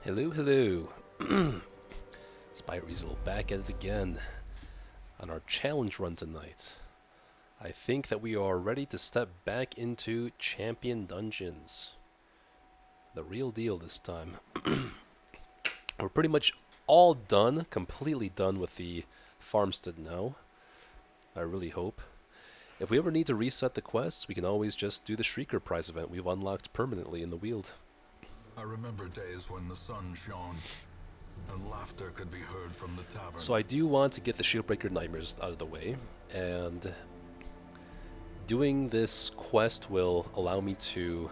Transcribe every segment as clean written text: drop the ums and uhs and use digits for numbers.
Hello, hello. Spy Weasel back at it again on our challenge run tonight. I think that we are ready to step back into Champion Dungeons. The real deal this time. We're pretty much all done, completely done with the farmstead now. I really hope. If we ever need to reset the quests, we can always just do the Shrieker prize event we've unlocked permanently in the Weald. I remember days when the sun shone and laughter could be heard from the tavern. So I do want to get the Shieldbreaker Nightmares out of the way, and doing this quest will allow me to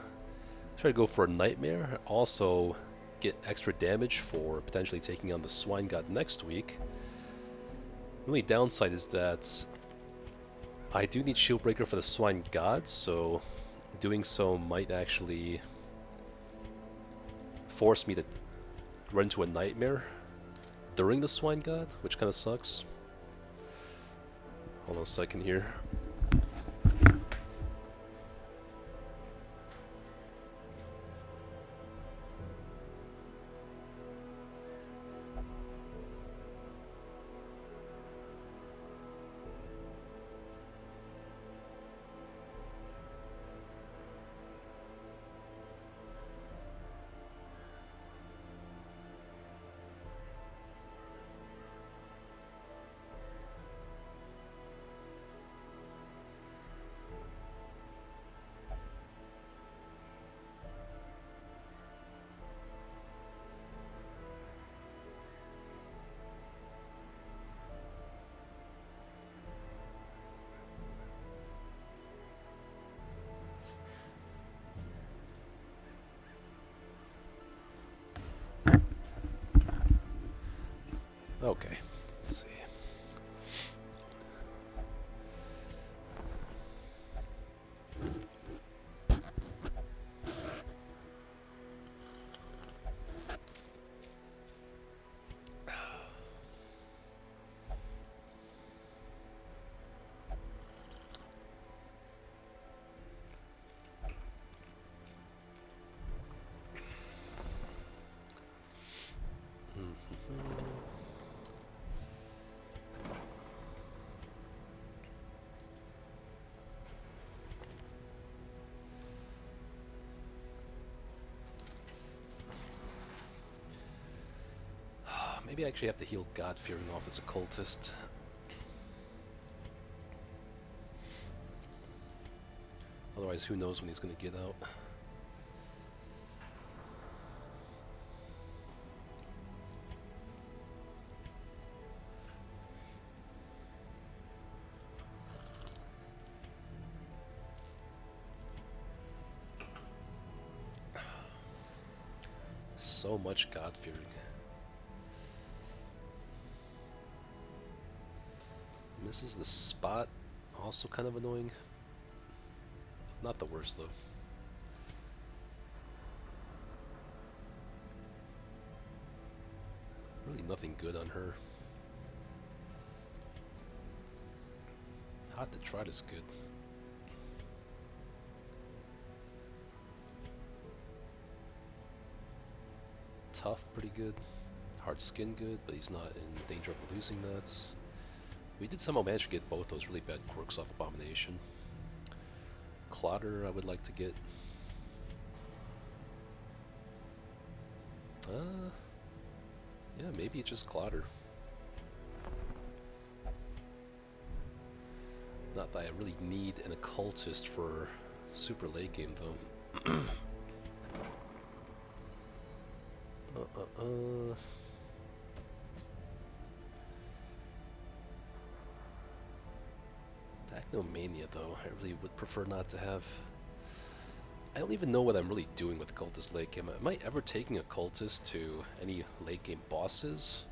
try to go for a Nightmare, also get extra damage for potentially taking on the Swine God next week. The only downside is that I do need Shieldbreaker for the Swine God, so doing so might actually force me to run into a Nightmare during the Swine God, which kind of sucks. Hold on a second here. Okay, let's see. Maybe I actually have to heal God-fearing off as a cultist. Otherwise, who knows when he's going to get out. So much God-fearing. Misses the spot, also kind of annoying. Not the worst though. Really nothing good on her. Hot Detritus is good. Tough, pretty good. Hard Skin good, but he's not in danger of losing that. We did somehow manage to get both those really bad quirks off Abomination. Clotter I would like to get. Yeah, maybe it's just Clotter. Not that I really need an occultist for super late game though. Technomania though, I really would prefer not to have. I don't even know what I'm really doing with Cultist late game. Am I ever taking a Cultist to any late game bosses?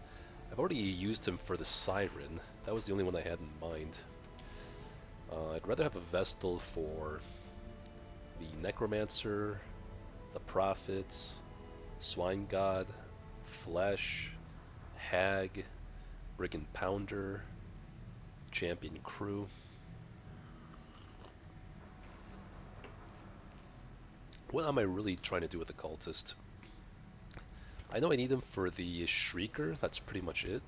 I've already used him for the Siren. That was the only one I had in mind. I'd rather have a Vestal for the Necromancer, the Prophet, Swine God, Flesh, Hag, Brigand Pounder, Champion Crew. What am I really trying to do with the cultist? I know I need them for the Shrieker, that's pretty much it.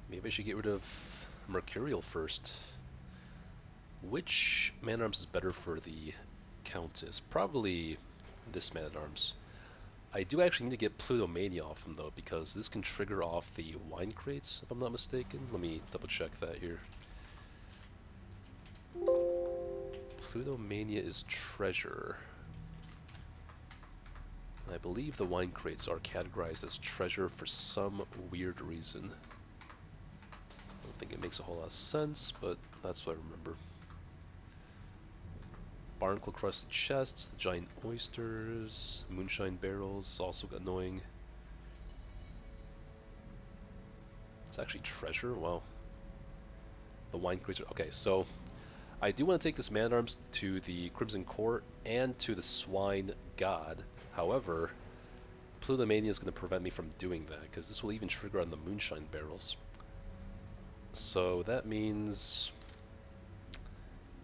Maybe I should get rid of Mercurial first. Which man-at-arms is better for the Countess? Probably this man-at-arms. I do actually need to get Plutomania off him though, because this can trigger off the wine crates, if I'm not mistaken. Let me double check that here. Plutomania is treasure. And I believe the wine crates are categorized as treasure for some weird reason. I don't think it makes a whole lot of sense, but that's what I remember. Barnacle crusted chests, the giant oysters, moonshine barrels is also annoying. It's actually treasure? Wow. The wine crates are... Okay, so I do want to take this man-at-arms to the Crimson Court and to the Swine God. However, Plutomania is going to prevent me from doing that, because this will even trigger on the moonshine barrels. So that means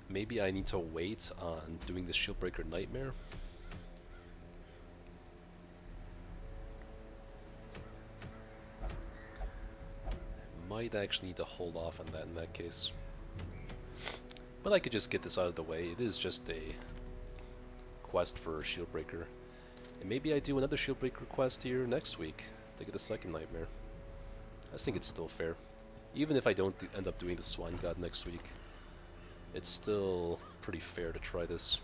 maybe I need to wait on doing the Shieldbreaker Nightmare. I might actually need to hold off on that in that case. But I could just get this out of the way. It is just a quest for Shieldbreaker. And maybe I do another Shieldbreaker quest here next week to get the second Nightmare. I just think it's still fair. Even if I don't end up doing the Swine God next week, it's still pretty fair to try this.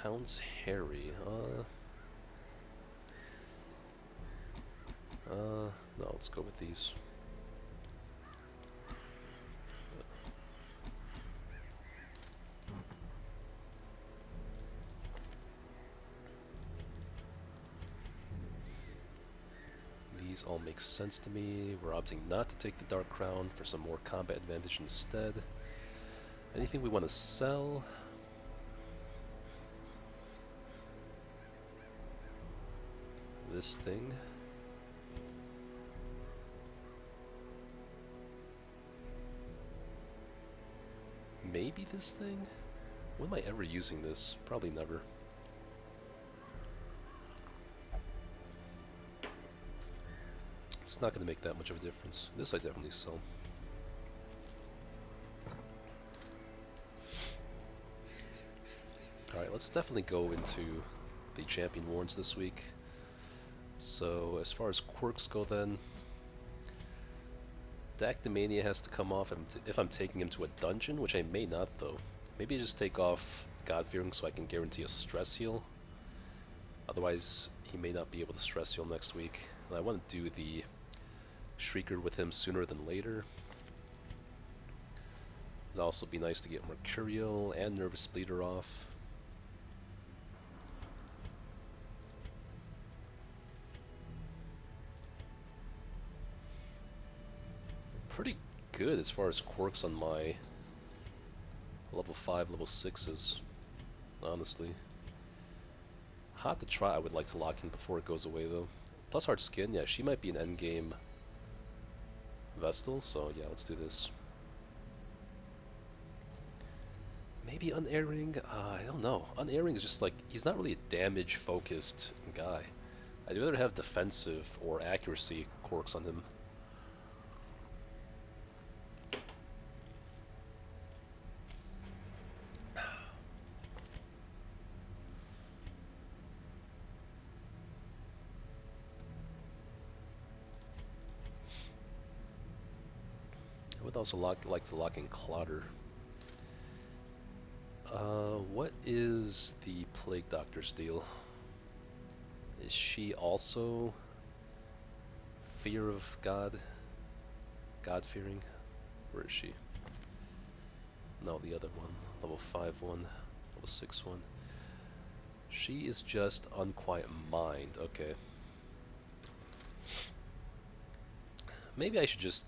Hound's Harry, no, let's go with these. These all make sense to me. We're opting not to take the Dark Crown for some more combat advantage instead. Anything we want to sell? This thing. Maybe this thing? When am I ever using this? Probably never. It's not going to make that much of a difference. This I definitely sell. Alright, let's definitely go into the Champion Warrens this week. So, as far as quirks go then, Dactymania has to come off if I'm taking him to a dungeon, which I may not though. Maybe just take off God-Fearing so I can guarantee a stress heal. Otherwise, he may not be able to stress heal next week. And I want to do the Shrieker with him sooner than later. It'd also be nice to get Mercurial and Nervous Bleeder off. Pretty good as far as quirks on my level 5, level 6s, honestly. Hot to try, I would like to lock in before it goes away though. Plus Hard Skin, yeah, she might be an endgame Vestal, so yeah, let's do this. Maybe Unerring? I don't know. Unerring is just like, he's not really a damage focused guy. I'd rather have defensive or accuracy quirks on him. I would also like to lock in Clotter. What is the Plague Doctor's deal? Is she also fear of God? God-fearing? Where is she? No, the other one. Level 5 one. Level 6 one. She is just Unquiet Mind. Okay. Maybe I should just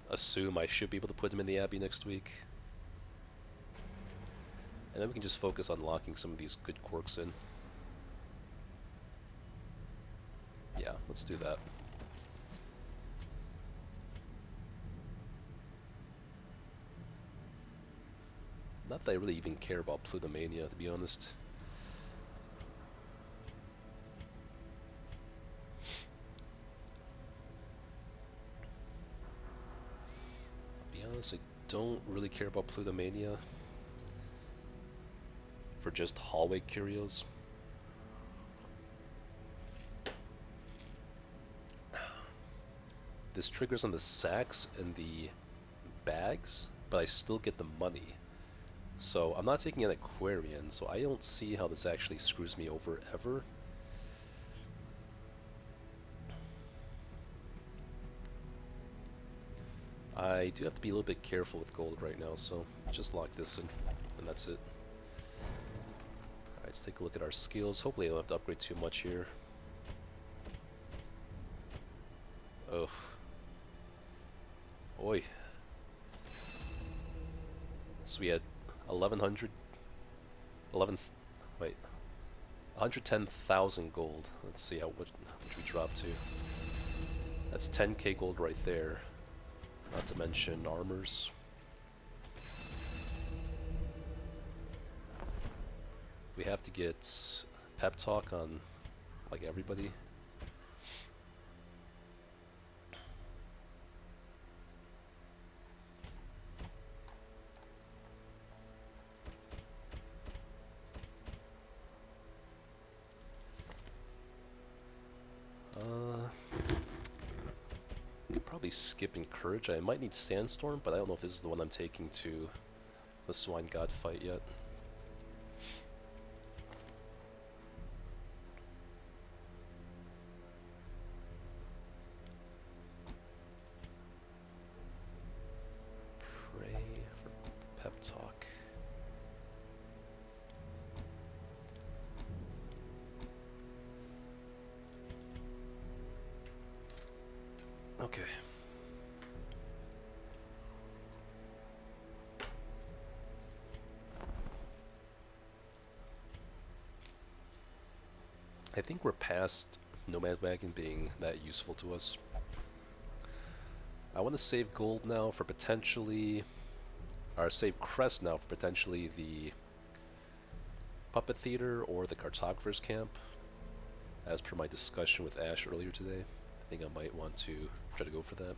assume I should be able to put him in the Abbey next week. And then we can just focus on locking some of these good quirks in. Yeah, let's do that. Not that I really even care about Plutomania, to be honest. To be honest, I don't really care about Plutomania for just hallway curios. This triggers on the sacks and the bags, but I still get the money. So I'm not taking an Aquarian, so I don't see how this actually screws me over ever. I do have to be a little bit careful with gold right now, so just lock this in, and that's it. Alright, let's take a look at our skills. Hopefully I don't have to upgrade too much here. Oh. Oi. So we had 1100... 110,000 gold. Let's see how much we dropped to. That's 10k gold right there. Not to mention armors. We have to get pep talk on like everybody. Probably skip Encourage. I might need Sandstorm, but I don't know if this is the one I'm taking to the Swine God fight yet. Pray for pep talk. Okay. I think we're past Nomad Wagon being that useful to us. I want to save gold now for potentially, or save crest now for potentially the Puppet Theater or the Cartographer's Camp. As per my discussion with Ash earlier today, I think I might want to try to go for that.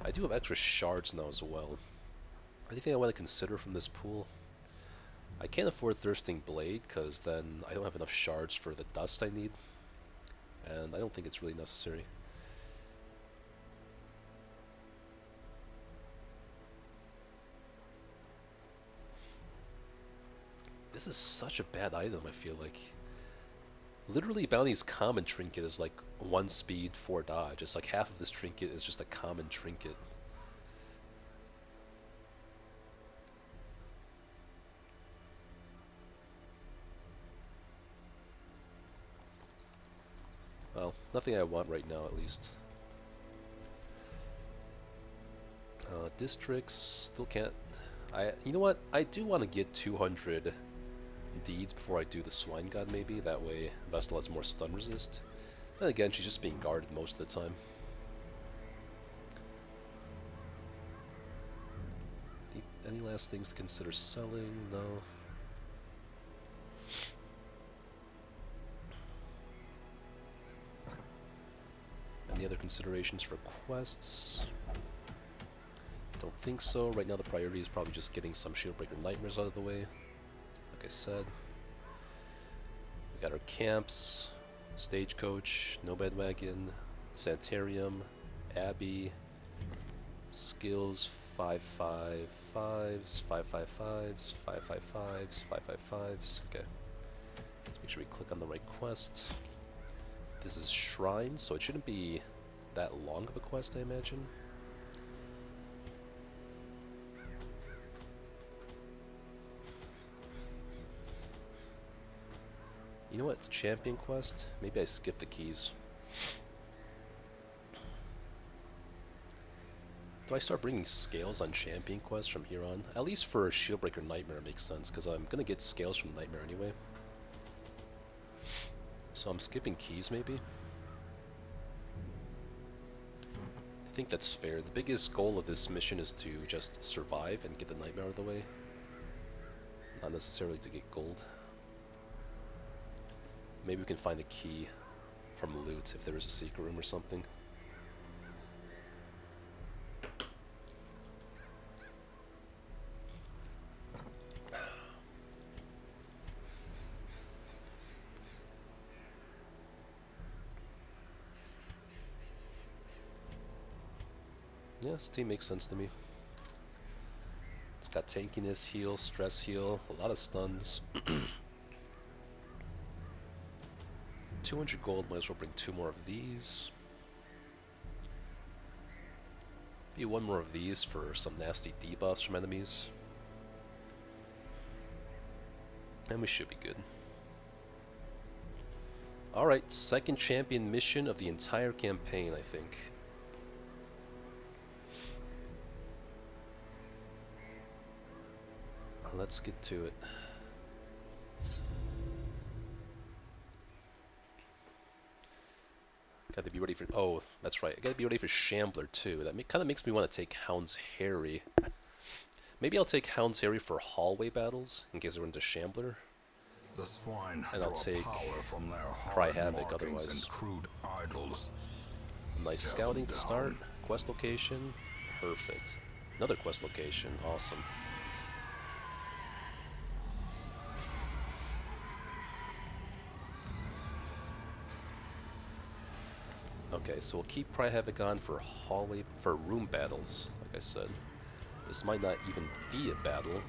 I do have extra shards now as well. Anything I want to consider from this pool? I can't afford Thirsting Blade, because then I don't have enough shards for the dust I need. And I don't think it's really necessary. This is such a bad item, I feel like. Literally, Bounty's common trinket is like 1 speed, 4 dodge. It's like half of this trinket is just a common trinket. Well, nothing I want right now, at least. Districts, still can't... You know what? I do want to get 200 deeds before I do the Swine God, maybe. That way, Vestal has more stun resist. Then again, she's just being guarded most of the time. Any last things to consider selling? No. Any other considerations for quests? Don't think so. Right now the priority is probably just getting some Shieldbreaker Nightmares out of the way. Like I said. We got our camps, Stagecoach, Nomad Wagon, Sanitarium, Abbey, skills, 555s, 555s, 555s, 555s. Okay. Let's make sure we click on the right quest. This is Shrine, so it shouldn't be that long of a quest, I imagine. You know what? It's Champion quest. Maybe I skip the keys. Do I start bringing scales on Champion quests from here on? At least for Shieldbreaker Nightmare it makes sense, because I'm going to get scales from Nightmare anyway. So I'm skipping keys, maybe? I think that's fair. The biggest goal of this mission is to just survive and get the Nightmare out of the way. not necessarily to get gold. Maybe we can find a key from loot if there is a secret room or something. Yeah, this team makes sense to me. It's got tankiness, heal, stress heal, a lot of stuns. 200 gold, might as well bring 2 more of these. Maybe 1 more of these for some nasty debuffs from enemies. And we should be good. Alright, second champion mission of the entire campaign, I think. Let's get to it. Gotta be ready for... Oh, that's right. I gotta be ready for Shambler, too. That kind of makes me want to take Hound's Harry. Maybe I'll take Hound's Harry for hallway battles, in case I run into Shambler. The swine And I'll draw take power from their Cry hard Havoc markings otherwise. and crude idols. Nice Tear scouting them to start. down. Quest location. Perfect. Another quest location. Awesome. Okay, so we'll keep Cry Havoc on for room battles, like I said. This might not even be a battle.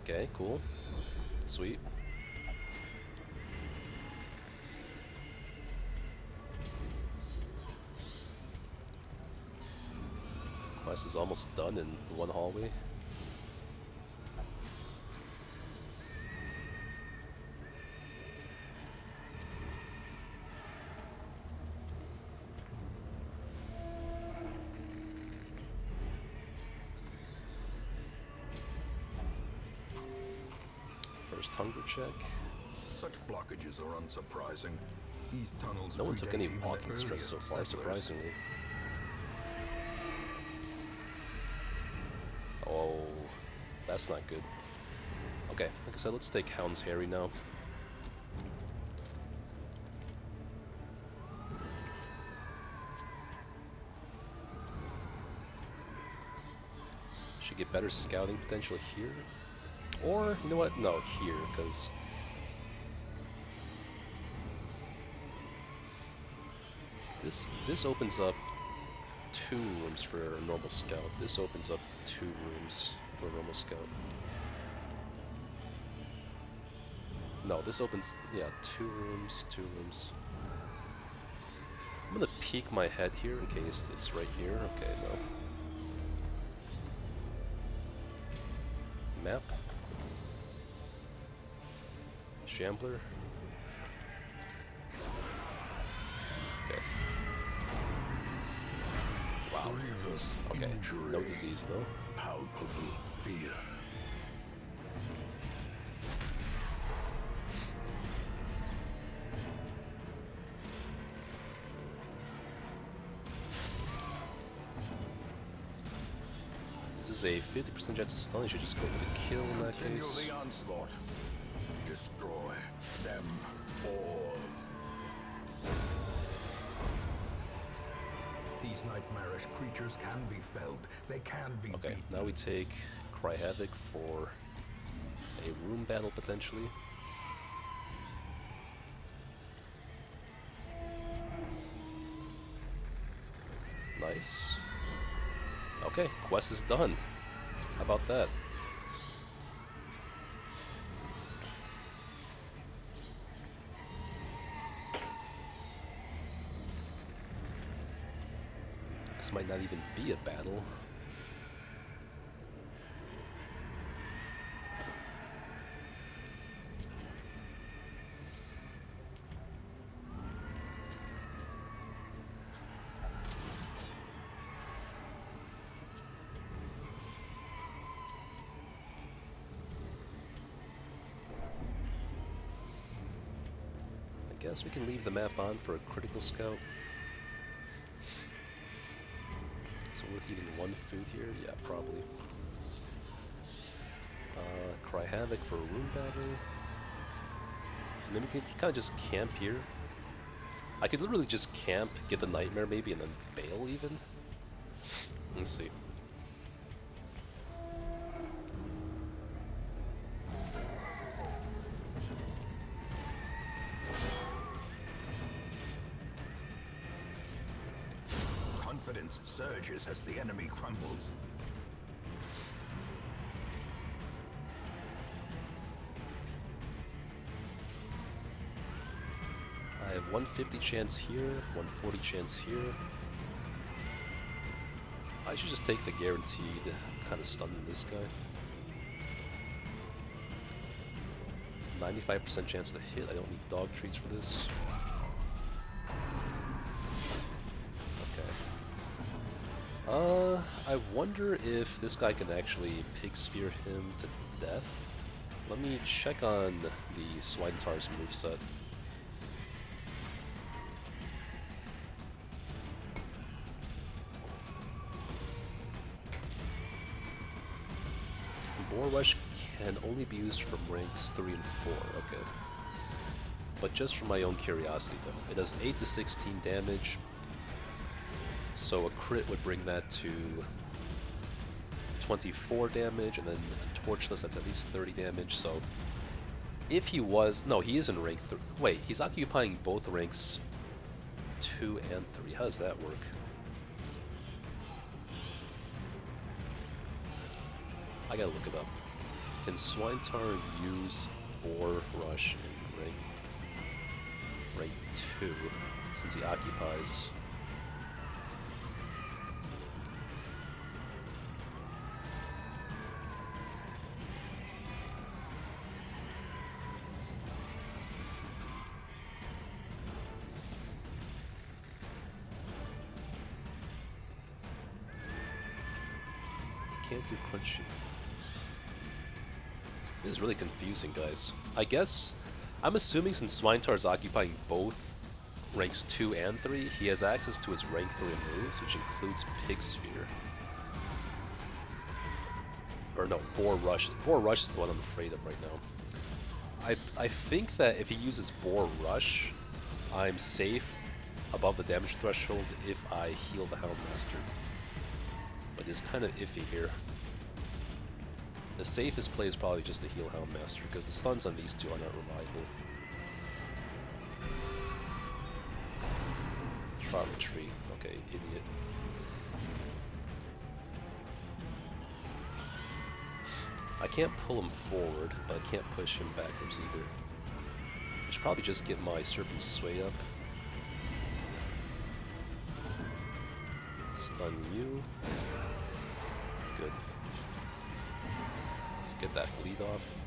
Okay, cool. Sweet. Quest is almost done in one hallway. First hunger check. Such blockages are unsurprising. These tunnels No one took any predate even the walking stress so earliest far, settlers. surprisingly. Oh, that's not good. Okay, like I said, let's take Hound's Harry now. Should get better scouting potential here. Or, you know what? No, here, because... This opens up 2 rooms for a normal scout. This opens up 2 rooms for a normal scout. No, this opens... Yeah, 2 rooms, 2 rooms. I'm gonna peek my head here in case it's right here. Okay, no. Map. Shambler. Okay. Wow. Grievous Okay. injury. No disease though. Palpable fear. This is a 50% chance of stun. You should just go for the kill in that Continue case. the onslaught. Destroy them all. These nightmarish creatures can be felled. They can be Okay, beaten. now we take Cry Havoc for a room battle potentially. Nice. Okay, quest is done. How about that? This might not even be a battle. I guess we can leave the map on for a critical scout. Is it worth eating one food here? Yeah, probably. Cry Havoc for a rune battle. And then we can kind of just camp here. I could literally just camp, get the Nightmare maybe, and then bail even. Let's see. Confidence surges as the enemy crumbles. I have 150 chance here, 140 chance here. I should just take the guaranteed kind of stun in this guy. 95% chance to hit. I don't need dog treats for this. Okay. I wonder if this guy can actually Pig Sphere him to death. Let me check on the Swinetar's moveset. Boar Rush can only be used from ranks 3 and 4, okay. But just for my own curiosity though. It does 8 to 16 damage, so a crit would bring that to 24 damage, and then Torchless, that's at least 30 damage, so if he was... No, he is in rank 3. Wait, he's occupying both ranks 2 and 3. How does that work? I gotta look it up. Can Swinetar use Boar Rush in rank 2, since he occupies... He can't do crunchy. This is really confusing, guys. I guess, I'm assuming since Swinetar is occupying both ranks 2 and 3, he has access to his rank 3 moves, which includes Pig Sphere. Or no, Boar Rush. Boar Rush is the one I'm afraid of right now. I think that if he uses Boar Rush, I'm safe above the damage threshold if I heal the Houndmaster. But it's kind of iffy here. The safest play is probably just to heal Houndmaster, because the stuns on these two are not reliable. Trot retreat. Okay, idiot. I can't pull him forward, but I can't push him backwards either. I should probably just get my Serpent Sway up. Stun you. Good. Let's get that bleed off.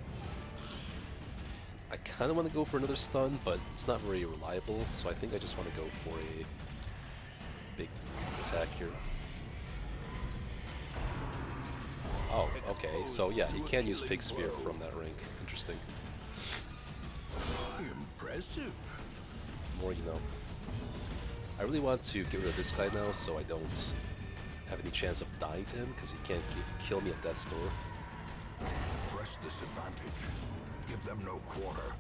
I kind of want to go for another stun, but it's not very reliable, so I think I just want to go for a big attack here. Oh, okay, so yeah, you can use Pig Sphere from that rank. Interesting. Impressive. More you know. I really want to get rid of this guy now so I don't have any chance of dying to him, because he can't kill me at death's door. Press this advantage. Give them no quarter.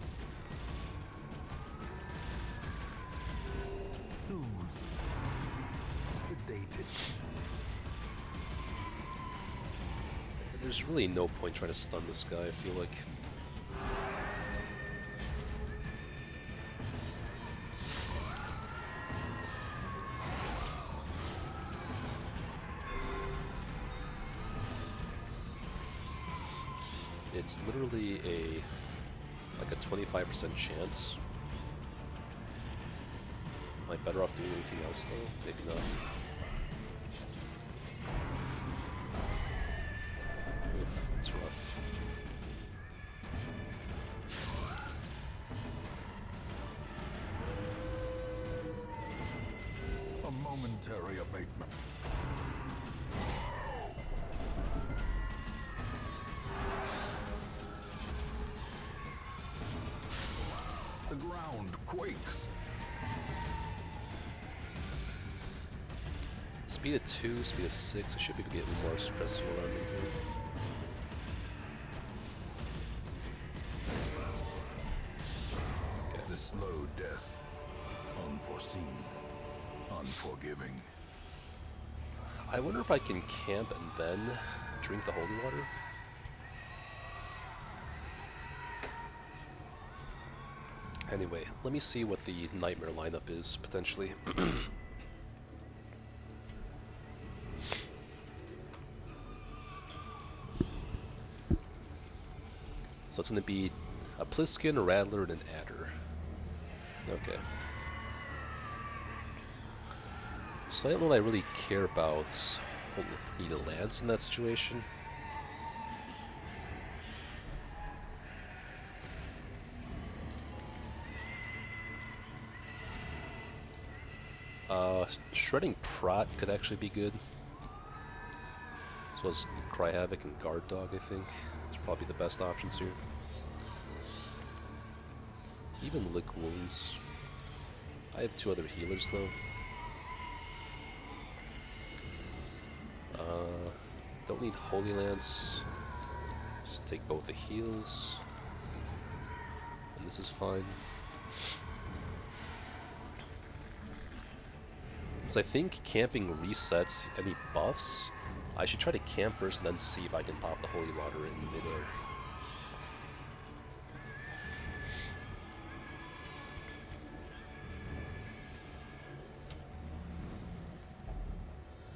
Soothe. Sedated. There's really no point trying to stun this guy, I feel like. It's literally like a 25% chance. Am I better off doing anything else though? Maybe not. Oof, it's rough. A momentary abatement. The ground quakes. This Speed of 2, speed of 6. I should be able to get more stressful around me here. Okay. The slow death. Unforeseen. Unforgiving. I wonder if I can camp and then drink the holy water. Anyway, let me see what the nightmare lineup is, potentially. So it's going to be a Pliskin, a Rattler, and an Adder. Okay. So I don't know that I really care about need a Lance in that situation. Shredding Prot could actually be good. As well as Cry Havoc and Guard Dog, I think. It's probably the best options here. Even Lick Wounds. I have 2 other healers though. Don't need Holy Lance. Just take both the heals. And this is fine. So I think camping resets any buffs. I should try to camp first and then see if I can pop the holy water in midair.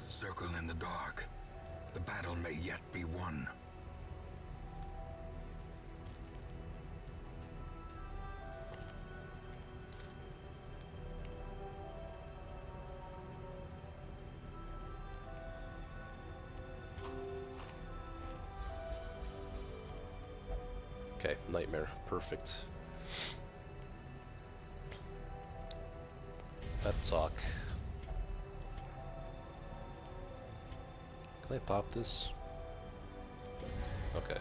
Circle in the dark. The battle may yet be won. Okay, Nightmare. Perfect. Pep Talk. Can I pop this? Okay.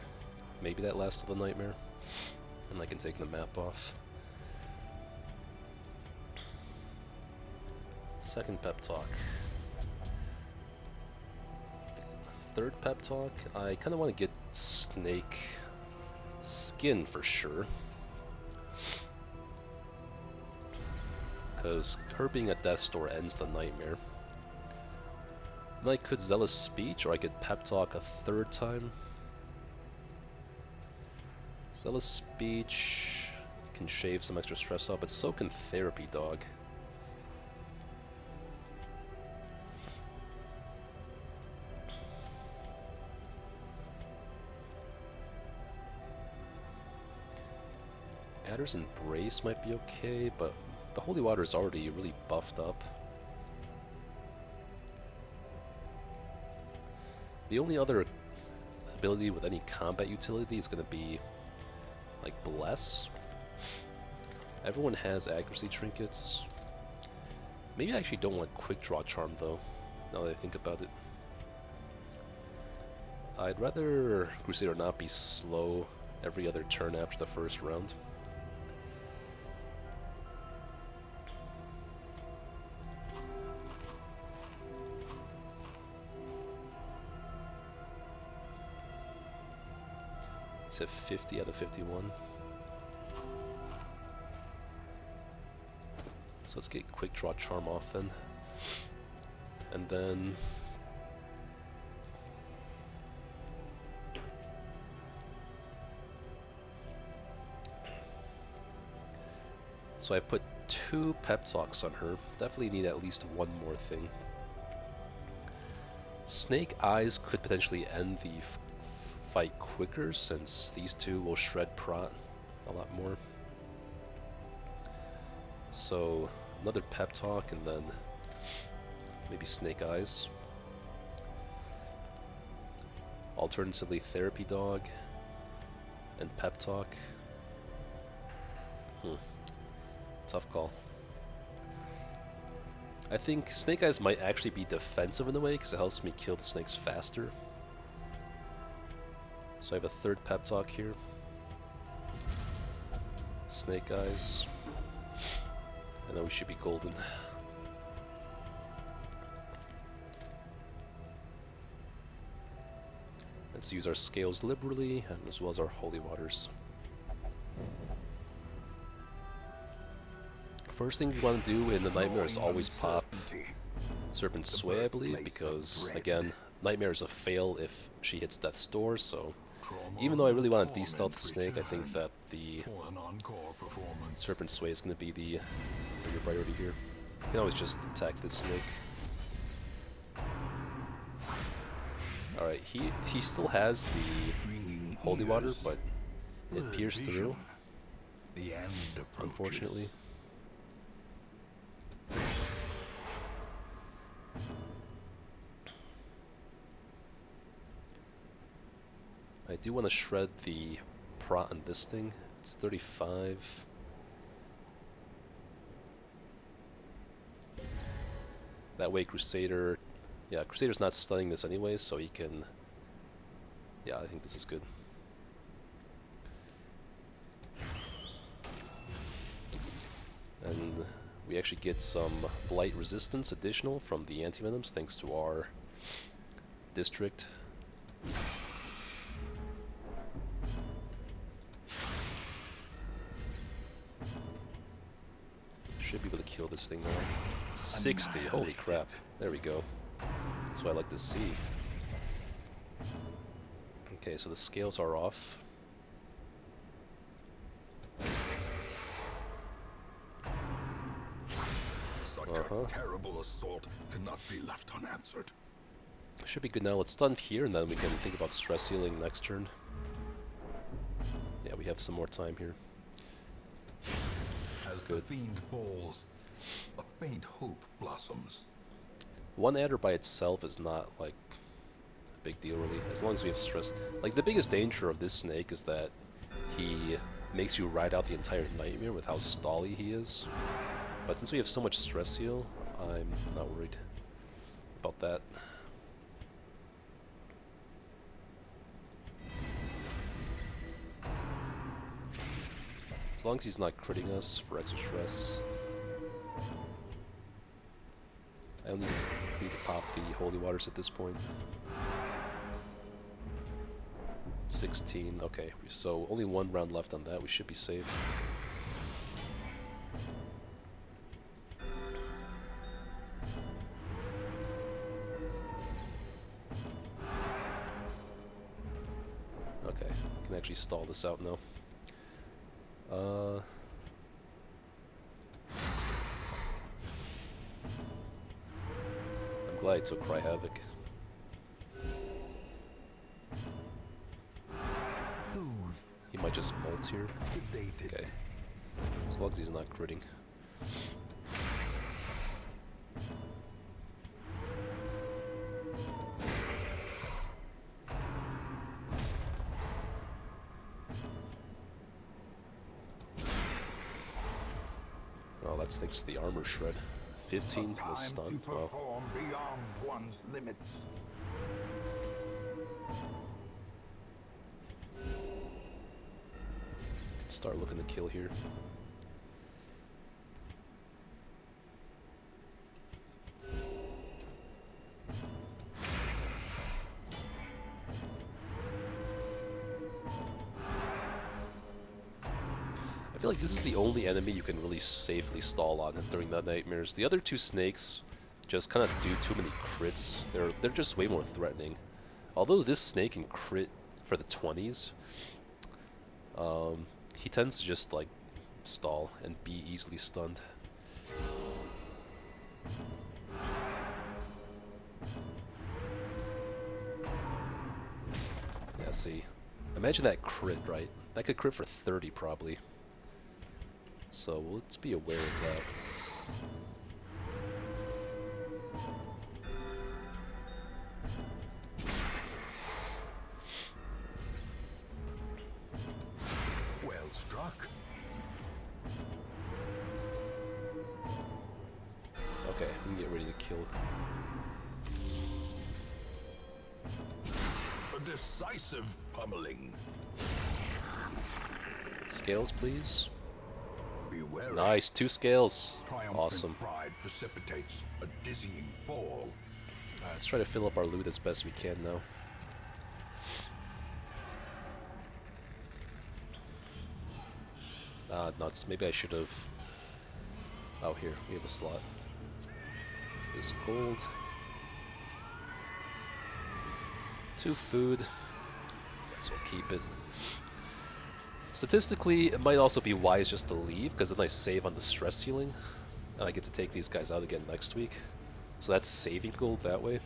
Maybe that lasts till the Nightmare. And I can take the map off. Second Pep Talk. Third Pep Talk. I kind of want to get Snake Skin for sure. Because her being a Death's Door ends the Nightmare. Then I could Zealous Speech, or I could Pep Talk a 3rd time. Zealous Speech can shave some extra stress out, but so can Therapy Dog. Adder's Embrace might be okay, but the Holy Water is already really buffed up. The only other ability with any combat utility is going to be like Bless. Everyone has accuracy trinkets. Maybe I actually don't want Quick Draw Charm though, now that I think about it. I'd rather Crusader not be slow every other turn after the first round. It's at 50 out of 51. So let's get Quick Draw Charm off then. And then so I put 2 Pep Talks on her. Definitely need at least one more thing. Snake Eyes could potentially end the fight quicker, since these 2 will shred Prot a lot more. So another Pep Talk and then maybe Snake Eyes. Alternatively Therapy Dog and Pep Talk. Tough call. I think Snake Eyes might actually be defensive in a way because it helps me kill the snakes faster. So I have a 3rd Pep Talk here. Snake Eyes. And then we should be golden. Let's use our scales liberally, and as well as our holy waters. First thing we want to do in the Nightmare is always pop Serpent's Sway, I believe, because, again, Nightmare is a fail if she hits Death's Door, so even though I really want to de-stealth the snake, I think that the Serpent's Sway is going to be the bigger priority here. You can always just attack this snake. Alright, he still has the holy water, but it pierced through, unfortunately. I do want to shred the prot on this thing. It's 35. That way Crusader... Yeah, Crusader's not stunning this anyway, so he can... Yeah, I think this is good. And we actually get some Blight resistance additional from the anti-venoms thanks to our district. Should be able to kill this thing now. 60, holy crap. There we go. That's what I like to see. Okay, so the scales are off. Such a terrible assault cannot be left unanswered. Should be good now. Let's stun here, and then we can think about stress healing next turn. Yeah, we have some more time here. As the fiend falls, a faint hope blossoms. One adder by itself is not, like, a big deal, really, as long as we have stress. Like, the biggest danger of this snake is that he makes you ride out the entire Nightmare with how stally he is. But since we have so much stress heal, I'm not worried about that. As long as he's not critting us for extra stress. I only need to pop the holy waters at this point. 16, okay, so only one round left on that, we should be safe. Okay, we can actually stall this out now. I'm glad I took Cry Havoc. He might just molt here. Okay. As long as he's not critting. Oh, that's thanks to the armor shred. 15 to the stun. Wow. Beyond one's limits. Start looking to kill here. I feel like this is the only enemy you can really safely stall on during the nightmares. The other two snakes just kind of do too many crits. They're just way more threatening. Although this snake can crit for the 20s, he tends to just like stall and be easily stunned. Yeah, see. Imagine that crit, right? That could crit for 30 probably. So let's be aware of that. Well struck. Okay, we can get ready to kill. A decisive pummeling. Scales, please. Beware. Nice, 2 scales. Triumphant Awesome. pride precipitates a dizzying fall. Alright, let's try to fill up our loot as best we can now. Ah, nuts. Maybe I should have... Oh, here. We have a slot. This gold. 2 food. So we'll keep it. Statistically, it might also be wise just to leave, because then I save on the stress healing. And I get to take these guys out again next week. So that's saving gold that way.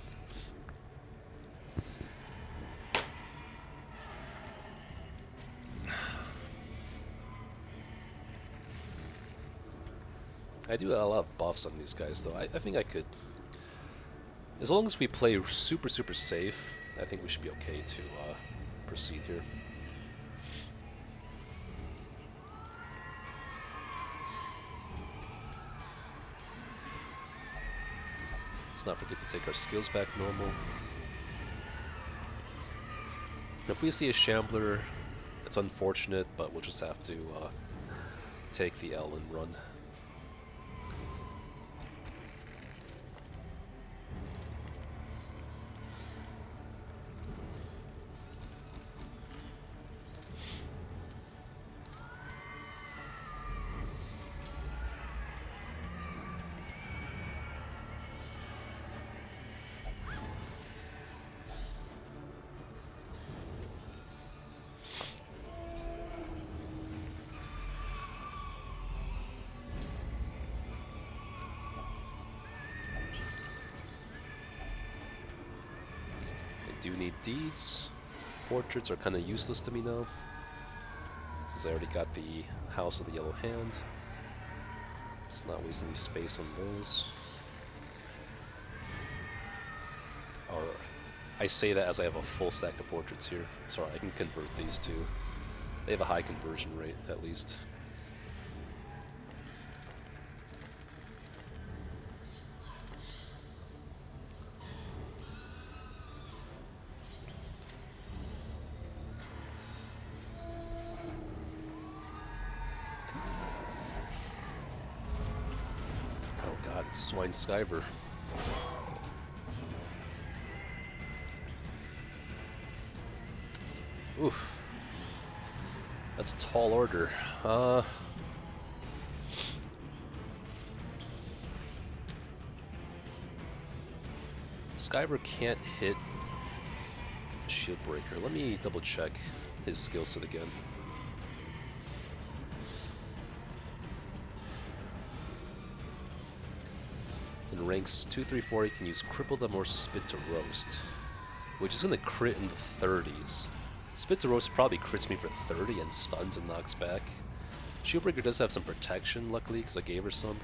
I do a lot of buffs on these guys, though. I think I could... As long as we play super safe, I think we should be okay to proceed here. Let's not forget to take our skills back normal. If we see a Shambler, it's unfortunate, but we'll just have to take the L and run. Do need deeds. Portraits are kind of useless to me now, since I already got the House of the Yellow Hand. Let's not waste any space on those. Or, I say that as I have a full stack of portraits here. It's alright, I can convert these two. They have a high conversion rate, at least. Swine Skyver. Oof. That's a tall order. Skyver can't hit Shield Breaker. Let me double check his skill set again. In ranks 2, 3, 4, he can use Cripple Them or Spit to Roast, which is going to crit in the 30s. Spit to Roast probably crits me for 30 and stuns and knocks back. Shieldbreaker does have some protection, luckily, because I gave her some.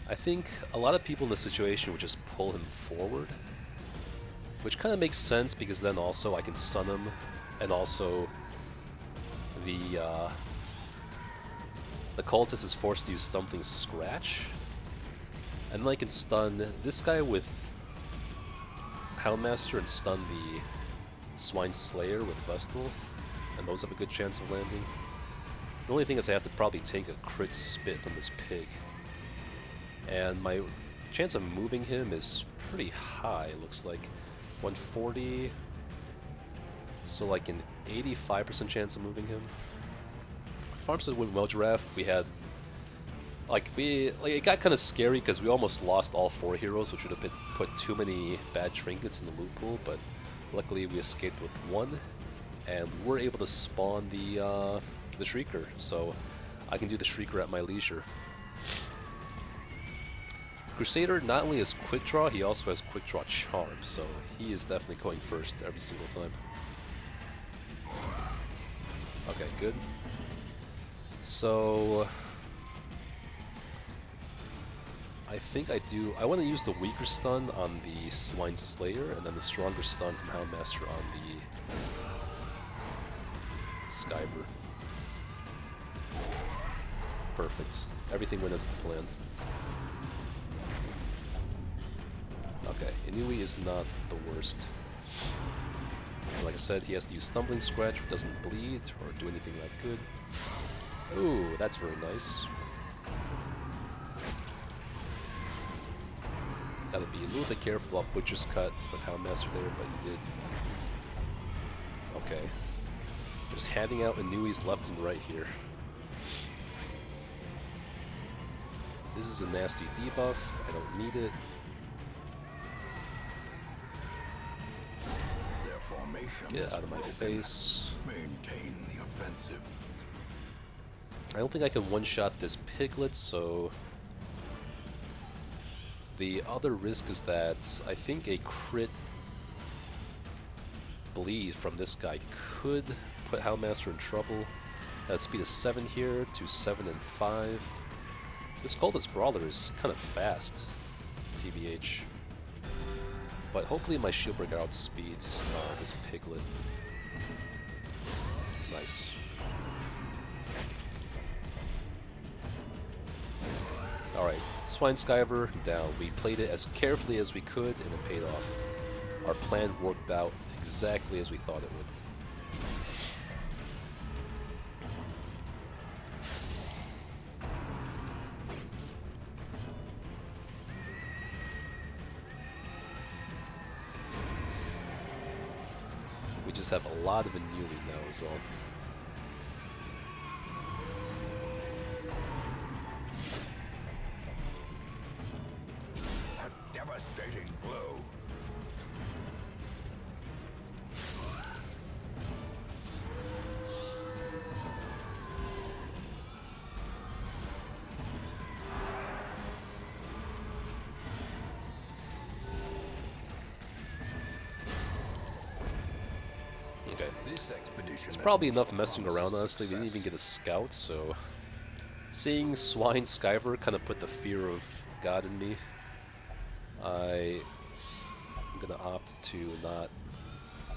I think a lot of people in this situation would just pull him forward, which kind of makes sense because then also I can stun him, and also the cultist is forced to use Stumbling Scratch, and then I can stun this guy with Houndmaster and stun the Swine Slayer with Vestal, and those have a good chance of landing. The only thing is I have to probably take a crit spit from this pig, and my chance of moving him is pretty high, it looks like. 140, so like an 85% chance of moving him. Farmstead went well giraffe. We had it got kind of scary because we almost lost all 4 heroes, which would have put too many bad trinkets in the loot pool, but luckily we escaped with 1, and we were able to spawn the Shrieker, so I can do the Shrieker at my leisure. Crusader not only has Quick Draw, he also has Quick Draw Charm, so he is definitely going first every single time. Okay, good. So I think I want to use the weaker stun on the Swine Slayer, and then the stronger stun from Houndmaster on the Skyver. Perfect. Everything went as planned. Okay, Inui is not the worst. Like I said, he has to use Stumbling Scratch, which doesn't bleed or do anything that good. Ooh, that's very nice. Gotta be a little bit careful about Butcher's Cut with Houndmaster there, but he did. Okay. Just handing out Inuis left and right here. This is a nasty debuff. I don't need it. Their formation Get it out of my face. Maintain the offensive. I don't think I can one-shot this piglet, so... The other risk is that I think a crit bleed from this guy could put Houndmaster in trouble. Speed is 7 here to 7 and 5. This Cultist Brawler is kind of fast, TBH. But hopefully my Shieldbreaker outspeeds this piglet. Nice. Alright, Swine Skyver down. We played it as carefully as we could and it paid off. Our plan worked out exactly as we thought it would. We just have a lot of Inui now is all. A devastating blow. Okay. This expedition It's probably enough messing around, honestly. We didn't even get a scout, so... Seeing Swine Skyver kind of put the fear of God in me. I'm gonna opt to not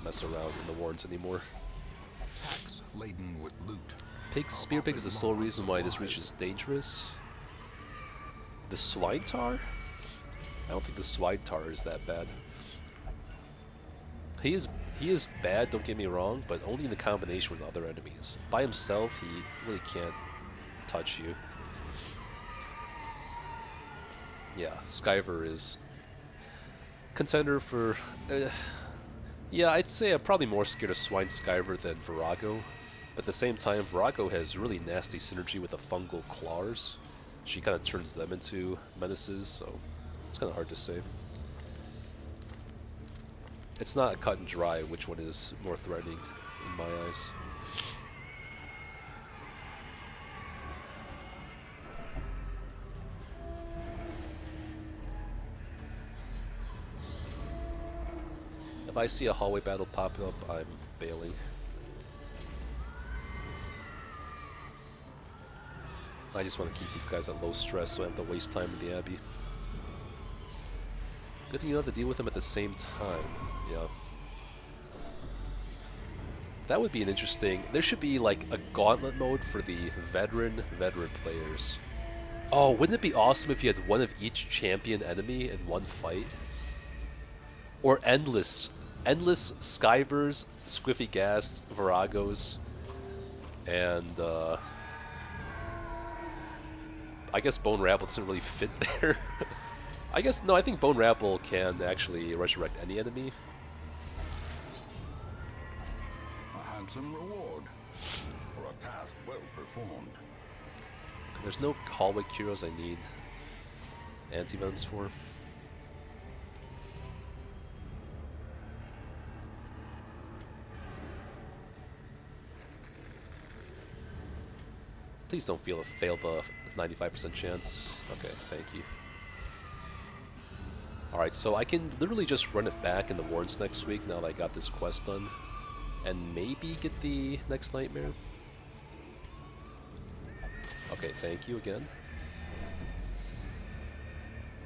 mess around in the warrens anymore. Packs laden with loot. Spear Pig is the sole reason why this reach is dangerous. The Swine Tar? I don't think the Swine Tar is that bad. He is bad, don't get me wrong, but only in the combination with other enemies. By himself, he really can't touch you. Yeah, Skyver is contender for... yeah, I'd say I'm probably more scared of Swine Skyver than Virago. But at the same time, Virago has really nasty synergy with the fungal claws. She kind of turns them into menaces, so it's kind of hard to say. It's not cut and dry which one is more threatening in my eyes. If I see a hallway battle popping up, I'm bailing. I just want to keep these guys at low stress so I don't have to waste time in the Abbey. Good thing you don't have to deal with them at the same time. Yeah. That would be an interesting... There should be like a gauntlet mode for the veteran players. Oh, wouldn't it be awesome if you had one of each champion enemy in one fight? Or endless Skyvers, Squiffy Ghasts, Viragos, and I guess Bone Rabble doesn't really fit there. I guess, no, I think Bone Rabble can actually resurrect any enemy. A handsome reward for a task well performed. There's no hallway Kyros I need anti-venoms for. Please don't fail the 95% chance. Okay, thank you. Alright, so I can literally just run it back in the warrens next week now that I got this quest done. And maybe get the next nightmare. Okay, thank you again.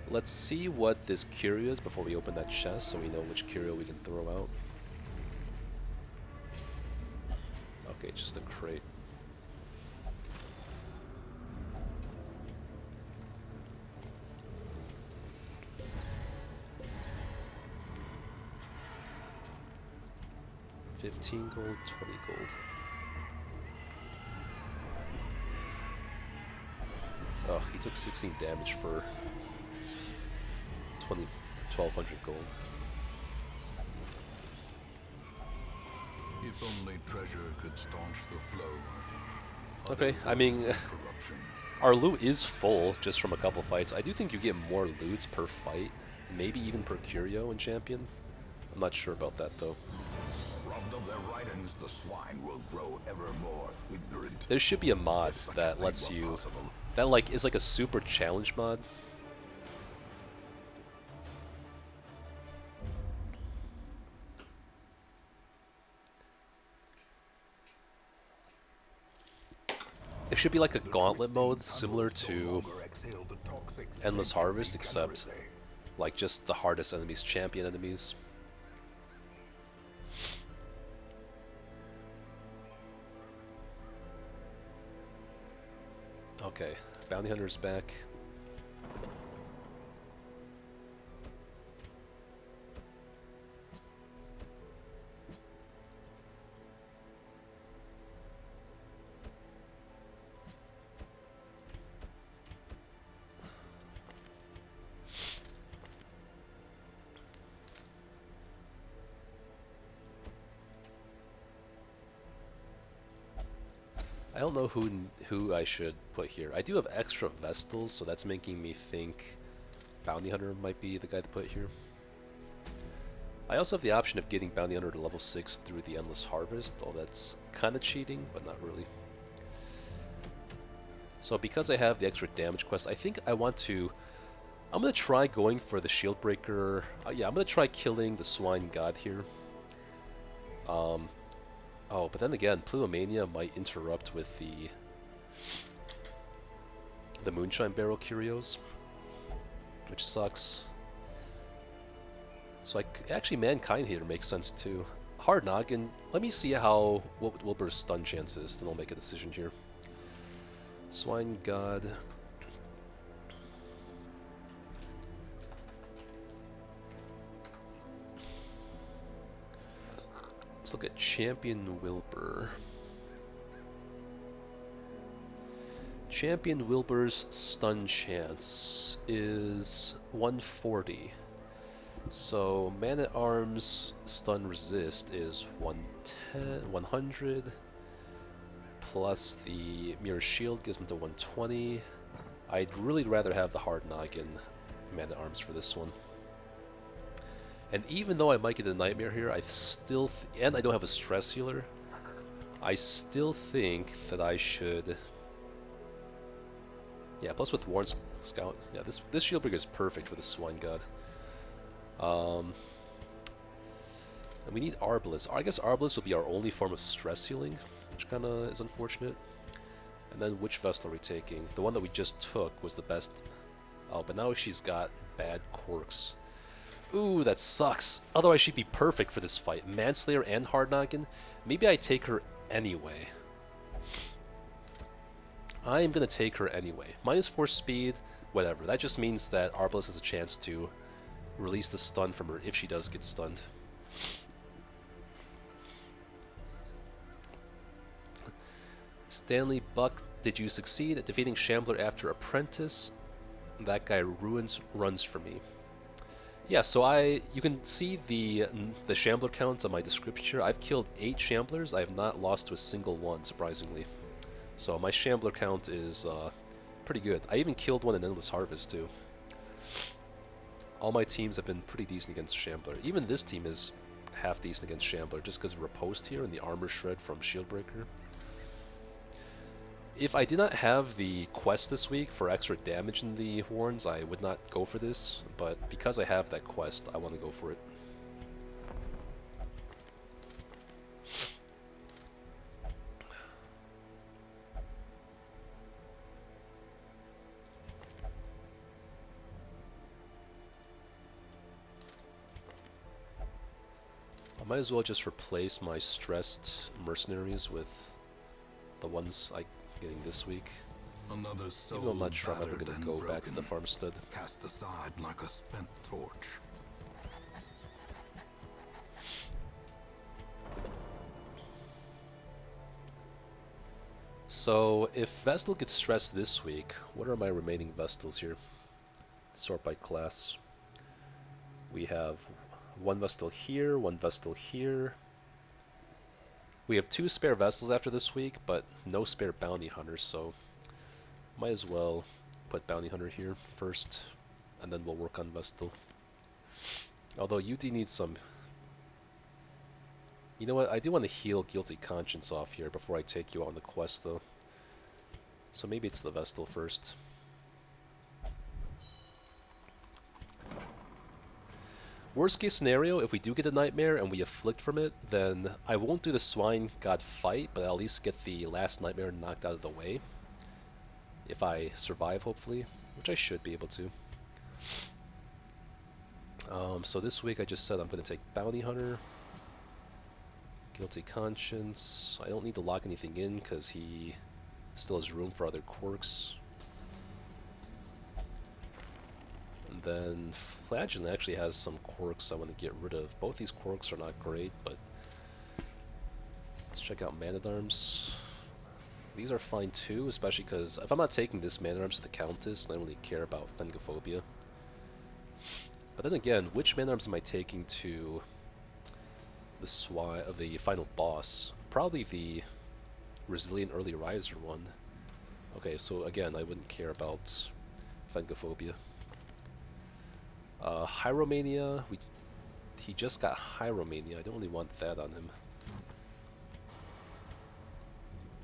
Let's see what this curio is before we open that chest so we know which curio we can throw out. Okay, just a crate. $15 gold, 20 gold. Oh, he took 16 damage for 1200 gold. If If only treasure could staunch the flow of Okay, I mean, corruption. our loot is full just from a couple fights. I do think you get more loot per fight, maybe even per curio in Champion. I'm not sure about that though. Robbed of their writings, the swine will grow ever more ignorant. There should be a mod If such a that thing lets were you, possible. that like is like a super challenge mod. It should be like a gauntlet mode similar to Endless Harvest, except like just the hardest enemies, champion enemies. Okay, Bounty Hunter's back. I don't know who I should put here. I do have extra Vestals, so that's making me think Bounty Hunter might be the guy to put here. I also have the option of getting Bounty Hunter to level 6 through the Endless Harvest, though that's kind of cheating, but not really. So because I have the extra damage quest, I think I want to... I'm going to try going for the Shield Breaker. Yeah, I'm going to try killing the Swine God here. Oh, but then again, Plutomania might interrupt with the Moonshine Barrel Curios, which sucks. So actually Mankind here makes sense too. Hard Noggin, let me see how what Wilbur's stun chance is, then I'll make a decision here. Swine God. Let's look at Champion Wilbur. Champion Wilbur's stun chance is 140. So Man-at-Arms stun resist is 110, 100. Plus the Mirror Shield gives him to 120. I'd really rather have the Hard Noggin Man-at-Arms for this one. And even though I might get a Nightmare here, I still... and I don't have a Stress Healer, I still think that I should... Yeah, plus with Warren Scout... Yeah, this Shield Breaker is perfect for the Swine God. And we need Arbalest. I guess Arbalest will be our only form of Stress Healing, which kind of is unfortunate. And then which Vestal are we taking? The one that we just took was the best... Oh, but now she's got bad quirks. Ooh, that sucks. Otherwise, she'd be perfect for this fight. Manslayer and Hard Noggin. Maybe I take her anyway. I am going to take her anyway. -4 speed, whatever. That just means that Arbalest has a chance to release the stun from her if she does get stunned. Stanley Buck, did you succeed at defeating Shambler after Apprentice? That guy runs for me. Yeah, so you can see the Shambler counts on my description here. I've killed 8 Shamblers. I have not lost to a single one, surprisingly. So my Shambler count is pretty good. I even killed one in Endless Harvest, too. All my teams have been pretty decent against Shambler. Even this team is half decent against Shambler, just because of Riposte here and the Armor Shred from Shieldbreaker. If I did not have the quest this week for extra damage in the horns, I would not go for this, but because I have that quest, I want to go for it. I might as well just replace my stressed mercenaries with the ones I'm getting this week. Another soul Even though I'm not sure I'm ever battered going and to go back to broken, the farmstead. cast aside like a spent torch. So, if Vestal gets stressed this week, what are my remaining Vestals here? Sort by class. We have one Vestal here, one Vestal here. We have 2 spare vessels after this week, but no spare bounty hunters, so might as well put bounty hunter here first, and then we'll work on Vestal. Although UD needs some... You know what, I do want to heal Guilty Conscience off here before I take you on the quest, though. So maybe it's the Vestal first. Worst case scenario, if we do get a Nightmare and we afflict from it, then I won't do the Swine God fight, but I'll at least get the last Nightmare knocked out of the way. If I survive, hopefully, which I should be able to. So this week I just said I'm going to take Bounty Hunter, Guilty Conscience. I don't need to lock anything in because he still has room for other quirks. And then Flagellant actually has some quirks I want to get rid of. Both these quirks are not great, but let's check out Man-at-Arms. These are fine too, especially because if I'm not taking this Man-at-Arms to the Countess, I don't really care about Phengophobia. But then again, which Man-at-Arms am I taking to the final boss? Probably the Resilient Early Riser one. Okay, so again, I wouldn't care about Phengophobia. Hyromania, he just got Hyromania. I don't really want that on him.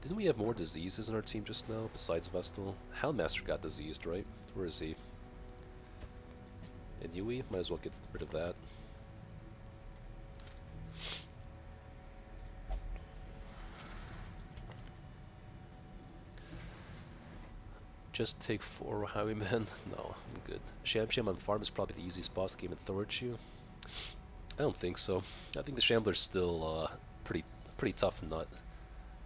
Didn't we have more diseases in our team just now, besides Vestal? Houndmaster got diseased, right? Where is he? Inui? Might as well get rid of that. Just take 4 Highwaymen? No, I'm good. Sham on farm is probably the easiest boss game in Thorchu. I don't think so. I think the Shambler's still pretty tough nut.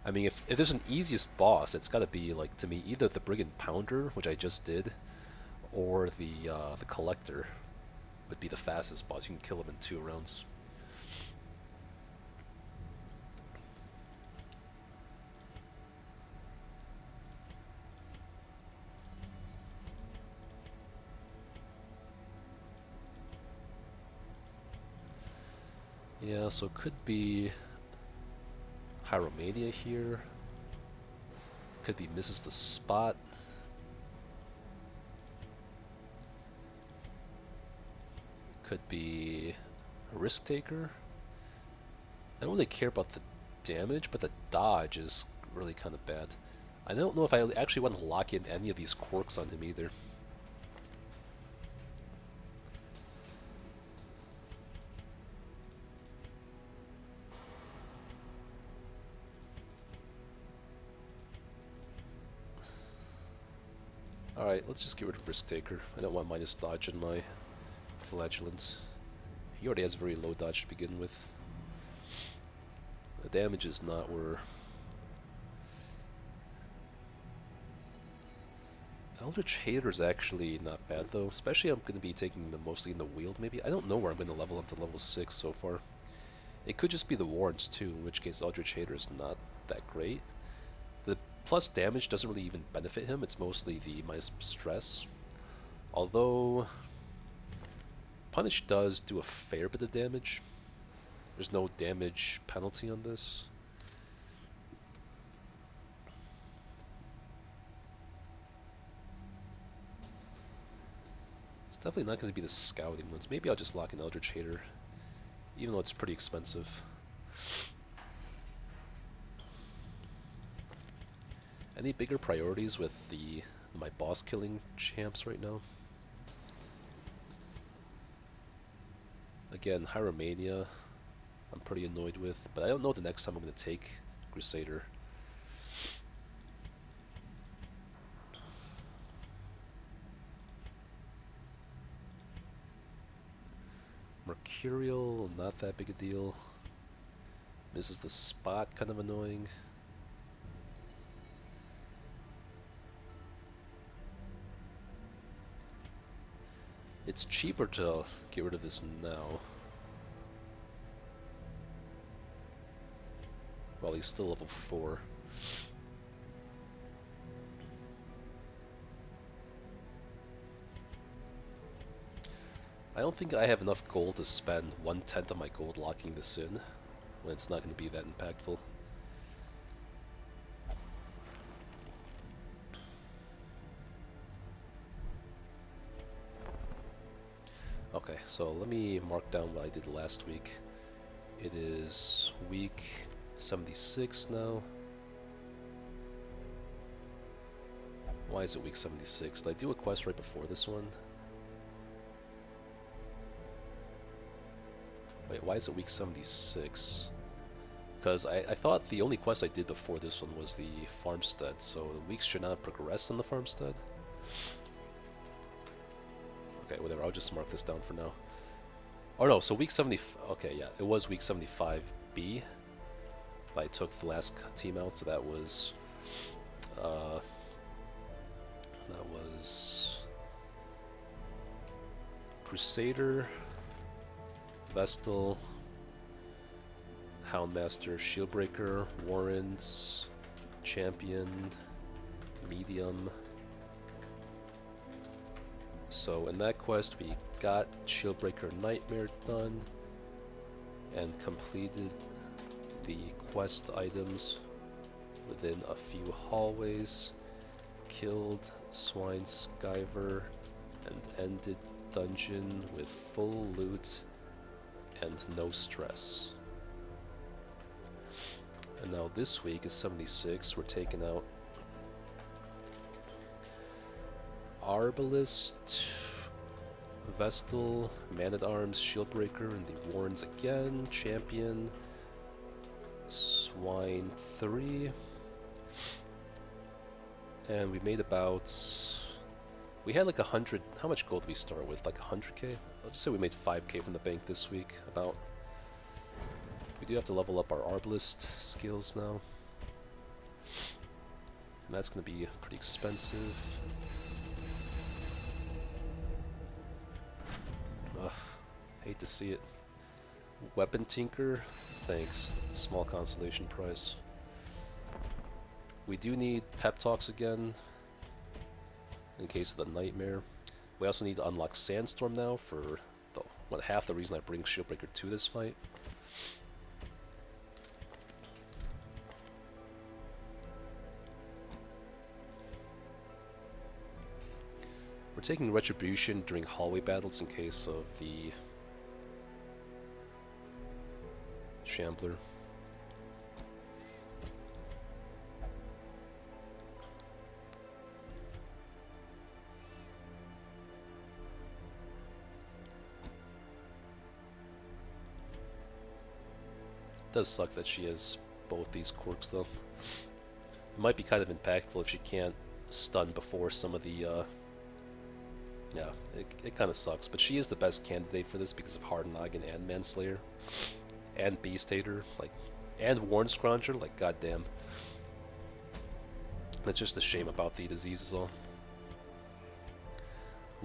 I mean, if there's an easiest boss, it's got to be, like, to me, either the Brigand Pounder, which I just did, or the Collector would be the fastest boss. You can kill him in 2 rounds. Yeah, so it could be Hyromania here. Could be Misses the Spot. Could be a Risk Taker. I don't really care about the damage, but the dodge is really kind of bad. I don't know if I actually want to lock in any of these quirks on him either. Alright, let's just get rid of Risk Taker. I don't want minus dodge in my Flagellant. He already has very low dodge to begin with. The damage is not where... Eldritch Hater is actually not bad though, especially I'm going to be taking them mostly in the Wield maybe. I don't know where I'm going to level up to level 6 so far. It could just be the Warrens too, in which case Eldritch Hater is not that great. The plus damage doesn't really even benefit him, it's mostly the minus stress. Although Punish does do a fair bit of damage. There's no damage penalty on this. It's definitely not going to be the scouting ones. Maybe I'll just lock in Eldritch Hater, even though it's pretty expensive. Any bigger priorities with my boss killing champs right now? Again, Hyromania I'm pretty annoyed with, but I don't know the next time I'm going to take Crusader. Mercurial, not that big a deal. Misses the Spot, kind of annoying. It's cheaper to get rid of this now. While he's still level 4. I don't think I have enough gold to spend 1/10 of my gold locking this in, when it's not going to be that impactful. Okay, so let me mark down what I did last week. It is week 76 now. Why is it week 76? Did I do a quest right before this one? Wait, why is it week 76? Because I thought the only quest I did before this one was the farmstead, so the weeks should not have progressed on the farmstead. Okay, whatever, I'll just mark this down for now. Oh no, so week 70... Okay, yeah, it was week 75B. I took the last team out, so that was... Crusader, Vestal, Houndmaster, Shieldbreaker, Warrants, Champion, Medium. So in that quest we got Shieldbreaker Nightmare done and completed the quest items within a few hallways, killed Swine Skyver, and ended dungeon with full loot and no stress. And now this week is 76. We're taking out Arbalist, Vestal, Man-at-Arms, Shieldbreaker, and the Warrens again, Champion, Swine 3. And we made about... We had like 100... How much gold did we start with? Like 100k? I'll just say we made 5k from the bank this week, about. We do have to level up our Arbalist skills now. And that's going to be pretty expensive. Ugh, hate to see it. Weapon Tinker, thanks. Small consolation prize. We do need pep talks again, in case of the nightmare. We also need to unlock Sandstorm now for half the reason I bring Shieldbreaker to this fight. We're taking Retribution during hallway battles in case of the Shambler. It does suck that she has both these quirks though. It might be kind of impactful if she can't stun before some of the yeah, it kind of sucks, but she is the best candidate for this because of Hard Noggin and Manslayer and Beast Hater, like, and Warren Scrounger, like, goddamn. That's just a shame about the diseases all.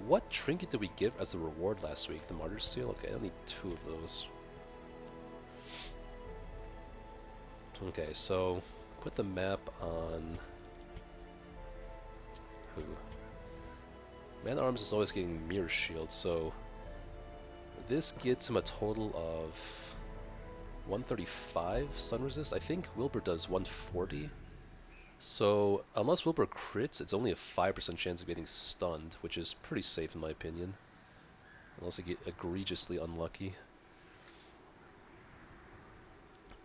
What trinket did we give as a reward last week? The Martyr's Seal? Okay, I need 2 of those. Okay, so put the map on who? Man-at-Arms is always getting Mirror Shield, so this gets him a total of 135 Sun Resist. I think Wilbur does 140. So unless Wilbur crits, it's only a 5% chance of getting stunned, which is pretty safe in my opinion. Unless I get egregiously unlucky.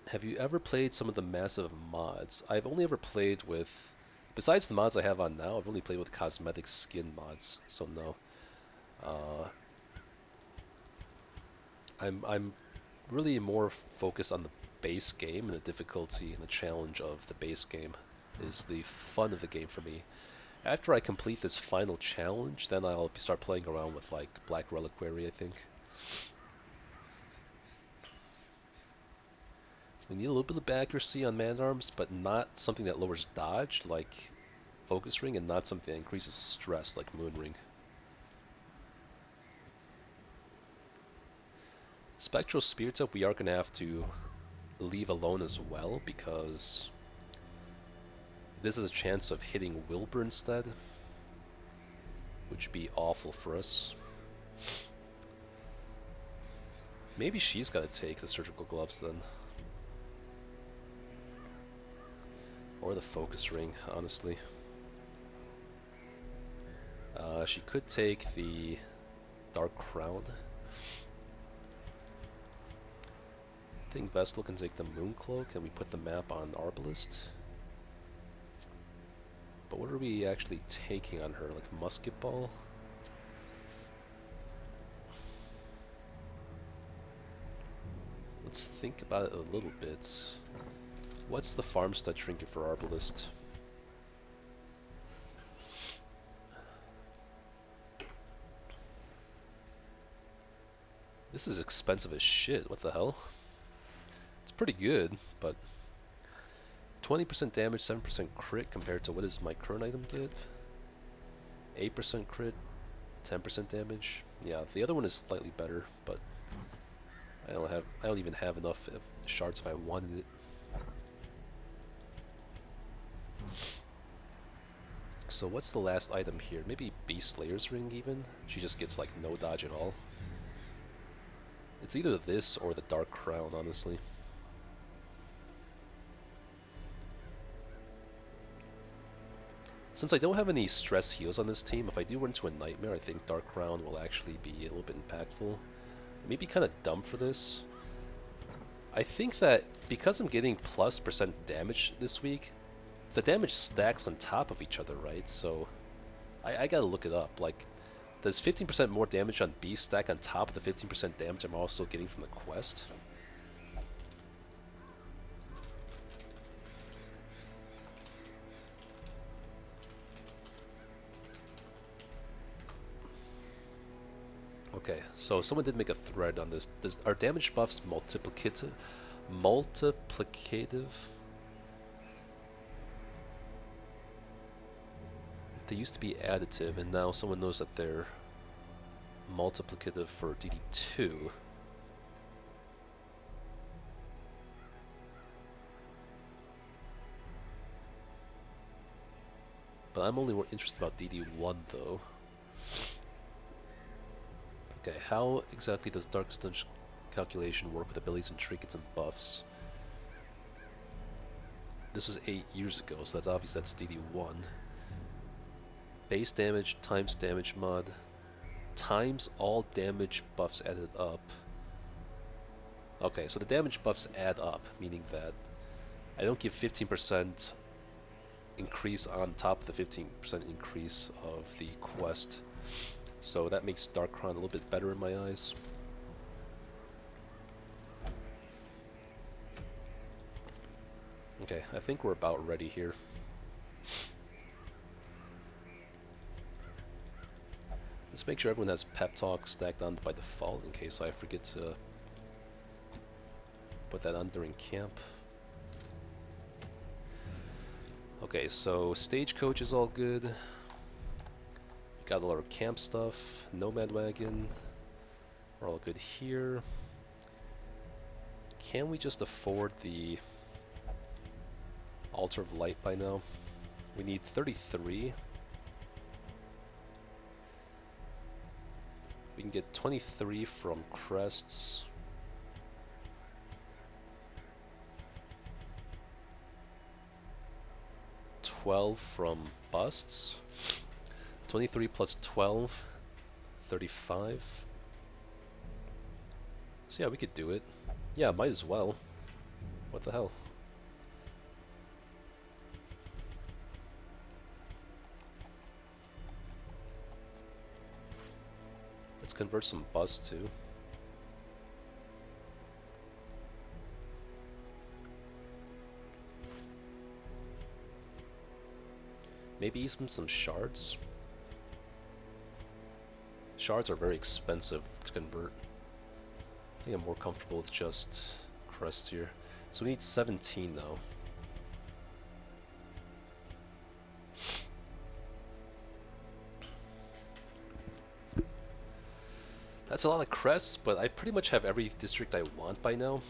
Have you ever played some of the massive mods? I've only ever played with... Besides the mods I have on now, I've only played with cosmetic skin mods, so no. I'm really more focused on the base game, and the difficulty and the challenge of the base game is the fun of the game for me. After I complete this final challenge, then I'll start playing around with like Black Reliquary, I think. We need a little bit of accuracy on Man-at-Arms, but not something that lowers dodge, like Focus Ring, and not something that increases stress, like Moon Ring. Spectral Spirits Up we are going to have to leave alone as well, because this is a chance of hitting Wilbur instead, which would be awful for us. Maybe she's got to take the Surgical Gloves then. Or the Focus Ring, honestly. She could take the Dark Crown. I think Vestal can take the Moon Cloak, and we put the map on Arbalist. But what are we actually taking on her? Like Musket Ball? Let's think about it a little bit. What's the farm stud trinket for Arbalist? This is expensive as shit, what the hell? It's pretty good, but 20% damage, 7% crit compared to what does my current item give? 8% crit, 10% damage. Yeah, the other one is slightly better, but I don't even have enough shards if I wanted it. So what's the last item here? Maybe Beast Slayer's Ring even? She just gets like no dodge at all. It's either this or the Dark Crown, honestly. Since I don't have any stress heals on this team, if I do run into a Nightmare, I think Dark Crown will actually be a little bit impactful. It may be kind of dumb for this. I think that because I'm getting plus % damage this week, the damage stacks on top of each other, right? So I gotta look it up. Like, does 15% more damage on Beast stack on top of the 15% damage I'm also getting from the quest? Okay, so someone did make a thread on this. Are damage buffs multiplicative? They used to be additive, and now someone knows that they're multiplicative for DD2. But I'm only more interested about DD1 though. Okay, how exactly does Darkest Dungeon calculation work with abilities and trinkets and buffs? This was 8 years ago, so that's obvious that's DD1. Base damage times damage mod times all damage buffs added up. Okay, so the damage buffs add up, meaning that I don't give 15% increase on top of the 15% increase of the quest. So that makes Dark Crown a little bit better in my eyes. Okay, I think we're about ready here. Let's make sure everyone has Pep Talk stacked on by default in case I forget to put that on during camp. Okay, so Stagecoach is all good. Got a lot of camp stuff. Nomad Wagon. We're all good here. Can we just afford the Altar of Light by now? We need 33. We can get 23 from crests. $12 from busts. 23 plus 12, 35. So yeah, we could do it. Yeah, might as well. What the hell? Let's convert some busts too. Maybe even some shards. Shards are very expensive to convert. I think I'm more comfortable with just crest here. So we need 17 now. That's a lot of crests, but I pretty much have every district I want by now.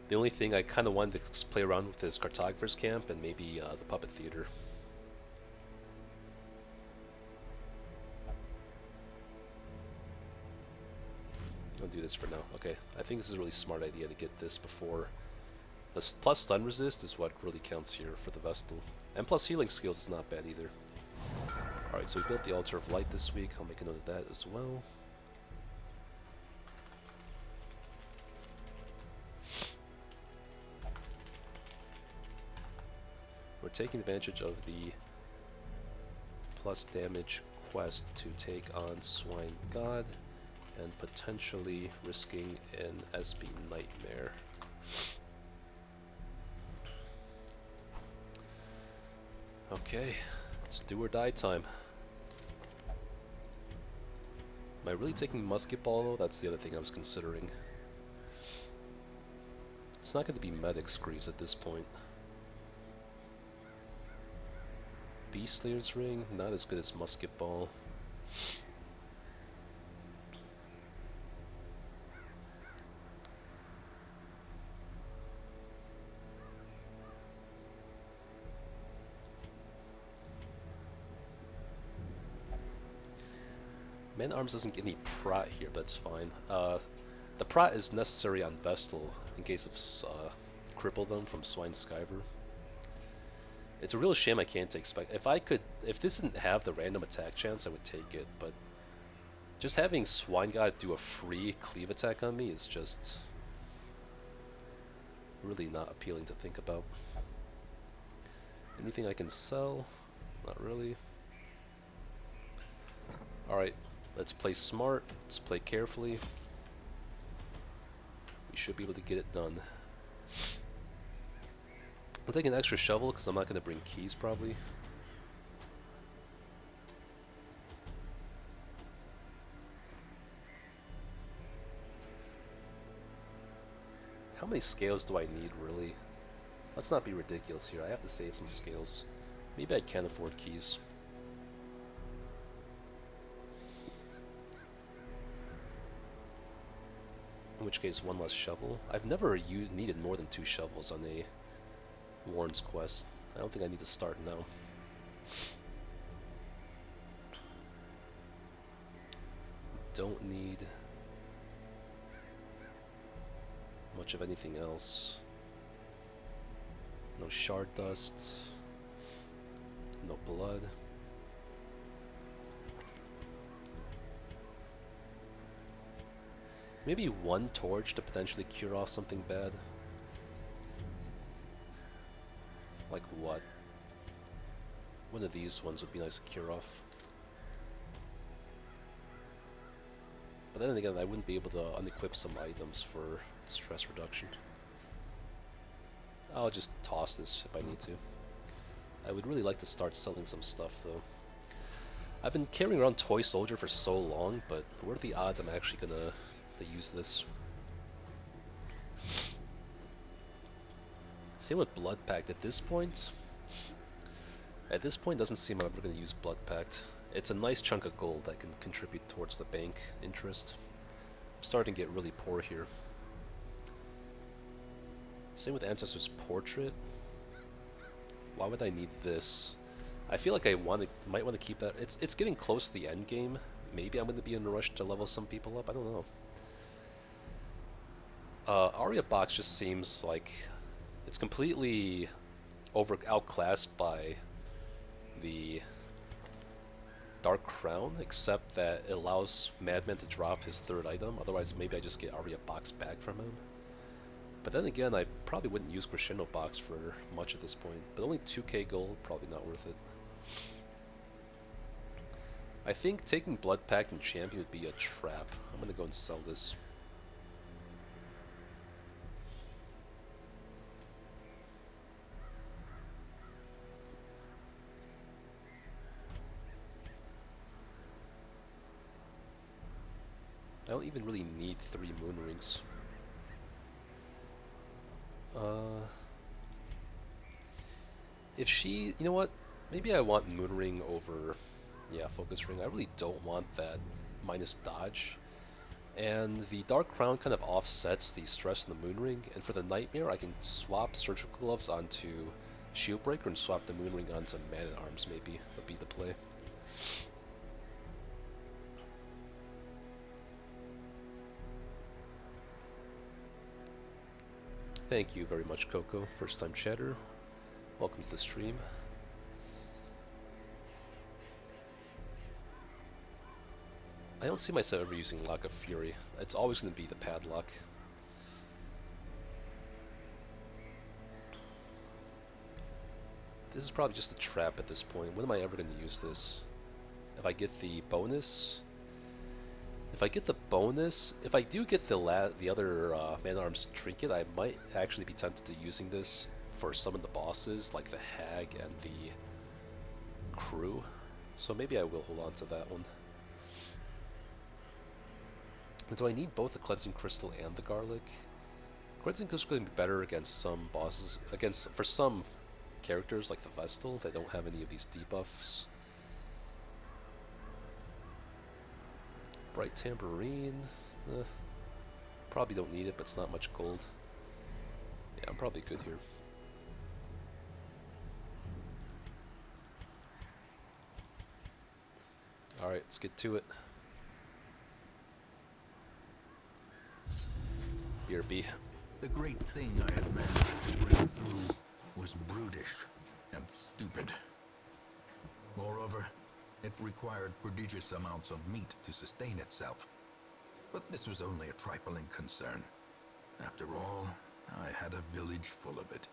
The only thing I kind of wanted to play around with is Cartographer's Camp and maybe the Puppet Theater. I'll do this for now. Okay, I think this is a really smart idea to get this before. The plus stun resist is what really counts here for the Vestal. And plus healing skills is not bad either. Alright, so we built the Altar of Light this week. I'll make a note of that as well. we're taking advantage of the plus damage quest to take on Swine God and potentially risking an SB Nightmare. Okay, it's do or die time. Am I really taking Musket Ball though? That's the other thing I was considering. It's not going to be Medic Screeves at this point. Beast Slayer's Ring, not as good as Musket Ball. Man Arms doesn't get any Prat here, but it's fine. The Prat is necessary on Vestal in case of cripple them from Swine Skyver. It's a real shame I can't take Spec. If this didn't have the random attack chance, I would take it, but just having Swine God do a free cleave attack on me is just really not appealing to think about. Anything I can sell? Not really. Alright, let's play smart, let's play carefully. We should be able to get it done. I'll take an extra shovel because I'm not going to bring keys probably. How many scales do I need really? Let's not be ridiculous here. I have to save some scales. Maybe I can afford keys. In which case, one less shovel. I've never needed more than 2 shovels on a Warren's quest. I don't think I need to start now. Don't need much of anything else. No shard dust. No blood. Maybe 1 torch to potentially cure off something bad. Like what? One of these ones would be nice to cure off. But then again, I wouldn't be able to unequip some items for stress reduction. I'll just toss this if I need to. I would really like to start selling some stuff though. I've been carrying around Toy Soldier for so long, but what are the odds I'm actually gonna use this? Same with Blood Pact at this point. At this point, doesn't seem I'm ever going to use Blood Pact. It's a nice chunk of gold that can contribute towards the bank interest. I'm starting to get really poor here. Same with Ancestor's Portrait. Why would I need this? I feel like I might want to keep that. It's getting close to the end game. Maybe I'm going to be in a rush to level some people up. I don't know. Aria Box just seems like it's completely outclassed by the Dark Crown, except that it allows Madman to drop his 3rd item. Otherwise, maybe I just get Aria Box back from him. But then again, I probably wouldn't use Crescendo Box for much at this point. But only 2k gold, probably not worth it. I think taking Blood Pact and Champion would be a trap. I'm gonna go and sell this. I don't even really need 3 moon rings. If she, you know what? Maybe I want moon ring over, yeah, focus ring. I really don't want that minus dodge. And the Dark Crown kind of offsets the stress in the moon ring. And for the Nightmare, I can swap Surgical Gloves onto Shield Breaker and swap the moon ring onto Man at Arms. Maybe would be the play. Thank you very much, Coco. First time chatter. Welcome to the stream. I don't see myself ever using Lock of Fury. It's always going to be the Padlock. This is probably just a trap at this point. When am I ever going to use this? If I get the bonus? If I get the bonus, if I do get the other Man-at-Arms trinket, I might actually be tempted to using this for some of the bosses, like the Hag and the crew. So maybe I will hold on to that one. Do I need both the Cleansing Crystal and the Garlic? Cleansing Crystal can be better against some bosses, for some characters like the Vestal that don't have any of these debuffs. Bright Tambourine, probably don't need it, but it's not much gold. Yeah, I'm probably good here. Alright, let's get to it. BRB. The great thing I had managed to bring through was brutish and stupid. Moreover, it required prodigious amounts of meat to sustain itself. But this was only a trifling concern. After all, I had a village full of it.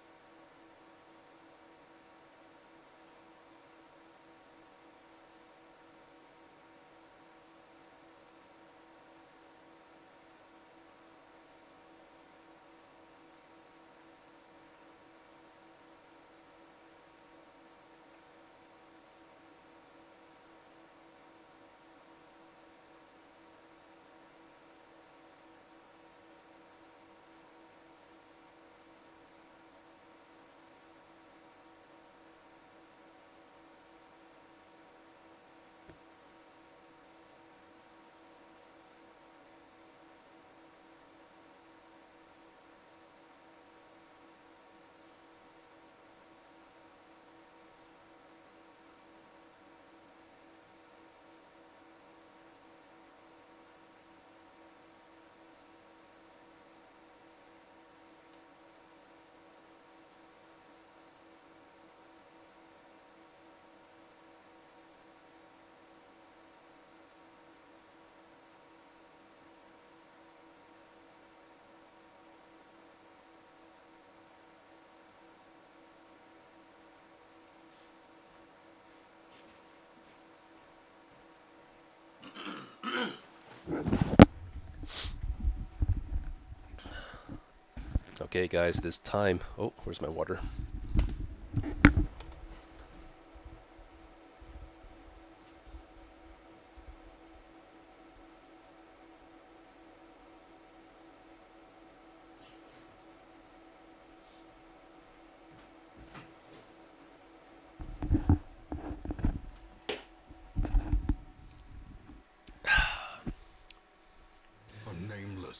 Okay, guys, this time. Oh, where's my water?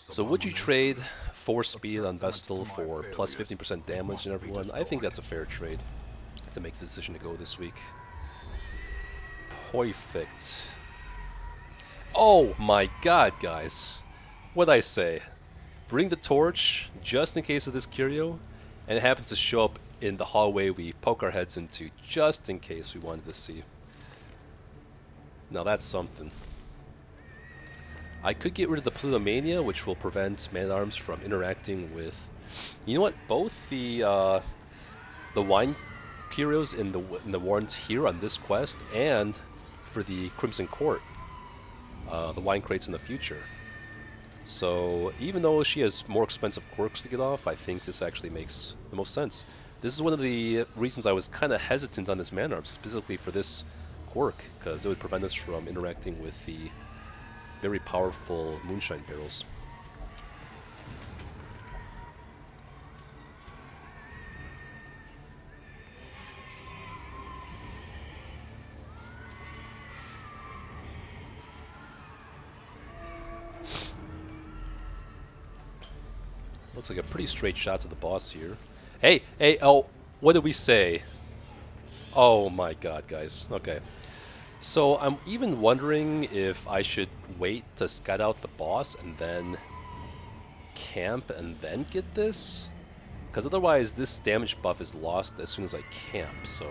So would you trade 4 speed on Vestal for plus 15% damage and everyone? I think that's a fair trade to make the decision to go this week. Perfect. Oh my god, guys. What'd I say? Bring the torch just in case of this curio, and it happens to show up in the hallway we poke our heads into just in case we wanted to see. Now that's something. I could get rid of the Plutomania, which will prevent Man-at-Arms from interacting with... You know what? Both the wine curios in the warrants here on this quest, and for the Crimson Court, the wine crates in the future. So even though she has more expensive quirks to get off, I think this actually makes the most sense. This is one of the reasons I was kind of hesitant on this Man-at-Arms, specifically for this quirk, because it would prevent us from interacting with the very powerful moonshine barrels. Looks like a pretty straight shot to the boss here. Hey, oh, what did we say? Oh my god, guys. Okay. So I'm even wondering if I should wait to scout out the boss and then camp and then get this? Because otherwise this damage buff is lost as soon as I camp, so...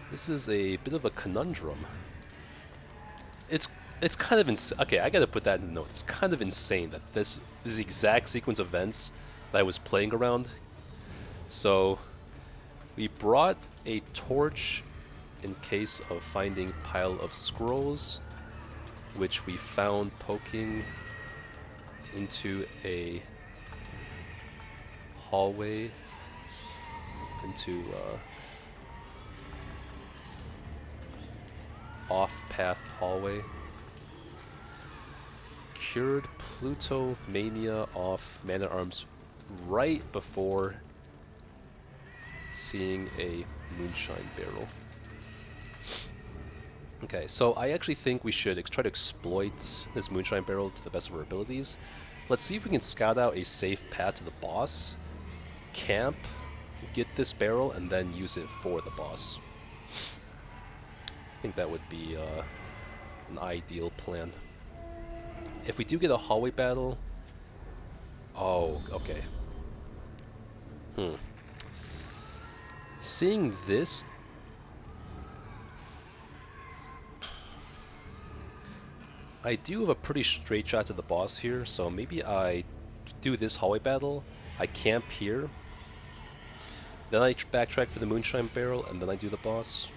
This is a bit of a conundrum. It's kind of okay, I gotta put that in the notes. It's kind of insane that this exact sequence of events that I was playing around. So we brought a torch in case of finding pile of scrolls, which we found poking into a hallway, into off-path hallway. Cured Pluto Mania off Man at Arms right before seeing a moonshine barrel. Okay, so I actually think we should try to exploit this moonshine barrel to the best of our abilities. Let's see if we can scout out a safe path to the boss, camp, get this barrel, and then use it for the boss. I think that would be an ideal plan. If we do get a hallway battle... Oh, okay. Seeing this... I do have a pretty straight shot to the boss here, so maybe I do this hallway battle, I camp here, then I backtrack for the moonshine barrel, and then I do the boss.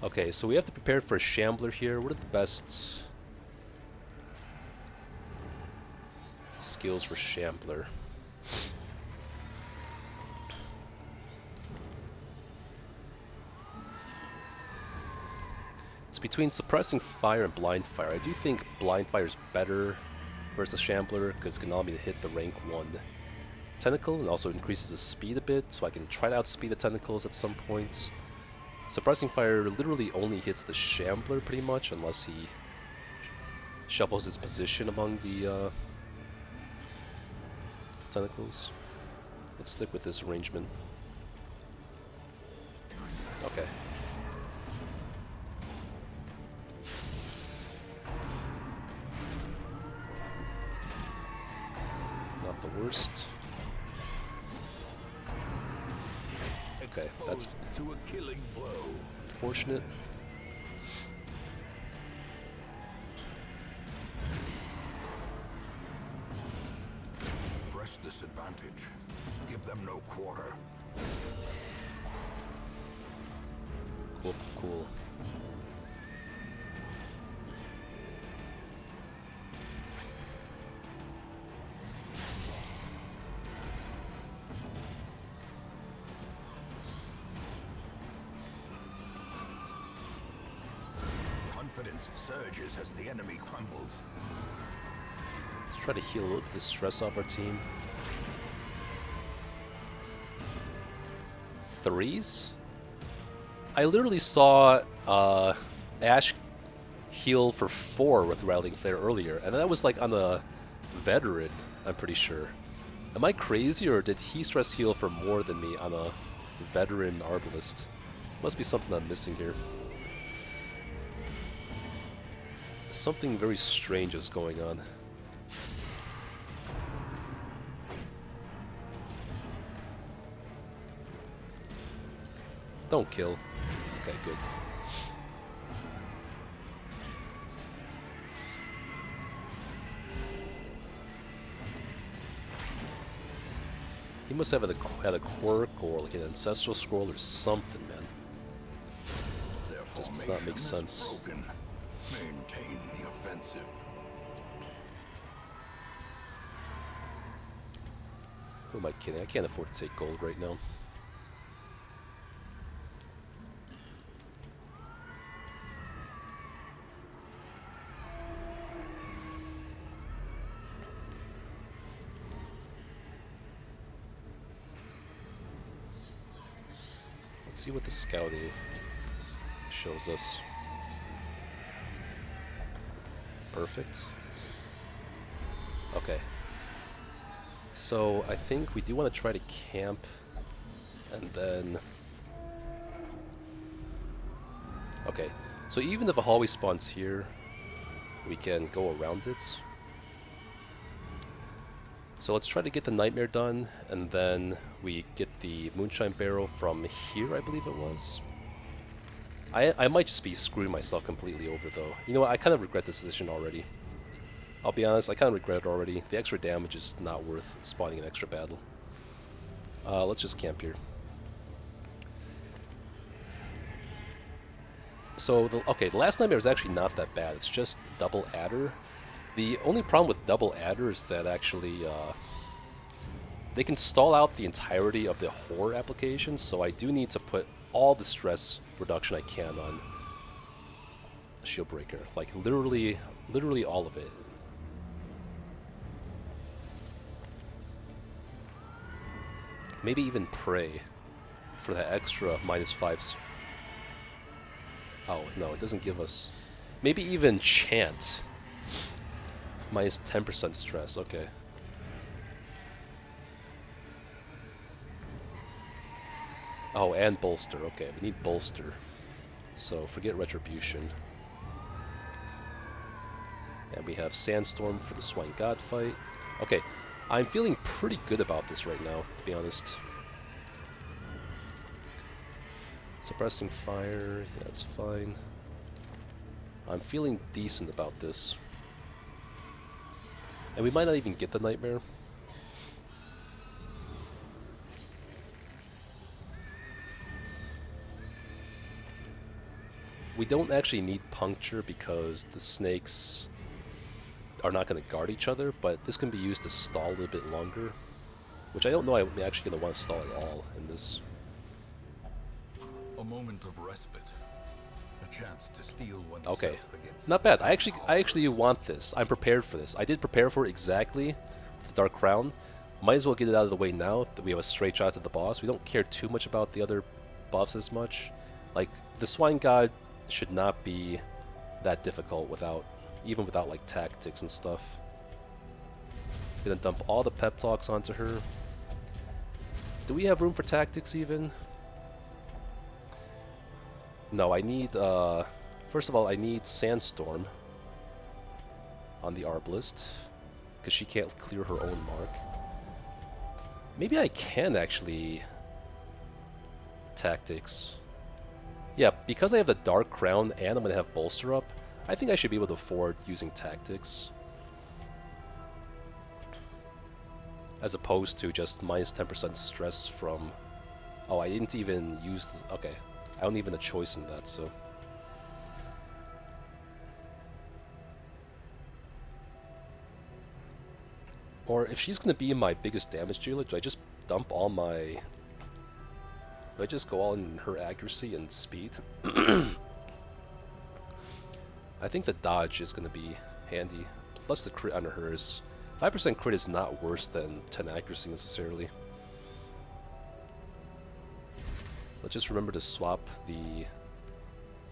Okay, so we have to prepare for a shambler here. What are the best skills for shambler? It's between suppressing fire and blind fire. I do think blind fire is better versus shambler because it can allow me to hit the rank 1 tentacle and also increases the speed a bit, so I can try to outspeed the tentacles at some points. Suppressing fire literally only hits the shambler pretty much unless he shuffles his position among the tentacles. Let's stick with this arrangement. Okay. Not the worst. Okay, that's to a killing blow. Unfortunate. Press this advantage. Give them no quarter. Cool, cool. Confidence surges as the enemy crumbles. Let's try to heal a little bit of the stress off our team. 3s? I literally saw Ash heal for 4 with Rattling Flare earlier, and that was like on a veteran, I'm pretty sure. Am I crazy, or did he stress heal for more than me on a veteran Arbalist? Must be something I'm missing here. Something very strange is going on. Don't kill. Okay, good. He must have had a quirk or like an ancestral scroll or something, man. Just does not make sense. Broken. Maintain the offensive. Who am I kidding? I can't afford to take gold right now. Let's see what the scouting shows us. Perfect. Okay. So I think we do want to try to camp and then... Okay. So even if a hallway spawns here, we can go around it. So let's try to get the nightmare done, and then we get the moonshine barrel from here, I believe it was. I might just be screwing myself completely over, though. You know what? I kind of regret this decision already. I'll be honest, I kind of regret it already. The extra damage is not worth spawning an extra battle. Let's just camp here. So, the last nightmare is actually not that bad. It's just double adder. The only problem with double adder is that actually they can stall out the entirety of the horror application, so I do need to put all the stress reduction I can on Shield Breaker. Like, literally all of it. Maybe even pray for that extra -5. Oh, no, it doesn't give us... Maybe even chant. -10% stress, okay. Oh, and bolster, okay, we need bolster. So, forget retribution. And we have Sandstorm for the Swine God fight. Okay, I'm feeling pretty good about this right now, to be honest. Suppressing fire, yeah, that's fine. I'm feeling decent about this. And we might not even get the nightmare. We don't actually need puncture because the snakes are not going to guard each other, but this can be used to stall a little bit longer. Which I don't know I'm actually going to want to stall at all in this. A moment of respite. A chance to steel oneself Okay, against not bad. I actually want this. I'm prepared for this. I did prepare for it exactly with the Dark Crown. Might as well get it out of the way now that we have a straight shot to the boss. We don't care too much about the other buffs as much. Like, the Swine God should not be that difficult even without like tactics and stuff. Gonna dump all the pep talks onto her. Do we have room for tactics even? No, I need, first of all, I need Sandstorm on the Arbalist, because she can't clear her own mark. Maybe I can actually tactics. Yeah, because I have the Dark Crown and I'm going to have Bolster up, I think I should be able to afford using tactics. As opposed to just -10% stress from... Oh, I didn't even use this. Okay. I don't even have a choice in that, so... Or if she's going to be my biggest damage dealer, do I just dump all my... Do I just go all in her accuracy and speed? I think the dodge is going to be handy. Plus the crit under hers. 5% crit is not worse than 10 accuracy necessarily. Let's just remember to swap the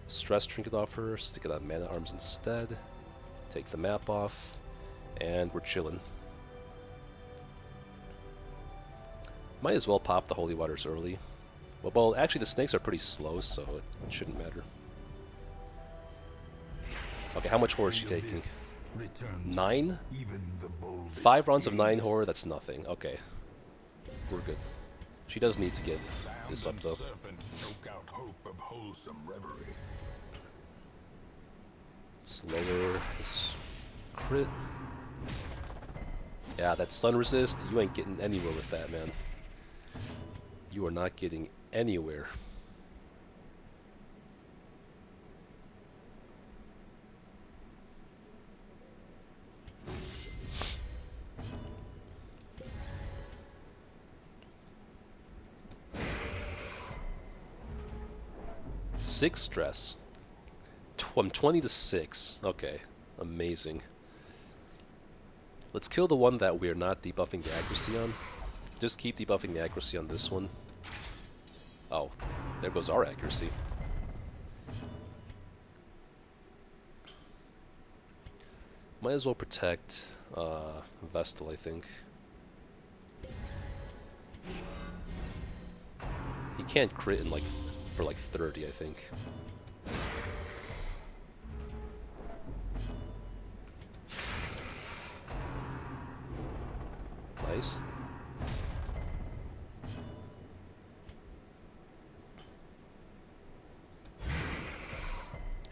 stress trinket off her, stick it on mana arms instead, take the map off, and we're chilling. Might as well pop the holy waters early. Well, actually the snakes are pretty slow, so it shouldn't matter. Okay, how much horror is she taking? 9? 5 rounds of 9 horror, that's nothing. Okay. We're good. She does need to get this up, though. Let's lower this crit. Yeah, that stun resist, you ain't getting anywhere with that, man. You are not getting anywhere. Six stress. From 20 to 6. Okay. Amazing. Let's kill the one that we're not debuffing the accuracy on. Just keep debuffing the accuracy on this one. Oh, there goes our accuracy. Might as well protect Vestal, I think. He can't crit in for like 30, I think. Nice.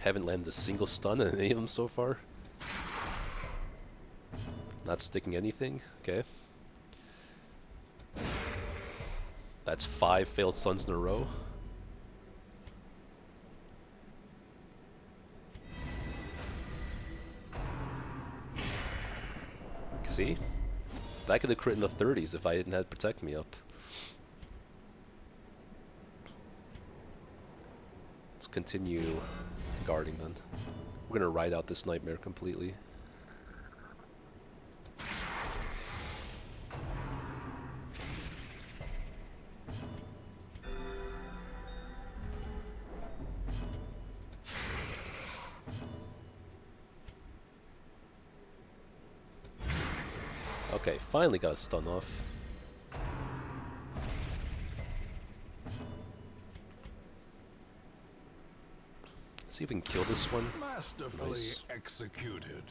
Haven't landed a single stun on any of them so far. Not sticking anything. Okay. That's 5 failed stuns in a row. See? That could have crit in the 30s if I didn't have Protect Me up. Let's continue guarding then. We're gonna ride out this nightmare completely. Okay, finally got a stun off. Let's see if we can kill this one. Masterfully Nice. executed.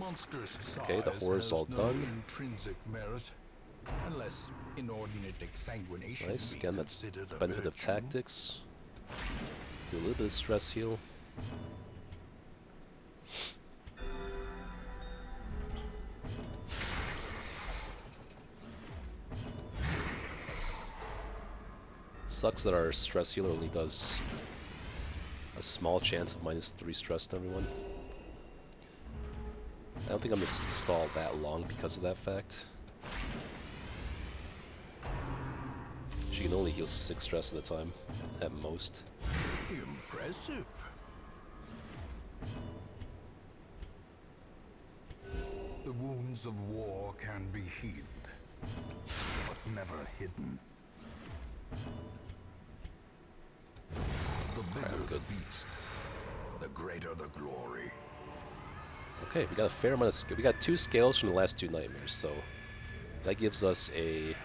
Monstrous Okay, the size horror's has all no done. intrinsic merit, unless inordinate exsanguination Nice. be Again, that's considered the a benefit of virtue. tactics. Do a little bit of stress heal. Sucks that our stress healer only does a small chance of -3 stress to everyone. I don't think I'm gonna stall that long because of that fact. She can only heal 6 stress at a time, at most. Impressive. The wounds of war can be healed, but never hidden. The bigger the good. beast, the greater the glory. Okay, we got a fair amount of skill. We got 2 scales from the last 2 nightmares, so that gives us a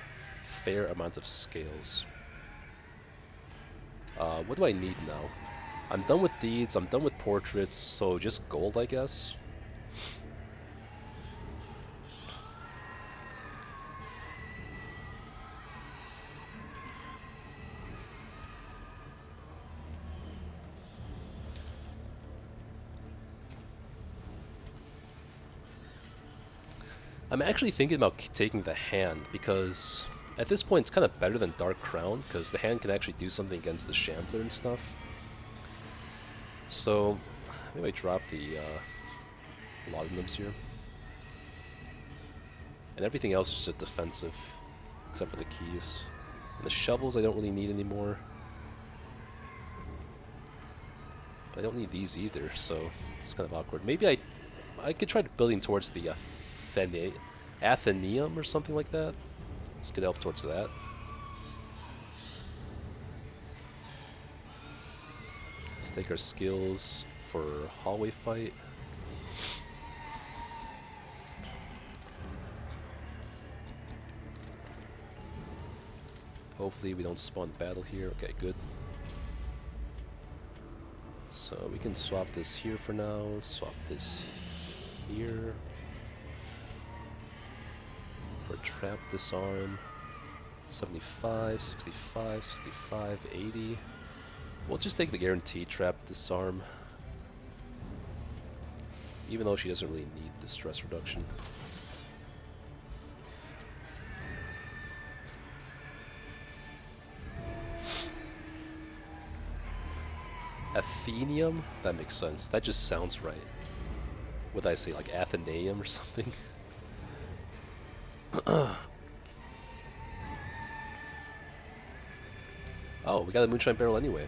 fair amount of scales. What do I need now? I'm done with deeds, I'm done with portraits, so just gold, I guess. I'm actually thinking about taking the hand, because at this point it's kind of better than Dark Crown, because the hand can actually do something against the Shambler and stuff. So, maybe I drop the Laudanums here. And everything else is just defensive, except for the keys. And the shovels I don't really need anymore. But I don't need these either, so it's kind of awkward. Maybe I could try building towards the Athenaeum or something like that. Let's get help towards that. Let's take our skills for hallway fight. Hopefully we don't spawn battle here. Okay, good. So we can swap this here for now. Swap this here. For trap disarm. 75, 65, 65, 80. We'll just take the guaranteed trap disarm. Even though she doesn't really need the stress reduction. Athenium? That makes sense. That just sounds right. What did I say, like Athenaeum or something? Oh, we got a Moonshine Barrel anyway.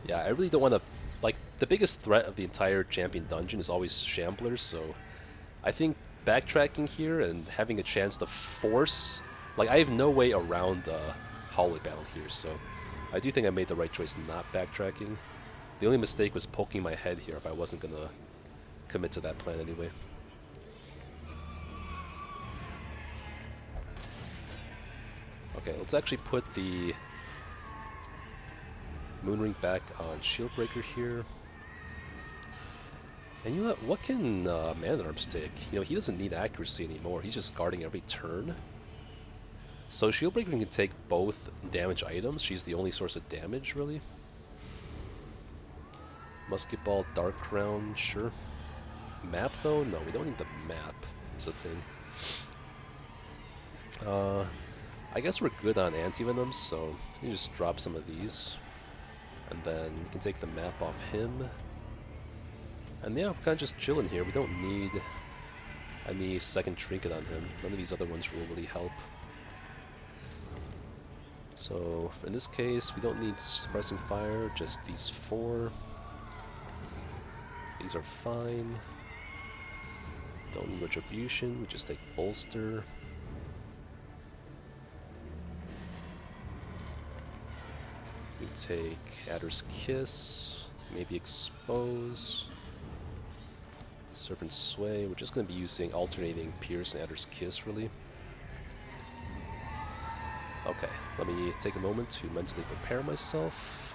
Yeah, I really don't want to... Like, the biggest threat of the entire champion dungeon is always Shamblers, so... I think backtracking here and having a chance to force... Like, I have no way around hallway battle here, so... I do think I made the right choice not backtracking. The only mistake was poking my head here if I wasn't gonna commit to that plan anyway. Okay, let's actually put the Moonring back on Shieldbreaker here. And you know what can Man-at-Arms take? You know, he doesn't need accuracy anymore. He's just guarding every turn. So Shieldbreaker can take both damage items. She's the only source of damage, really. Musket Ball, Dark Crown, sure. Map, though? No, we don't need the map. Is the thing. I guess we're good on anti-venoms, so we just drop some of these. And then you can take the map off him. And yeah, we're kind of just chilling here. We don't need any second trinket on him. None of these other ones will really help. So in this case, we don't need suppressing fire, just these 4. These are fine. Don't need retribution, we just take bolster. We take Adder's Kiss, maybe expose. Serpent's Sway. We're just going to be using alternating Pierce and Adder's Kiss, really. Okay, let me take a moment to mentally prepare myself.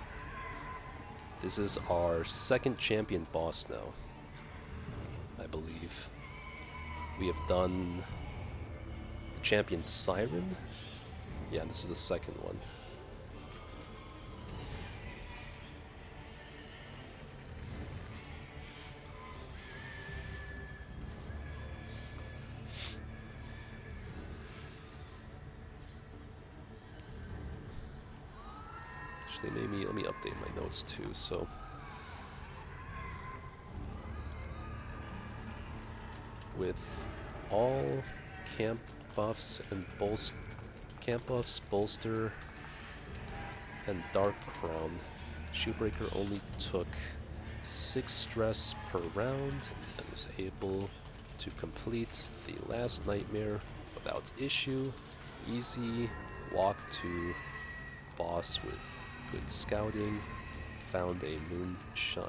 This is our second champion boss now, I believe. We have done Champion Siren. Yeah, this is the second one. Maybe let me update my notes too. So with all camp buffs and bolster and Dark Crown, Shieldbreaker only took 6 stress per round and was able to complete the last nightmare without issue. Easy walk to boss with good scouting. Found a moonshine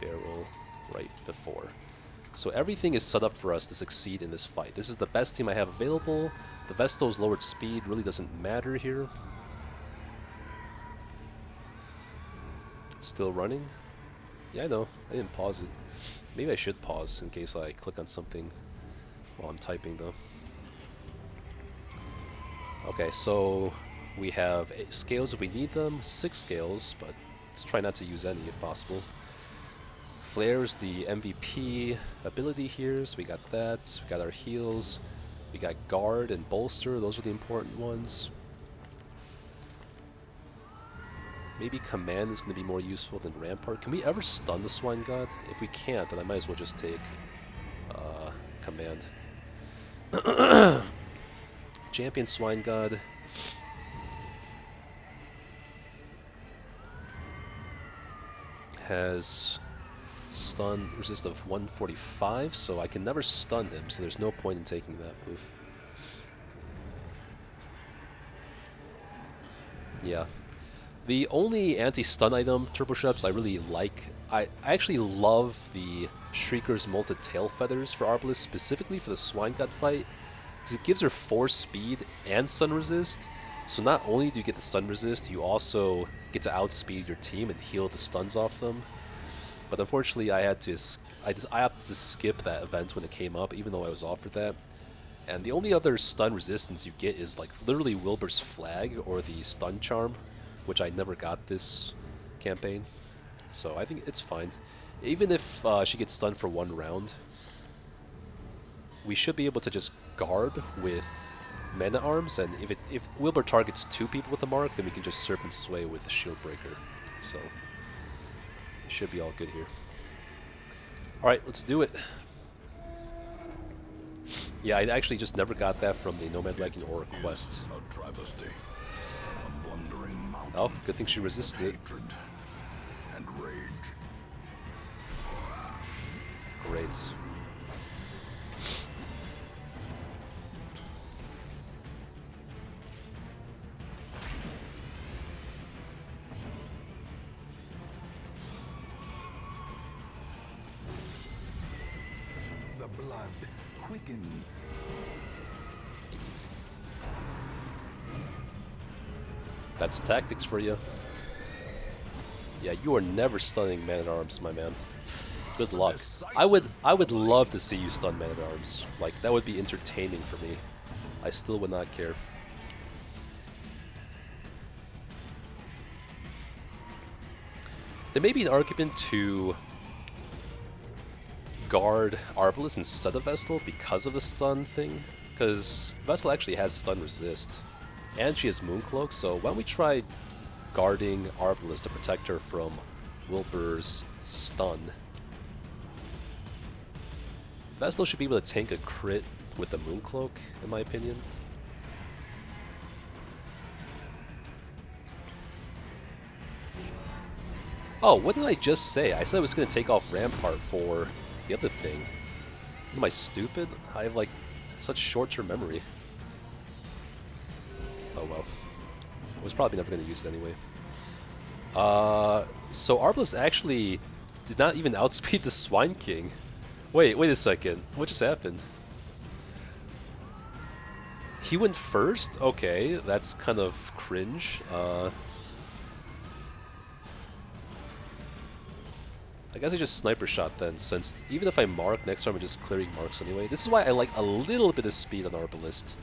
barrel right before. So everything is set up for us to succeed in this fight. This is the best team I have available. The Vestal's lowered speed really doesn't matter here. Still running? Yeah, I know. I didn't pause it. Maybe I should pause in case I click on something while I'm typing, though. Okay, so we have 8 scales if we need them, 6 scales, but let's try not to use any if possible. Flare is the MVP ability here, so we got that. We got our heals. We got guard and bolster, those are the important ones. Maybe command is going to be more useful than rampart. Can we ever stun the Swine God? If we can't, then I might as well just take command. Champion Swine God. Has stun resist of 145, so I can never stun him, so there's no point in taking that move. Yeah. The only anti-stun item, Turbosheps, I really like, I actually love the Shrieker's Molted Tail Feathers for Arbalest, specifically for the Swine God fight, because it gives her 4 speed and stun resist, so not only do you get the stun resist, you also get to outspeed your team and heal the stuns off them. But unfortunately, I opted to skip that event when it came up, even though I was offered that. And the only other stun resistance you get is like literally Wilbur's Flag or the Stun Charm, which I never got this campaign. So I think it's fine. Even if she gets stunned for 1 round, we should be able to just guard with Mana Arms, and if Wilbur targets 2 people with a mark, then we can just Serpent Sway with the Shield Breaker. So it should be all good here. Alright, let's do it. Yeah, I actually just never got that from the Nomad Wagon or quest. Oh, good thing she resisted it. And rage. Great. The blood quickens. That's tactics for you. Yeah, you are never stunning Man-at-Arms, my man. Good luck. I would love to see you stun Man-at-Arms. Like, that would be entertaining for me. I still would not care. There may be an argument to guard Arbalest instead of Vestal because of the stun thing, because Vestal actually has stun resist, and she has Mooncloak, so why don't we try guarding Arbalest to protect her from Wilbur's stun. Vestal should be able to tank a crit with the Mooncloak, in my opinion. Oh, what did I just say? I said I was going to take off Rampart for the other thing. Am I stupid? I have, like, such short-term memory. Oh, well. I was probably never going to use it anyway. So Arbalest actually did not even outspeed the Swine King. Wait a second. What just happened? He went first? Okay, that's kind of cringe. I guess I just sniper shot then, since even if I mark, next time I'm just clearing marks anyway. This is why I like a little bit of speed on Arbalest.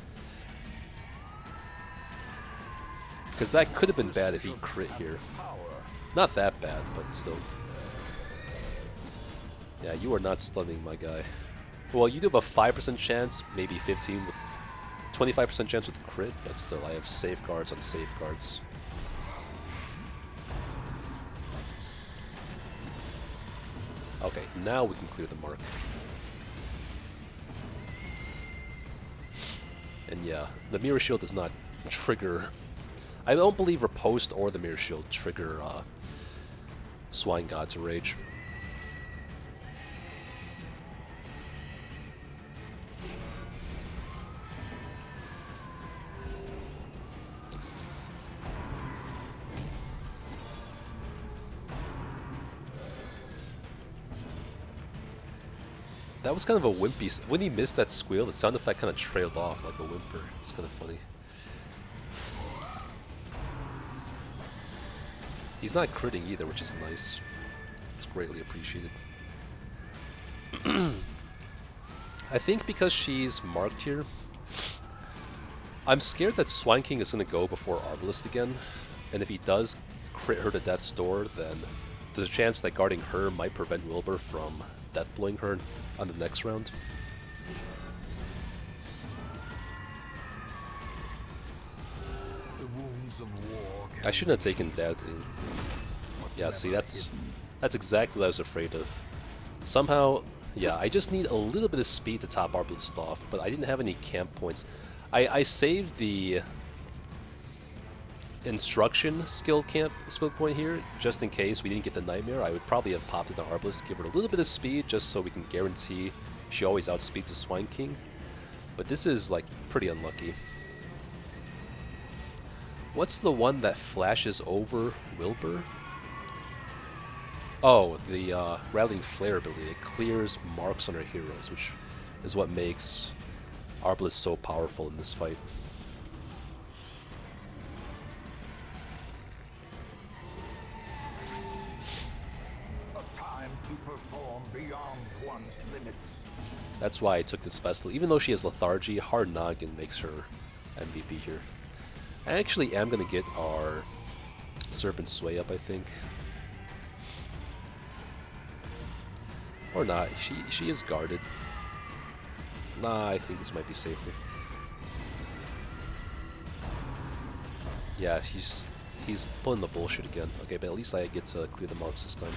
Because that could have been bad if he crit here. Not that bad, but still. Yeah, you are not stunning, my guy. Well, you do have a 5% chance, maybe 15 with 25% chance with crit, but still, I have safeguards on safeguards. Okay, now we can clear the mark. And yeah, the Mirror Shield does not trigger... I don't believe Riposte or the Mirror Shield trigger Swine God's Rage. That was kind of a wimpy... When he missed that squeal, the sound effect kind of trailed off like a whimper. It's kind of funny. He's not critting either, which is nice. It's greatly appreciated. I think because she's marked here, I'm scared that Swine King is going to go before Arbalest again. And if he does crit her to Death's Door, then there's a chance that guarding her might prevent Wilbur from death blowing her on the next round. The wounds of war I shouldn't have taken that in. Yeah, see, that's exactly what I was afraid of. Somehow, yeah, I just need a little bit of speed to top Arbalest off, but I didn't have any camp points. I saved the instruction skill point here, just in case we didn't get the Nightmare. I would probably have popped into Arbalest, give her a little bit of speed, just so we can guarantee she always outspeeds the Swine King. But this is, like, pretty unlucky. What's the one that flashes over Wilbur? Oh, the Rattling Flare ability. It clears marks on our heroes, which is what makes Arbalest so powerful in this fight. a time to perform beyond one's limits. That's why I took this Vestal. Even though she has Lethargy, Hard Noggin makes her MVP here. I actually am going to get our Serpent Sway up, I think. Or not. She is guarded. Nah, I think this might be safer. Yeah, he's pulling the bullshit again. Okay, but at least I get to clear the marks this time.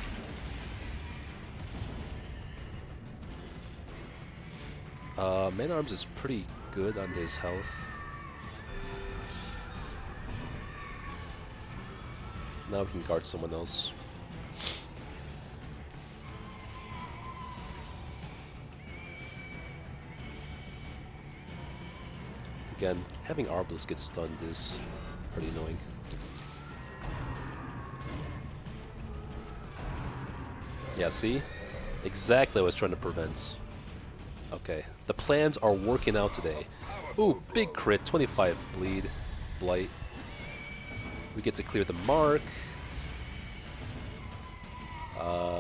Man-Arms is pretty good on his health. Now we can guard someone else. Again, having Arbalest get stunned is pretty annoying. Yeah, see? Exactly what I was trying to prevent. Okay, the plans are working out today. Ooh, big crit, 25 bleed, blight. We get to clear the mark.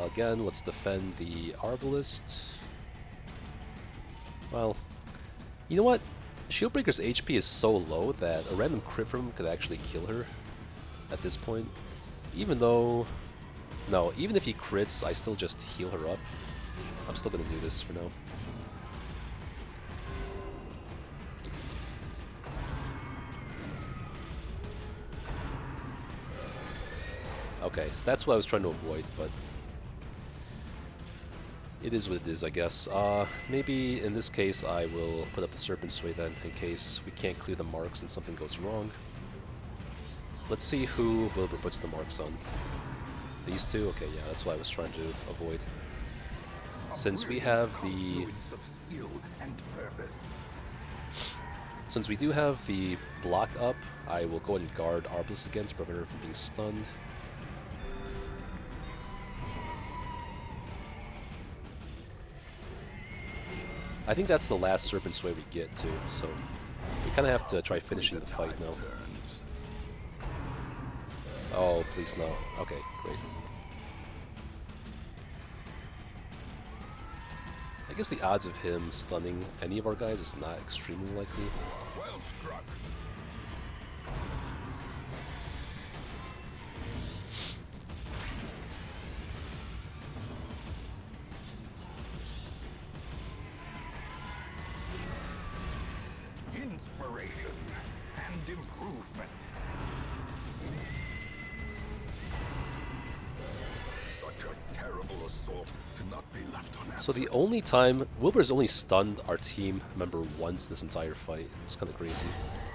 Again, let's defend the Arbalest. Well, you know what? Shieldbreaker's HP is so low that a random crit from him could actually kill her at this point. Even though No, even if he crits, I still just heal her up. I'm still gonna do this for now. Okay, so that's what I was trying to avoid, but it is what it is, I guess. Maybe in this case I will put up the Serpent's Way then, in case we can't clear the marks and something goes wrong. Let's see who Wilbur puts the marks on. These two? Okay, yeah, that's what I was trying to avoid. Since we have the... Since we do have the block up, I will go ahead and guard Arbalest again to prevent her from being stunned. I think that's the last Serpent's Way we get to, so we kind of have to try finishing the fight now. Oh, please no. Okay, great. I guess the odds of him stunning any of our guys is not extremely likely. Well struck. Inspiration and improvement. Such a terrible assault cannot be left unanswered. So the only time... Wilbur's only stunned our team member once this entire fight. It's kind of crazy.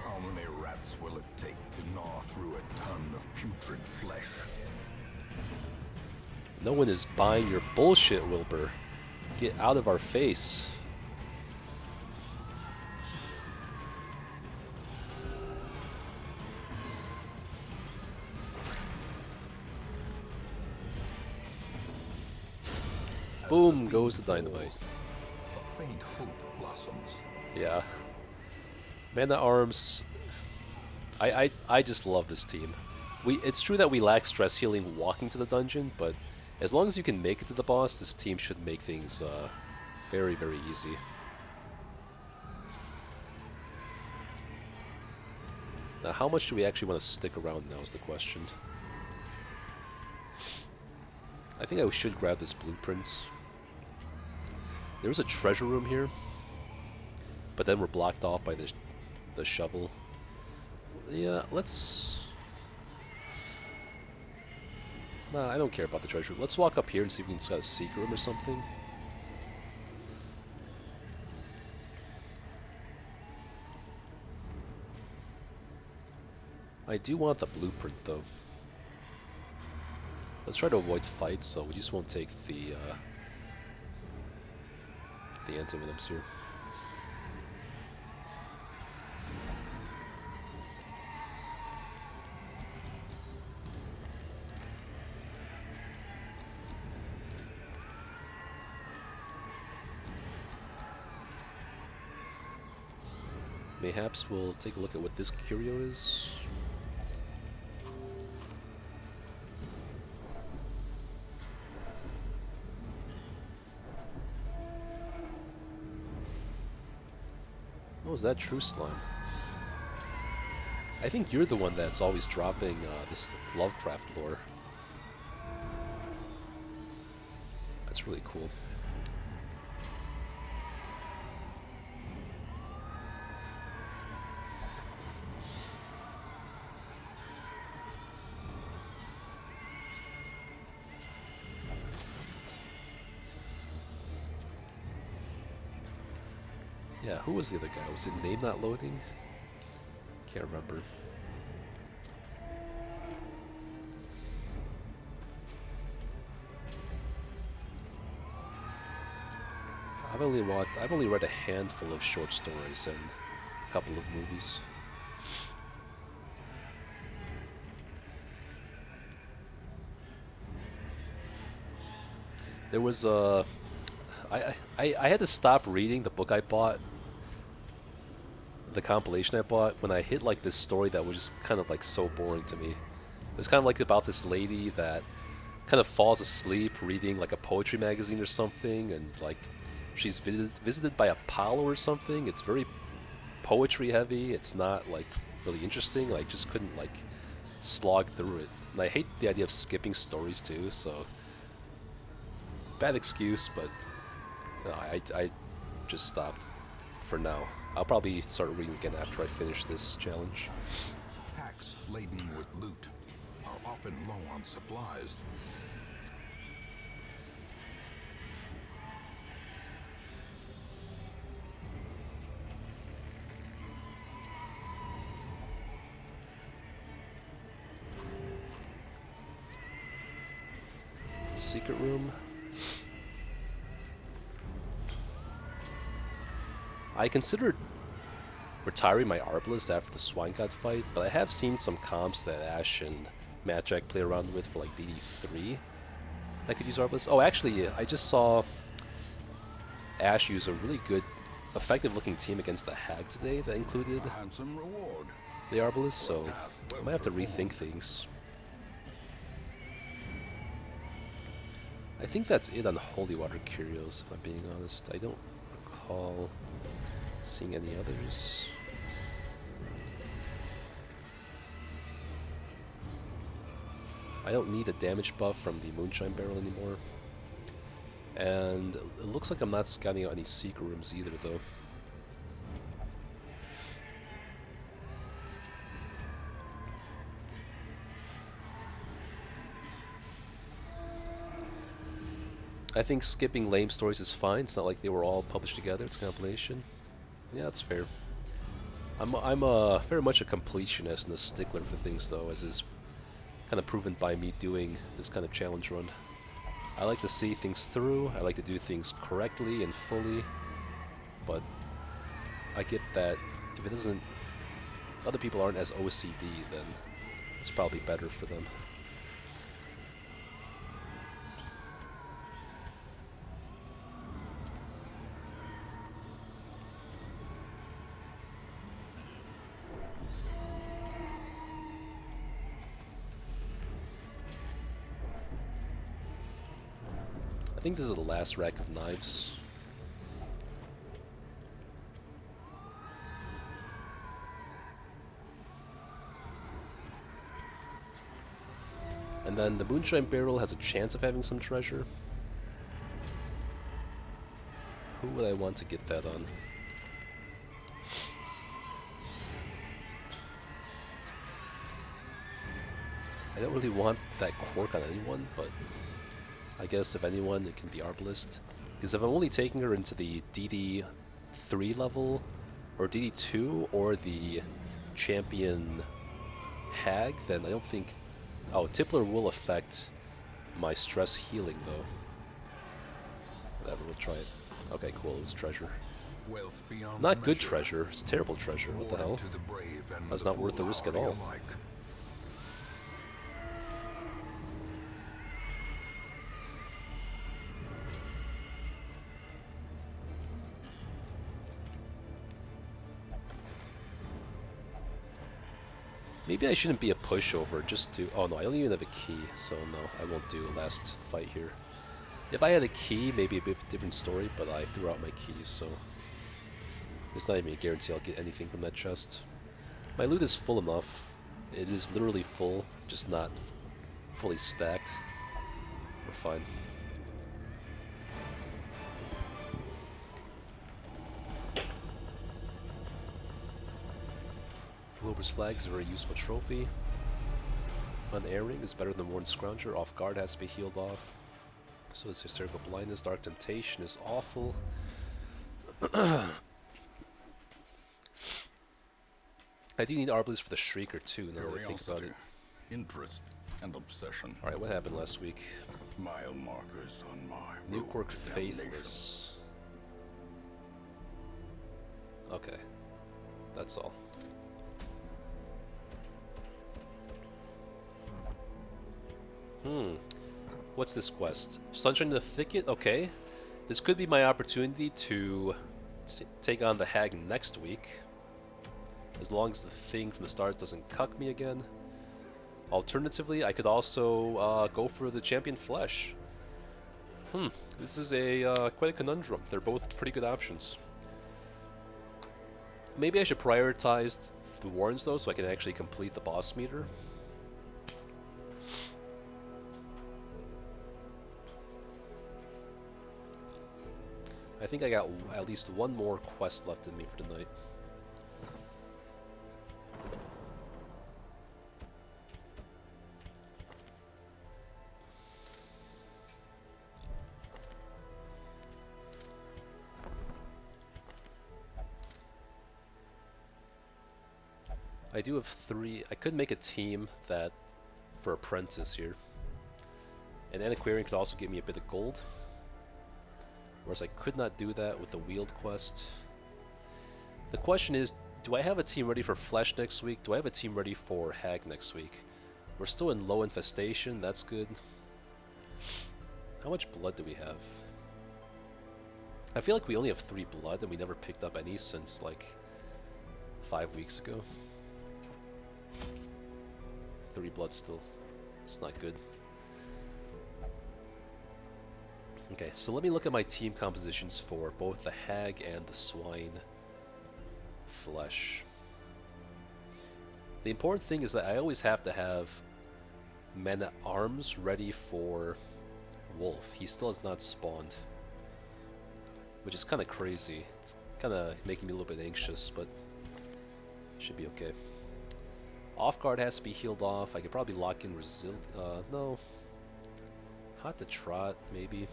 How many rats will it take to gnaw through a ton of putrid flesh? No one is buying your bullshit, Wilbur. Get out of our face. Boom goes the dynamite. A faint hope blossoms. Yeah. Man-at-Arms. I just love this team. It's true that we lack stress healing walking to the dungeon, but as long as you can make it to the boss, this team should make things very, very easy. Now, how much do we actually want to stick around now is the question. I think I should grab this blueprint. There's a treasure room here, but then we're blocked off by the shovel. Yeah, let's... Nah, I don't care about the treasure room. Let's walk up here and see if we can get a secret room or something. I do want the blueprint, though. Let's try to avoid fights, so we just won't take the antivenoms here. Mayhaps we'll take a look at what this curio is. Oh, is that true slime? I think you're the one that's always dropping this Lovecraft lore. That's really cool. Yeah, who was the other guy? Was it name not loading? Can't remember. I've only read a handful of short stories and a couple of movies. There was a... I had to stop reading the book I bought, the compilation I bought, when I hit like this story that was just kind of like so boring to me. It was kind of like about this lady that kind of falls asleep reading like a poetry magazine or something, and like she's visited by Apollo or something. It's very poetry heavy. It's not like really interesting. I just couldn't like slog through it. And I hate the idea of skipping stories too, so bad excuse, but no, I just stopped for now. I'll probably start reading again after I finish this challenge. Packs laden with loot are often low on supplies. Secret room. I considered retiring my Arbalist after the Swine God fight, but I have seen some comps that Ash and Matjack play around with for like DD3. I could use Arbalist. Oh, actually, I just saw Ash use a really good, effective-looking team against the Hag today that included the Arbalist, so I might have to rethink things. I think that's it on Holy Water Curios, if I'm being honest. I don't recall seeing any others. I don't need a damage buff from the Moonshine Barrel anymore. And it looks like I'm not scouting out any secret rooms either, though. I think skipping lame stories is fine. It's not like they were all published together. It's a compilation. Yeah, that's fair. I'm very much a completionist and a stickler for things, though, as is kind of proven by me doing this kind of challenge run. I like to see things through. I like to do things correctly and fully. But I get that if it doesn't, other people aren't as OCD, then it's probably better for them. I think this is the last rack of knives. And then the Moonshine Barrel has a chance of having some treasure. Who would I want to get that on? I don't really want that quirk on anyone, but I guess if anyone, it can be Arbalist. Because if I'm only taking her into the DD3 level, or DD2, or the Champion Hag, then I don't think... Oh, Tippler will affect my stress healing, though. Whatever, we'll try it. Okay, cool, it was treasure. Not good treasure, it's terrible treasure, what the hell? That's not worth the risk at all. Maybe I shouldn't be a pushover, just to... Oh no, I don't even have a key, so no, I won't do a last fight here. If I had a key, maybe a bit different story, but I threw out my keys, so... There's not even a guarantee I'll get anything from that chest. My loot is full enough. It is literally full, just not fully stacked. We're fine. Wilbur's flag is a very useful trophy. Unerring is better than Worn Scrounger. Off guard has to be healed off. So is Hysterical Blindness. Dark Temptation is awful. I do need Arbalist for the Shrieker too, now that I think about it. Interest and obsession. Alright, what happened last week? Mile markers on my New quirk Faithless. Okay. That's all. What's this quest? Sunshine in the Thicket? Okay. This could be my opportunity to take on the Hag next week. As long as the thing from the stars doesn't cuck me again. Alternatively, I could also go for the Champion Flesh. This is a quite a conundrum. They're both pretty good options. Maybe I should prioritize the Warrens though, so I can actually complete the boss meter. I think I got at least one more quest left in me for the night. I do have 3. I could make a team that for apprentice here. And antiquarian could also give me a bit of gold. Whereas I could not do that with the Wield quest. The question is, do I have a team ready for Flesh next week? Do I have a team ready for Hag next week? We're still in low infestation, that's good. How much blood do we have? I feel like we only have 3 blood and we never picked up any since like 5 weeks ago. 3 blood still. It's not good. Okay, so let me look at my team compositions for both the Hag and the Swine Flesh. The important thing is that I always have to have men-at-arms ready for Wolf. He still has not spawned, which is kind of crazy. It's kind of making me a little bit anxious, but should be okay. Off guard has to be healed off. I could probably lock in no. Hot to Trot, maybe.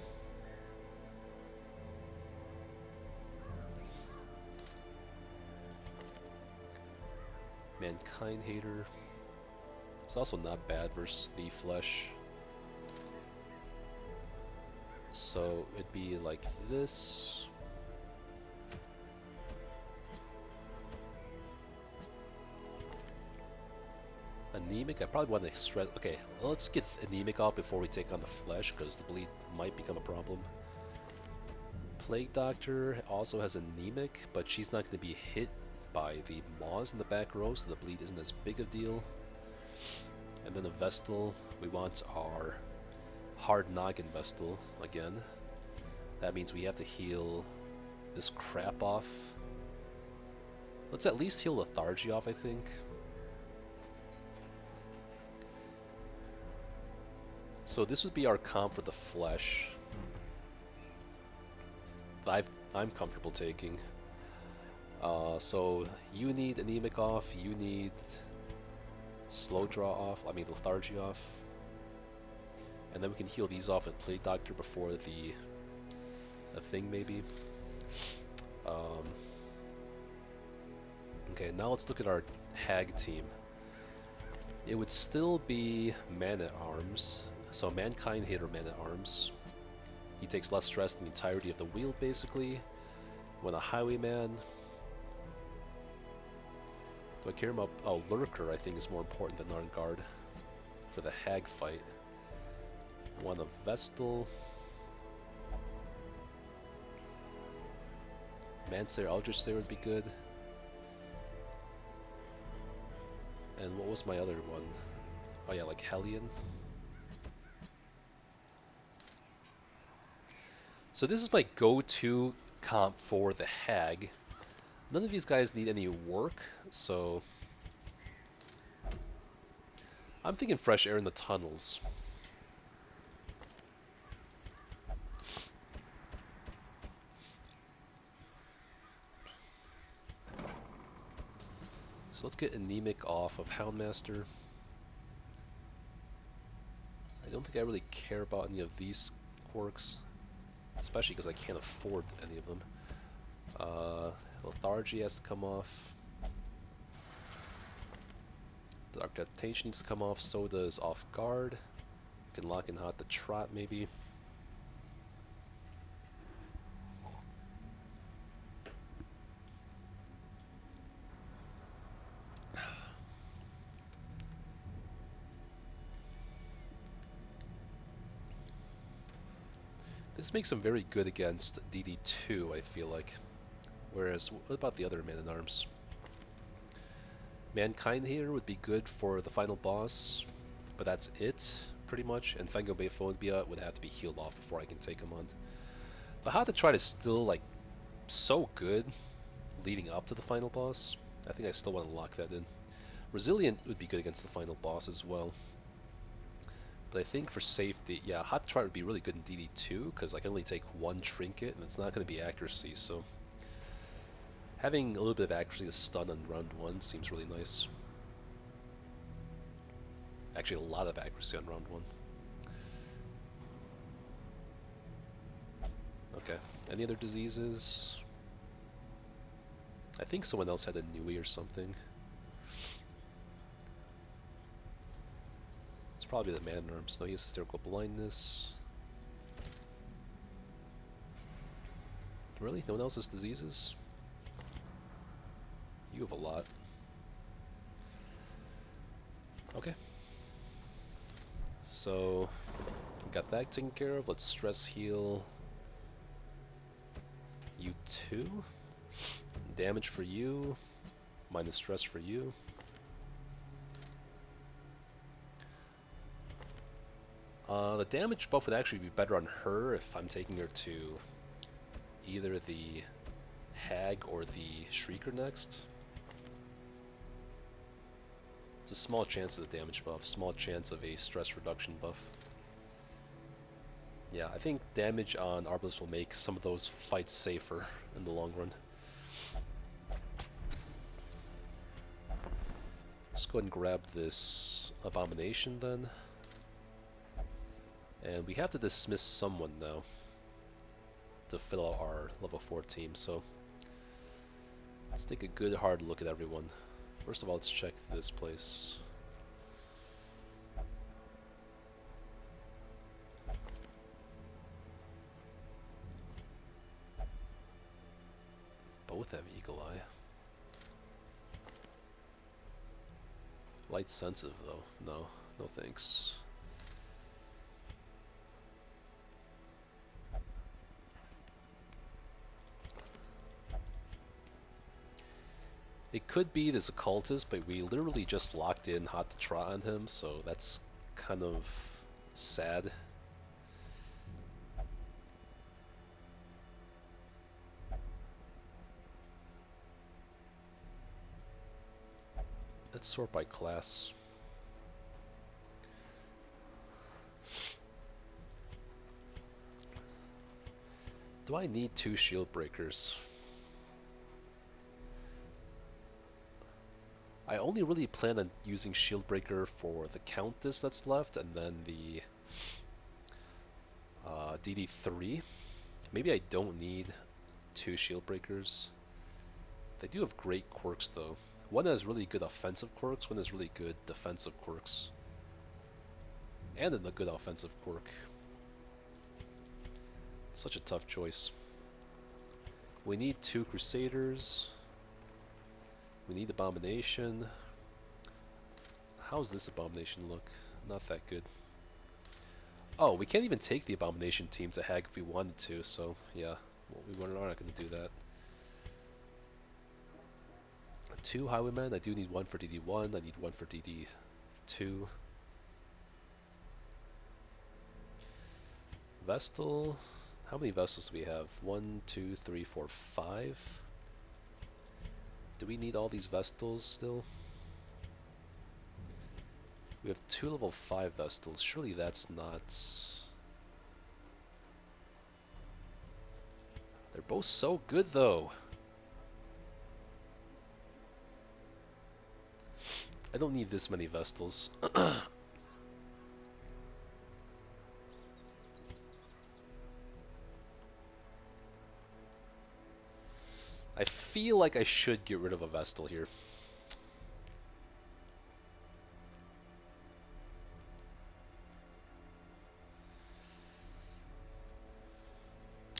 Mankind Hater. It's also not bad versus the Flesh. So it'd be like this. Anemic, I probably want to stress. Okay, let's get Anemic off before we take on the Flesh, because the bleed might become a problem. Plague Doctor also has Anemic, but she's not going to be hit by the Maws in the back row, so the bleed isn't as big a deal. And then the Vestal, we want our Hard Noggin Vestal again. That means we have to heal this crap off. Let's at least heal Lethargy off, I think. So this would be our comp for the Flesh. I'm comfortable taking. So you need Anemic off, you need Slow Draw off, I mean Lethargy off. And then we can heal these off with Plague Doctor before the thing maybe. Okay, now let's look at our Hag team. It would still be Man-at-Arms. So Mankind Hater Man-at-Arms. He takes less stress than the entirety of the Wield basically. When a Highwayman. Do I care about... Oh, Lurker I think is more important than Armed Guard for the Hag fight. One of Vestal. Manslayer, Eldritch Slayer would be good. And what was my other one? Oh yeah, like Hellion. So this is my go-to comp for the Hag. None of these guys need any work, so... I'm thinking fresh air in the tunnels. So let's get Anemic off of Houndmaster. I don't think I really care about any of these quirks, especially because I can't afford any of them. Lethargy has to come off. Dark Temptation needs to come off, so does Off Guard. We can lock in Hot the Trot maybe. This makes him very good against DD2, I feel like. Whereas, what about the other Man-at-Arms? Mankind here would be good for the final boss, but that's it, pretty much. And Fango Bayphobia would have to be healed off before I can take him on. But How to Try is still, like, so good leading up to the final boss. I think I still want to lock that in. Resilient would be good against the final boss as well. But I think for safety, yeah, Hot Try would be really good in DD2 because I can only take one trinket and it's not going to be accuracy. So having a little bit of accuracy to stun on round 1 seems really nice. Actually, a lot of accuracy on round 1. Okay. Any other diseases? I think someone else had a Nui or something. It's probably the Man-at-Arms. No, he has hysterical blindness. Really? No one else has diseases? You have a lot. Okay. So, got that taken care of. Let's stress heal you 2. Damage for you. Minus stress for you. The damage buff would actually be better on her if I'm taking her to either the Hag or the Shrieker next. It's a small chance of the damage buff, small chance of a stress reduction buff. Yeah, I think damage on Arbalest will make some of those fights safer in the long run. Let's go ahead and grab this Abomination then. And we have to dismiss someone now to fill out our level 4 team, so let's take a good hard look at everyone. First of all, let's check this place. Both have Eagle Eye. Light sensitive though. No, no thanks. It could be this occultist, but we literally just locked in Hot to Trot on him, so that's kind of sad. Let's sort by class. Do I need 2 shield breakers? I only really plan on using Shield Breaker for the Countess that's left, and then the DD3. Maybe I don't need 2 Shield Breakers. They do have great quirks, though. One has really good offensive quirks, one has really good defensive quirks. And a good offensive quirk. It's such a tough choice. We need 2 Crusaders. We need Abomination. How's this Abomination look? Not that good. Oh, we can't even take the Abomination team to Hag if we wanted to, so yeah, well, we're not going to do that. 2 Highwaymen. I do need 1 for DD1. I need 1 for DD2. Vestal. How many Vestals do we have? 1, 2, 3, 4, 5. Do we need all these Vestals still? We have 2 level 5 Vestals. Surely that's not... They're both so good though. I don't need this many Vestals. I feel like I should get rid of a Vestal here.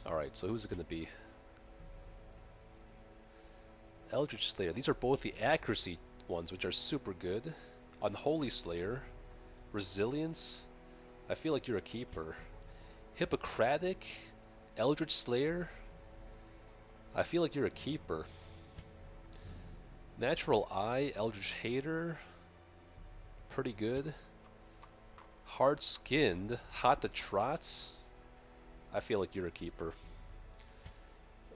Alright, so who's it going to be? Eldritch Slayer. These are both the accuracy ones, which are super good. Unholy Slayer. Resilience. I feel like you're a keeper. Hippocratic. Eldritch Slayer. I feel like you're a keeper. Natural Eye, Eldritch Hater. Pretty good. Hard Skinned, Hot to Trot. I feel like you're a keeper.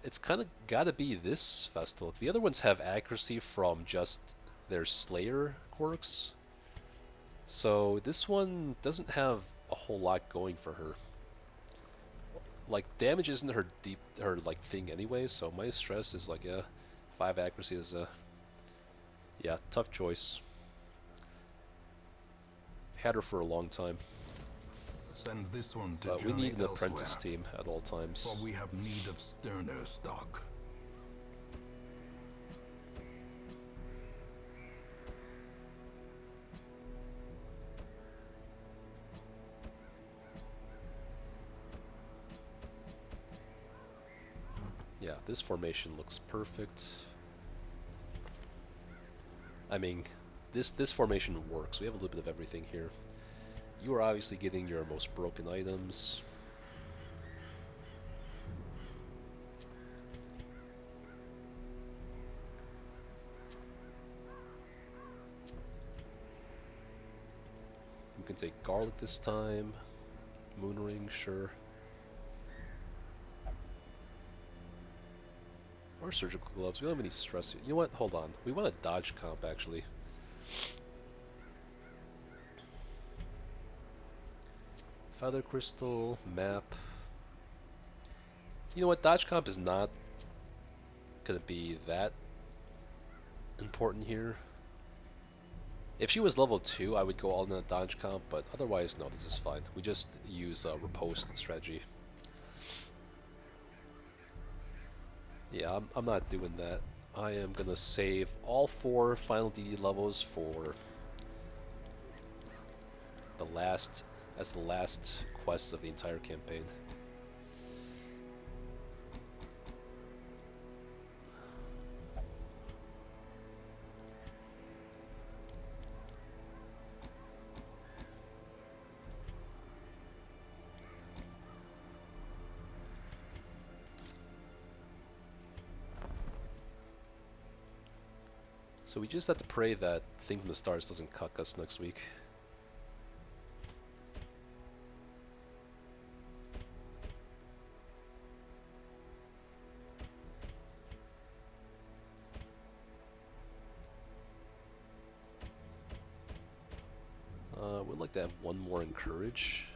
It's kind of gotta be this Vestal. The other ones have accuracy from just their Slayer quirks. So this one doesn't have a whole lot going for her. Like damage isn't her like thing anyway, so my stress is like, yeah, 5 accuracy is yeah, tough choice. Had her for a long time. Send this one to But we journey need an apprentice elsewhere, team at all times. for we have need of sterner stock. Yeah, this formation looks perfect. I mean, this formation works. We have a little bit of everything here. You are obviously getting your most broken items. You can take garlic this time. Moon ring, sure. Or surgical gloves. We don't have any stress here. You know what? Hold on. We want a dodge comp, actually. Feather crystal, map. You know what? Dodge comp is not going to be that important here. If she was level 2, I would go all in a dodge comp, but otherwise, no, this is fine. We just use riposte strategy. Yeah, I'm not doing that. I am gonna save all 4 final DD levels for the last, as the last quest of the entire campaign. So we just have to pray that Thing from the Stars doesn't cuck us next week. We'd like to have 1 more Encourage.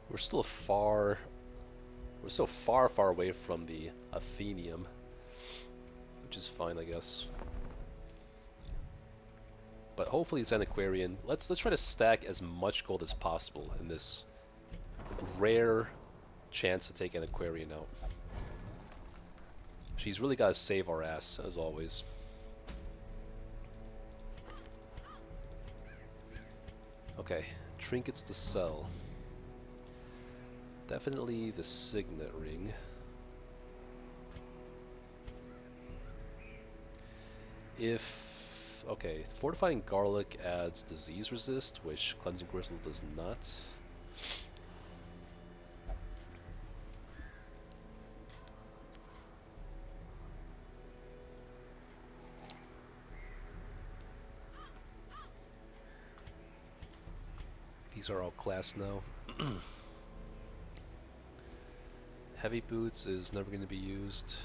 We're still we're so far away from the Athenium, which is fine, I guess. But hopefully it's Antiquarian. Let's try to stack as much gold as possible in this rare chance to take Antiquarian out. She's really got to save our ass, as always. Okay, trinkets to sell. Definitely the Signet Ring. Okay, Fortifying Garlic adds Disease Resist, which Cleansing Gristle does not. These are all class now. Heavy Boots is never going to be used.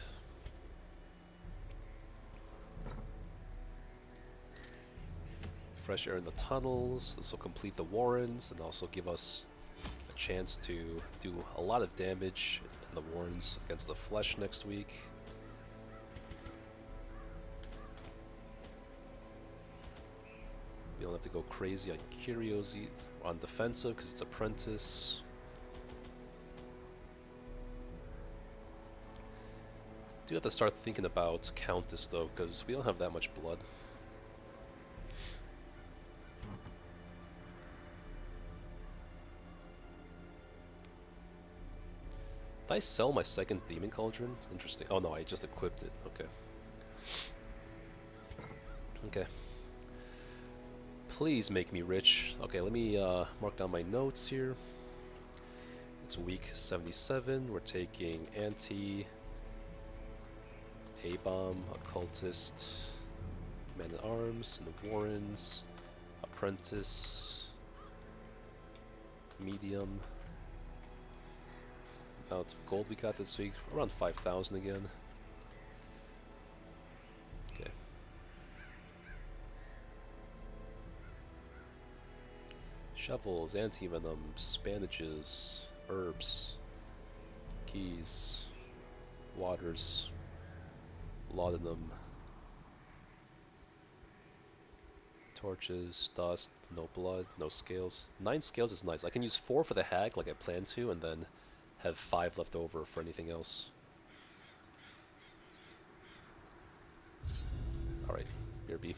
Fresh air in the tunnels. This will complete the Warrens and also give us a chance to do a lot of damage in the Warrens against the Flesh next week. We don't have to go crazy on Curiosity on defensive because it's Apprentice. Do have to start thinking about Countess though, because we don't have that much blood. Did I sell my second Demon Cauldron? Interesting. Oh no, I just equipped it. Okay. Okay. Please make me rich. Okay, let me mark down my notes here. It's week 77. We're taking Anti, A-Bomb, Occultist, Man-at-Arms, and the Warrens, Apprentice, Medium. Amount of gold we got this week, around 5,000 again. Okay. Shovels, anti-venoms, bandages, herbs, keys, waters, laudanum, torches, dust, no blood, no scales. 9 scales is nice. I can use 4 for the hag like I plan to, and then have 5 left over for anything else. Alright, BRB.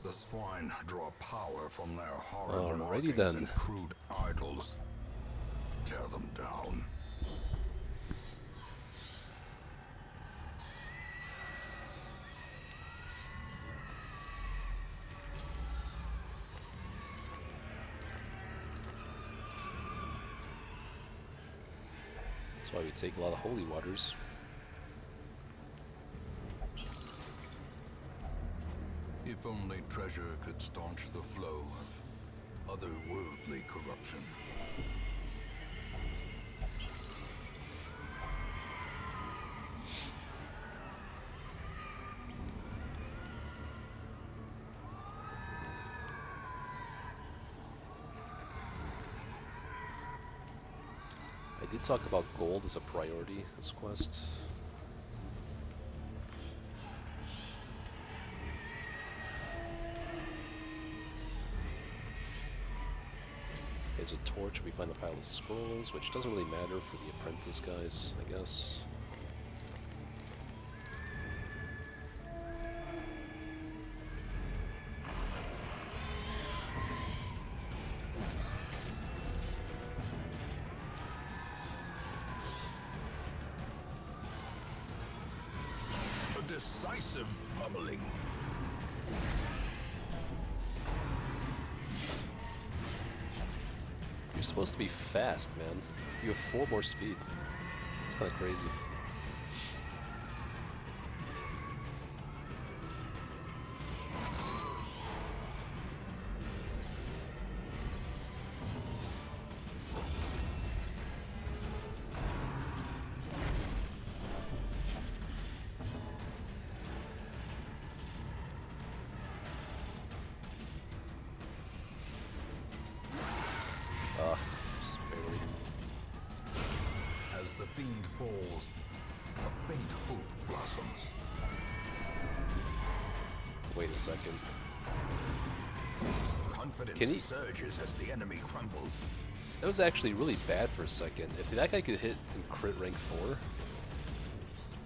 The swine draw power from their horrid Alrighty markings then. and crude idols. Tear them down. That's why we take a lot of holy waters. If only treasure could staunch the flow of otherworldly corruption. I did talk about gold as a priority this quest. There's a torch if we find a pile of scrolls, which doesn't really matter for the apprentice guys, I guess. A decisive pummeling. You're supposed to be fast, man. You have 4 more speed. It's kind of crazy. wait a second. Confidence Can he- surges as the enemy crumbles. That was actually really bad for a second. If that guy could hit in crit rank 4,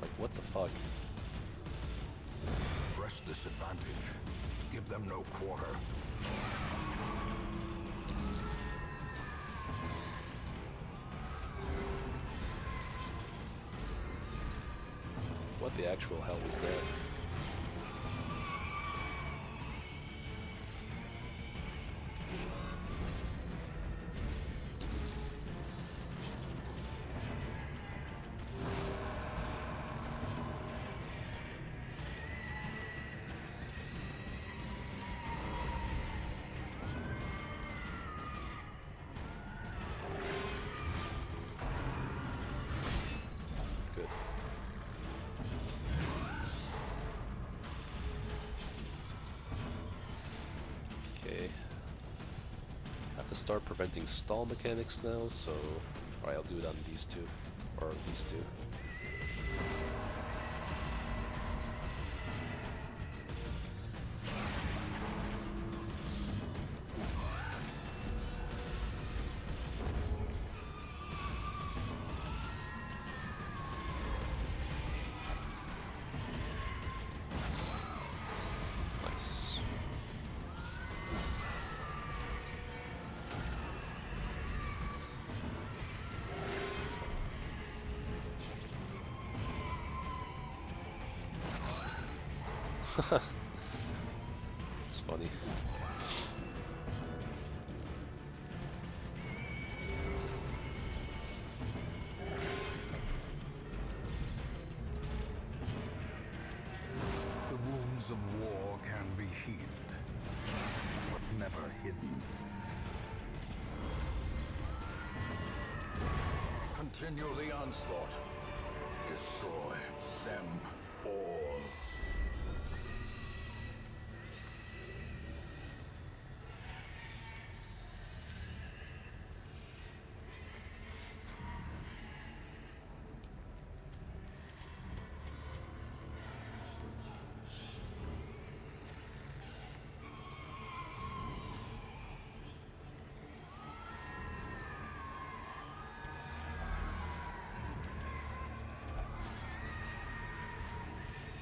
like what the fuck? Press this advantage. Give them no quarter. What the actual hell was that? Good. Okay. Have to start preventing stall mechanics now, so... Alright, I'll do it on these two. Or these two. Nice. It's funny. The wounds of war can be healed, but never hidden. Continue the onslaught. Destroy them all.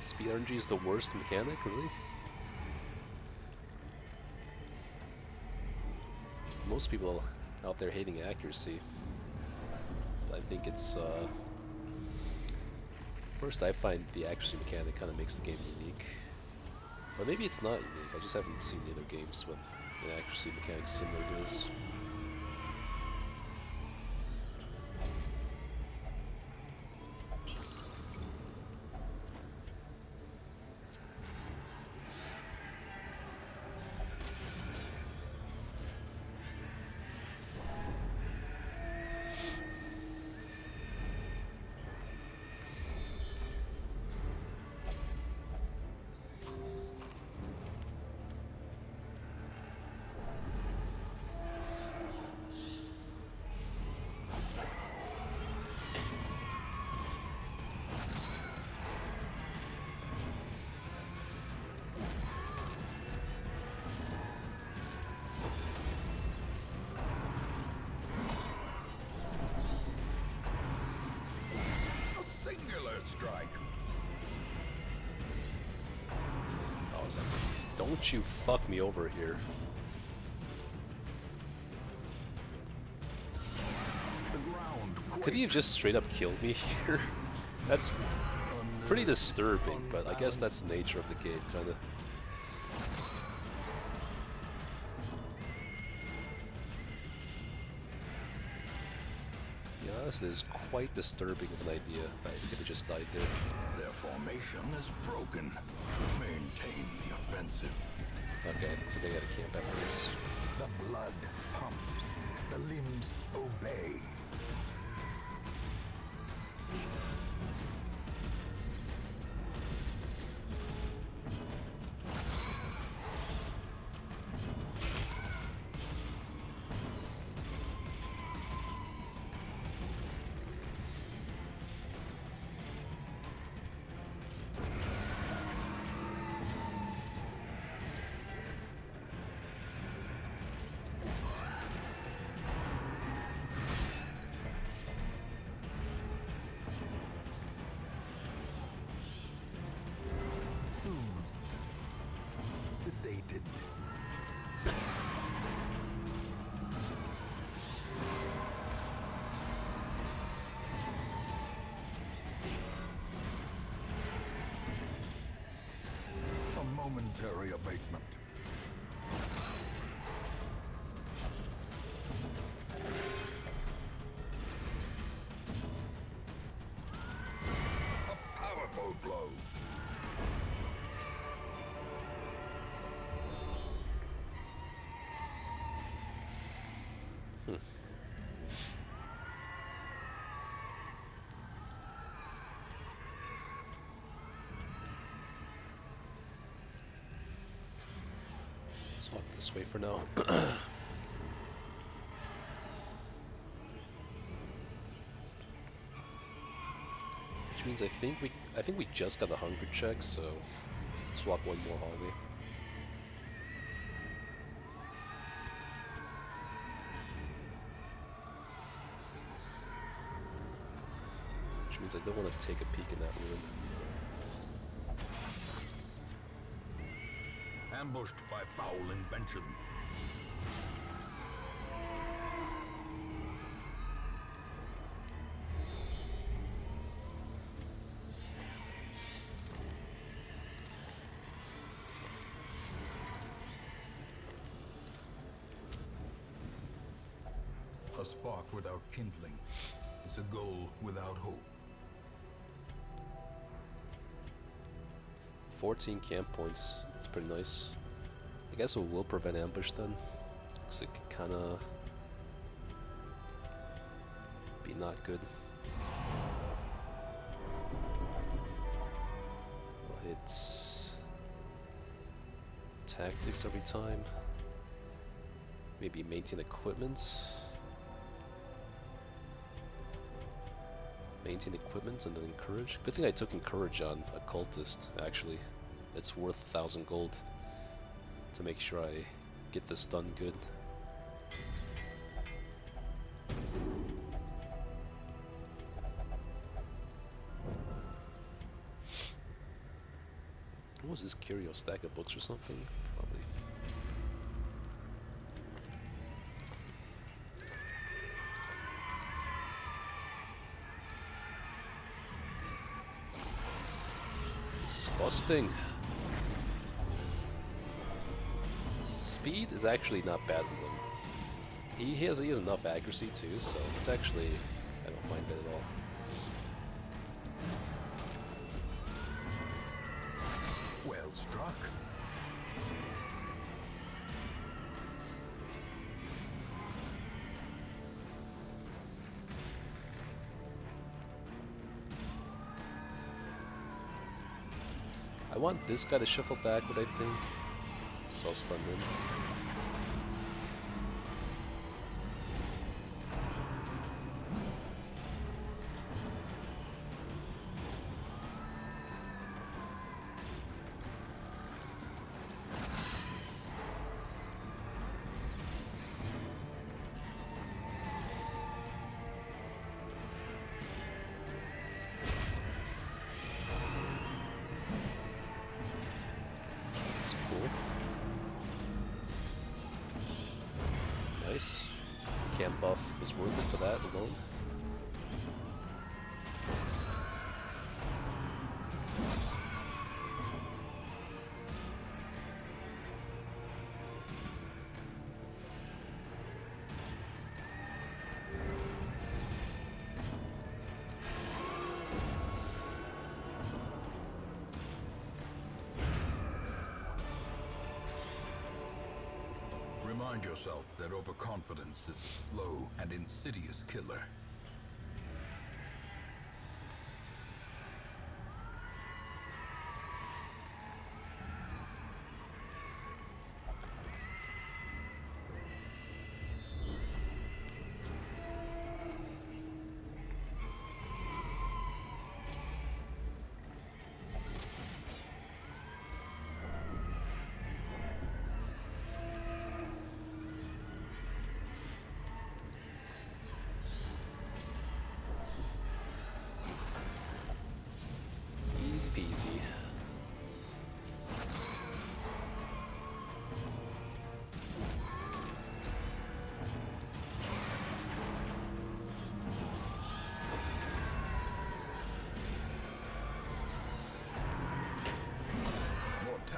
Speed RNG is the worst mechanic, really? Most people out there hating accuracy. I think it's, first I find the accuracy mechanic kind of makes the game unique. Or maybe it's not unique, I just haven't seen the other games with an accuracy mechanic similar to this. Strike. I was like, don't you fuck me over here. The ground Could he have just straight up killed me here? That's pretty disturbing, but I guess that's the nature of the game, kinda. Yeah, this is quite disturbing of an idea that he could have just died there. Their formation is broken. Maintain the offensive. Okay, so they gotta camp after this. The blood pumps. The limbs obey. momentary abatement. A powerful blow. Let's walk this way for now. Which means I think we just got the hunger check, so let's walk one more hallway. Which means I don't want to take a peek in that room. Ambushed by foul invention. A spark without kindling is a goal without hope. 14 camp points. That's pretty nice. I guess it will prevent ambush then. Looks like it kinda be not good. I'll hit tactics every time. Maybe maintain equipment. Maintain equipment and then encourage. Good thing I took encourage on occultist, actually. It's worth 1,000 gold to make sure I get this done good. What was this curio stack of books or something? Probably. Disgusting. Speed is actually not bad in them. He has enough accuracy too, so it's actually, I don't mind it at all. Well struck. I want this guy to shuffle backward, I think. So I'll stun him. That's cool. Nice. Camp buff was worth it for that alone. Remind yourself that overconfidence is a slow and insidious killer. Easy peasy.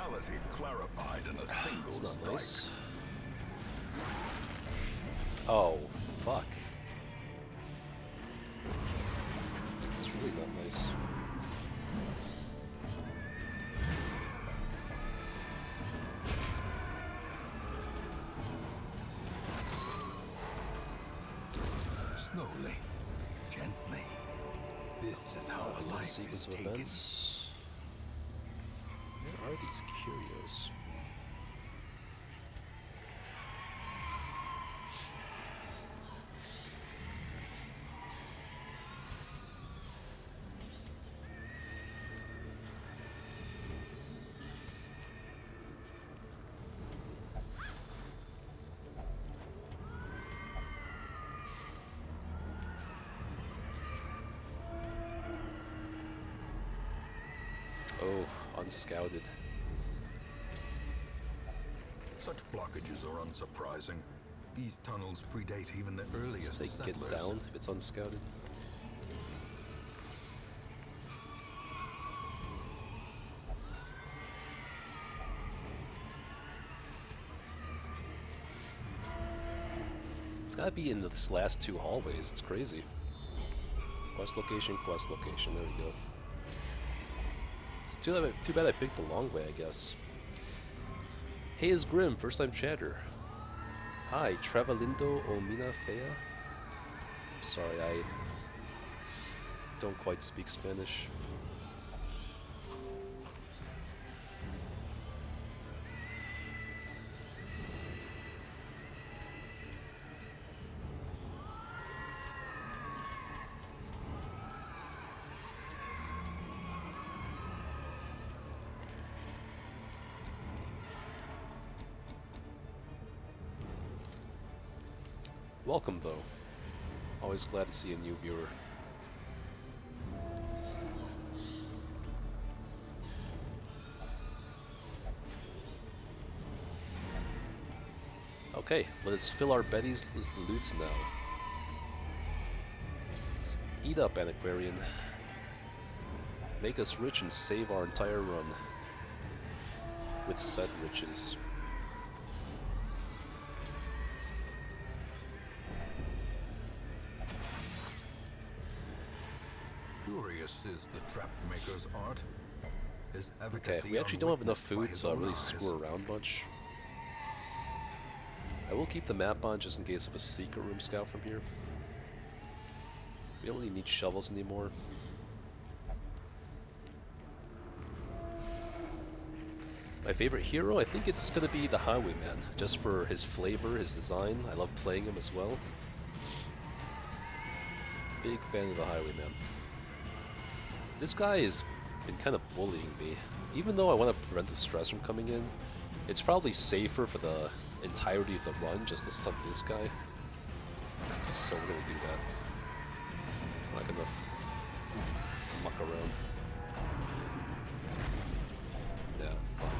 mentality clarified in a single It's not strike. nice. Oh, fuck. It's really not nice. Slowly, gently. This is how a One life is sequence of taken. events. Where are these curios? Oh, unscouted. Such blockages are unsurprising. These tunnels predate even the Let's earliest take settlers. get down if it's unscouted. It's gotta be in this last two hallways. It's crazy. Quest location, quest location. There we go. It's too bad I picked the long way, I guess. Hey, is Grim, first time chatter. Hi, Travalindo o Mina Fea. Sorry, I don't quite speak Spanish. Welcome, though. Always glad to see a new viewer. Okay, let us fill our bellies with loot now. Let's eat up, Antiquarian. Make us rich and save our entire run. With said riches. Curious is the trap maker's art. His Okay, efficacy we actually don't have enough unwitnessed by food his to own really eyes. screw around much. I will keep the map on just in case of a secret room scout from here. We don't really need shovels anymore. My favorite hero, I think it's gonna be the Highwayman, just for his flavor, his design. I love playing him as well. Big fan of the Highwayman. This guy has been kind of bullying me. Even though I want to prevent the stress from coming in, it's probably safer for the entirety of the run just to stun this guy. So we're gonna do that. I'm not gonna muck around. Yeah, fine.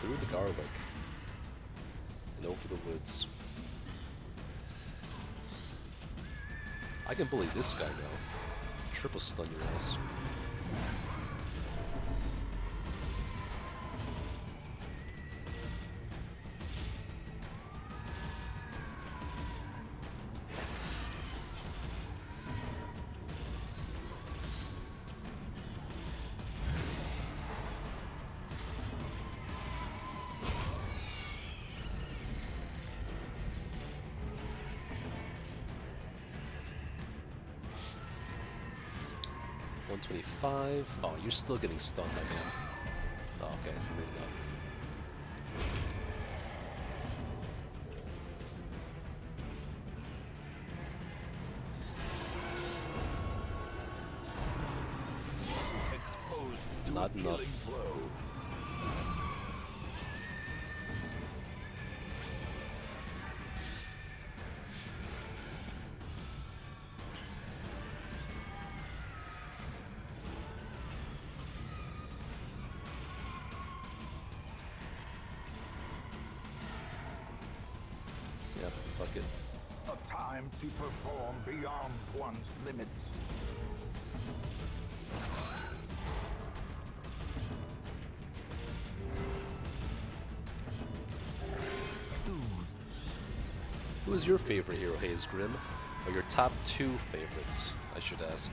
Through the garlic and over the woods. I can bully this guy now. Triple stun your ass. $125. Oh, you're still getting stunned, my man. Oh, okay, maybe not. Exposed to Not a killing enough. blow. Yeah, fuck it. A time to perform beyond one's limits. Who is your favorite hero, Haze Grim? Or your top 2 favorites, I should ask.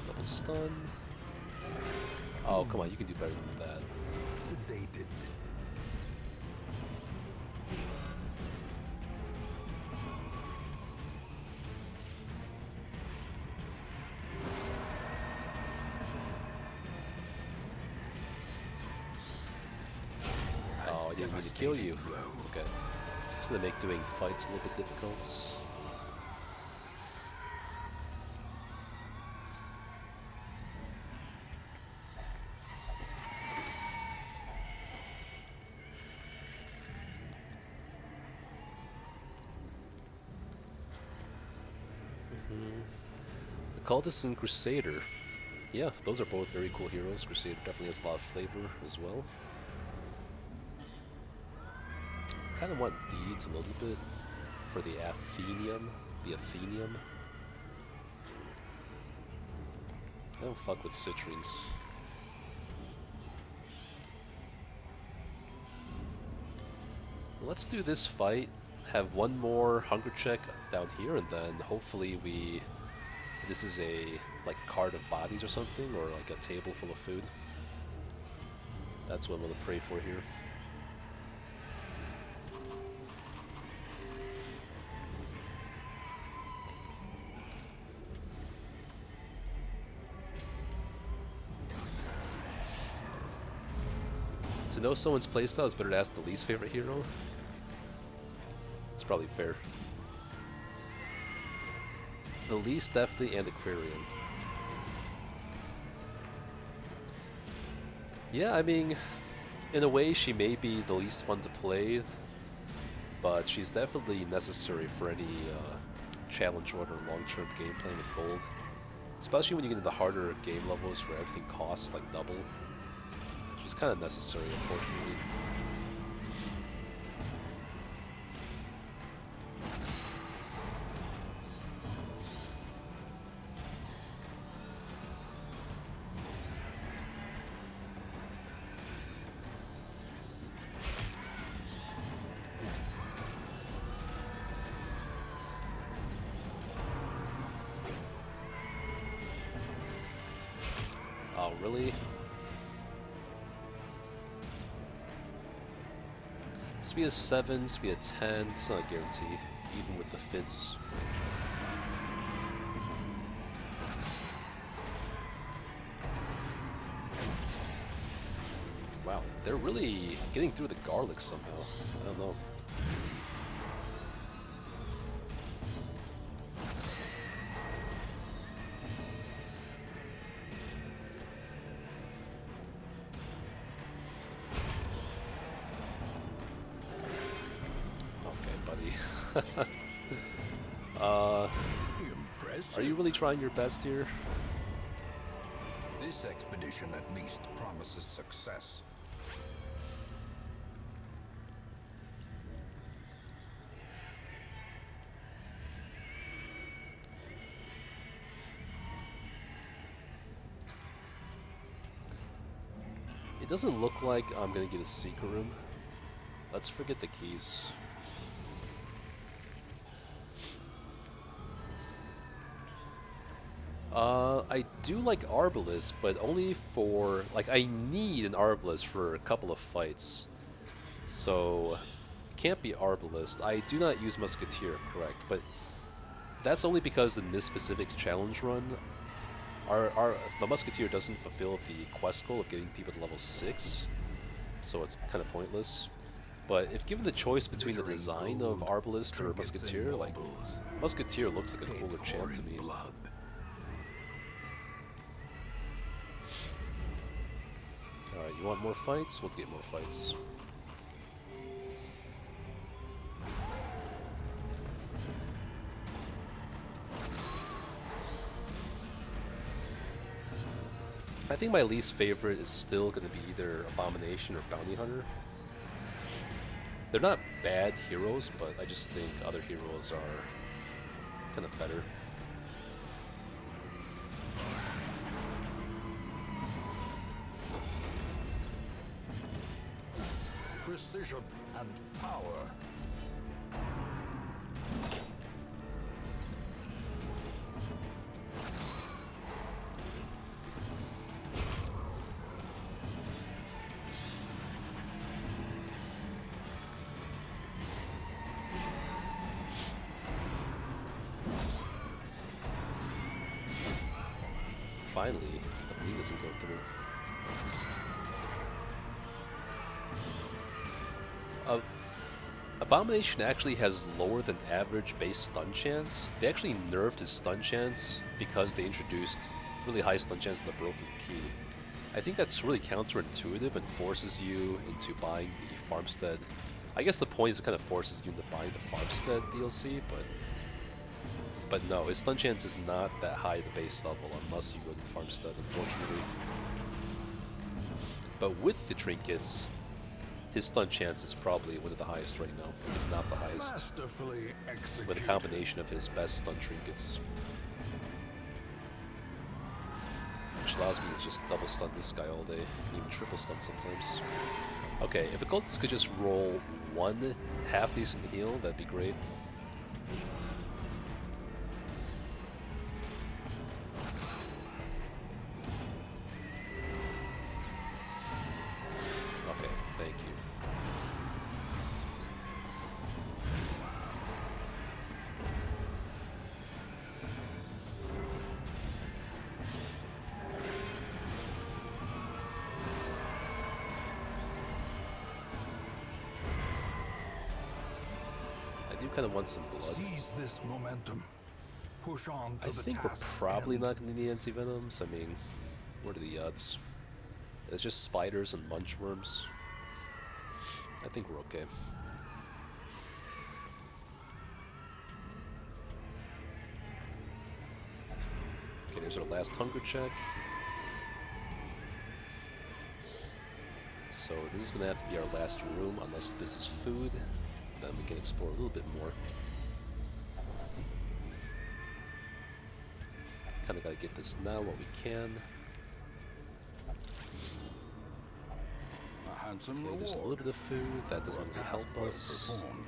Double stun. Oh, come on, you can do better than that. Sedated. Oh, I didn't mean to kill you. Okay. It's gonna make doing fights a little bit difficult. The Cultist and Crusader. Yeah, those are both very cool heroes. Crusader definitely has a lot of flavor as well. Kind of want Deeds a little bit for the Athenium. The Athenium. I don't fuck with Citrines. Let's do this fight, have one more hunger check down here, and then hopefully this is a like cart of bodies or something, or like a table full of food. That's what I'm gonna pray for here. To know someone's playstyle is better to ask the least favorite hero. It's probably fair. The least, definitely, and Aquarian. Yeah, I mean, in a way, she may be the least fun to play, but she's definitely necessary for any challenge run or long-term gameplay with gold. Especially when you get into the harder game levels where everything costs like double. She's kind of necessary, unfortunately. Oh, really? Speed of 7, speed of 10, it's not a guarantee, even with the fits. Wow, they're really getting through the garlic somehow. I don't know. Are you really trying your best here? This expedition at least promises success. It doesn't look like I'm gonna get a secret room. Let's forget the keys. I do like Arbalest, but only for, like, I need an Arbalest for a couple of fights. So, can't be Arbalest. I do not use Musketeer, correct, but that's only because in this specific challenge run, the Musketeer doesn't fulfill the quest goal of getting people to level 6, so it's kind of pointless. But if given the choice between the design of Arbalest or Musketeer, like, Musketeer looks like a cooler champ to me. Alright, you want more fights? We'll get more fights. I think my least favorite is still going to be either Abomination or Bounty Hunter. They're not bad heroes, but I just think other heroes are kind of better. Precision and power. Finally, the bleed doesn't go through. Abomination actually has lower than average base stun chance. They actually nerfed his stun chance because they introduced really high stun chance in the Broken Key. I think that's really counterintuitive and forces you into buying the Farmstead. I guess the point is it kind of forces you into buying the Farmstead DLC, but no, his stun chance is not that high at the base level unless you go to the Farmstead, unfortunately. But with the trinkets, his stun chance is probably one of the highest right now, if not the highest, with a combination of his best stun trinkets. Which allows me to just double stun this guy all day, and even triple stun sometimes. Okay, if a cultist could just roll one half-decent heal, that'd be great. Okay, thank you. I do kind of want some blood. Seize this momentum. Push on to I the think we're task probably end. not going to need anti-venoms. I mean, what are the odds? It's just spiders and munchworms. I think we're okay. Okay, there's our last hunger check. So this is going to have to be our last room, unless this is food. Then we can explore a little bit more. Kind of got to get this now while we can. A handsome Okay, there's a reward little bit of food. That doesn't for a really task help well us. performed.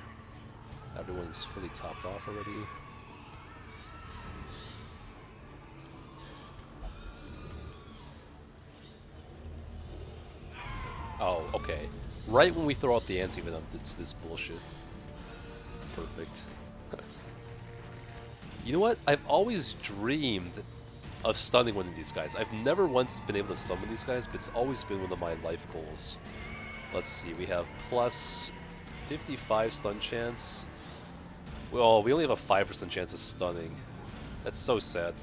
Everyone's fully topped off already. Oh, okay. Right when we throw out the anti-venoms, it's this bullshit. Perfect. You know what? I've always dreamed of stunning one of these guys. I've never once been able to stun one of these guys, but it's always been one of my life goals. Let's see, we have plus 55 stun chance. Well, we only have a 5% chance of stunning. That's so sad.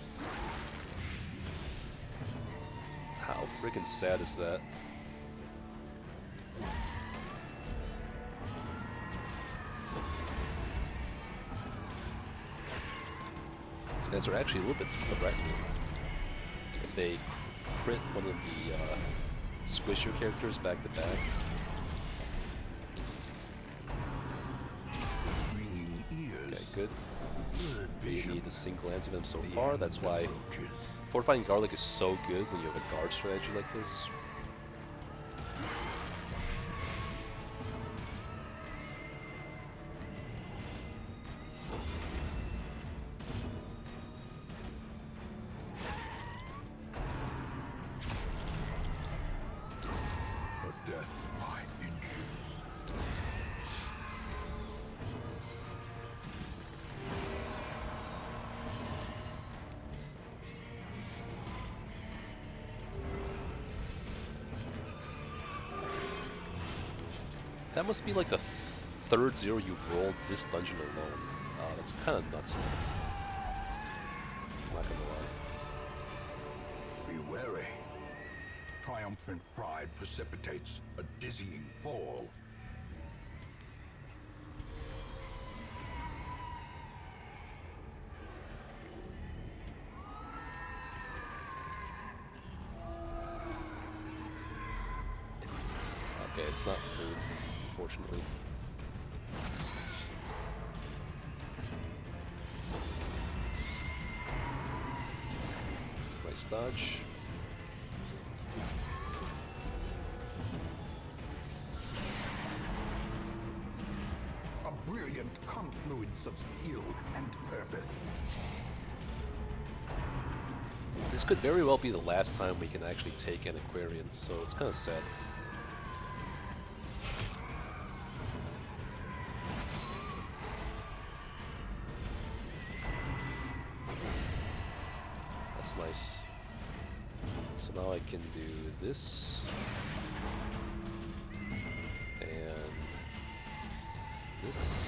How freaking sad is that? These guys are actually a little bit threatening. If they crit one of the squishier characters back to back. Ringing ears. Okay, good. Good We vision. need a single anti-venom so The far. end That's why approaches. fortifying garlic is so good when you have a guard strategy like this. A death by inches. That must be like the third 0 you've rolled this dungeon alone. That's kind of nuts, man. I'm not gonna lie. Be wary. Triumphant pride precipitates a dizzying fall. Okay, it's not food, unfortunately. Nice dodge. A brilliant confluence of skill and purpose. This could very well be the last time we can actually take an Aquarian, so it's kind of sad. That's nice. So now I can do this. And this.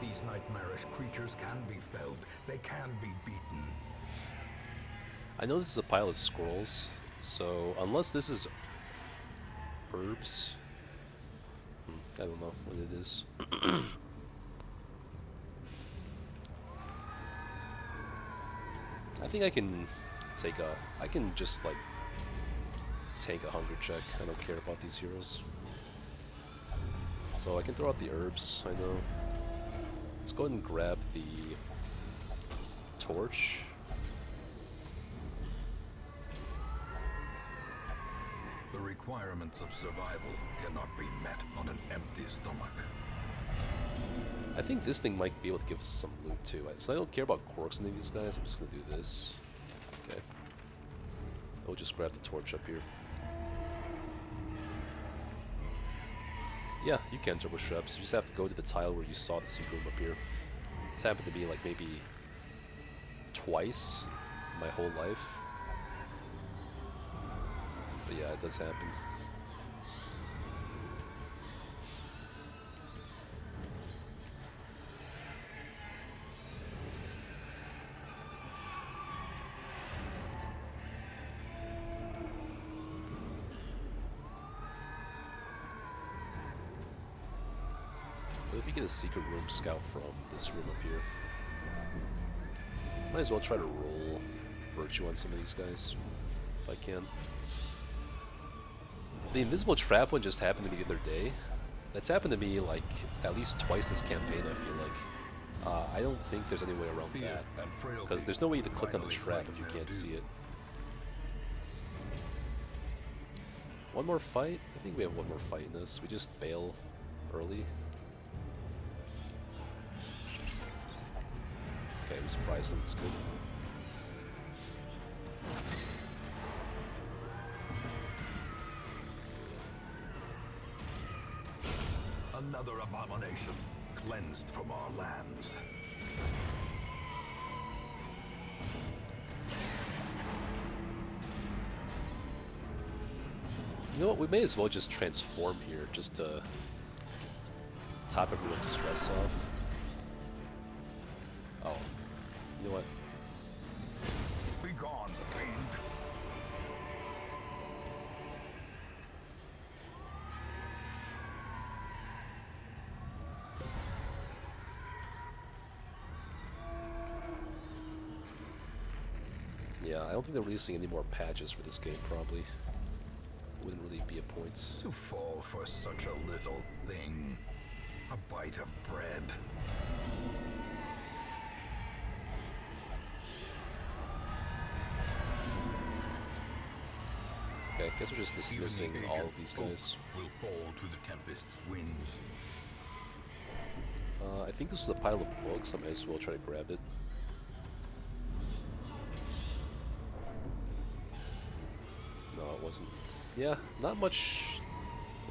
These nightmarish creatures can be felled. They can be beaten. I know this is a pile of scrolls, so unless this is herbs, I don't know what it is. I think I can take a, I can just like take a hunger check. I don't care about these heroes. So I can throw out the herbs, I know. Let's go ahead and grab the torch. The requirements of survival cannot be met on an empty stomach. I think this thing might be able to give us some loot too. So I don't care about corks and any of these guys. I'm just gonna do this. Okay. I'll just grab the torch up here. Yeah, you can turbo shrubs. You just have to go to the tile where you saw the secret room up here. It's happened to me like maybe twice in my whole life. But yeah, it does happen. What if you get a secret room scout from this room up here? Might as well try to roll virtue on some of these guys, if I can. The invisible trap one just happened to me the other day. That's happened to me like at least twice this campaign, I feel like. I don't think there's any way around that, because there's no way to click on the trap if you can't see it. One more fight? I think we have one more fight in this. We just bail early. Okay, I'm surprised that's good. Another abomination cleansed from our lands. You know what, we may as well just transform here, just to top everyone's stress off. Oh, you know what? Be gone, fiend. Yeah, I don't think they're releasing any more patches for this game, probably. Wouldn't really be a point. To fall for such a little thing. A bite of bread. Okay, guess we're just dismissing Even the all aged of these oak guys. will fall to the tempest's winds. I think this is a pile of books. I might as well try to grab it. No, it wasn't. Yeah, not much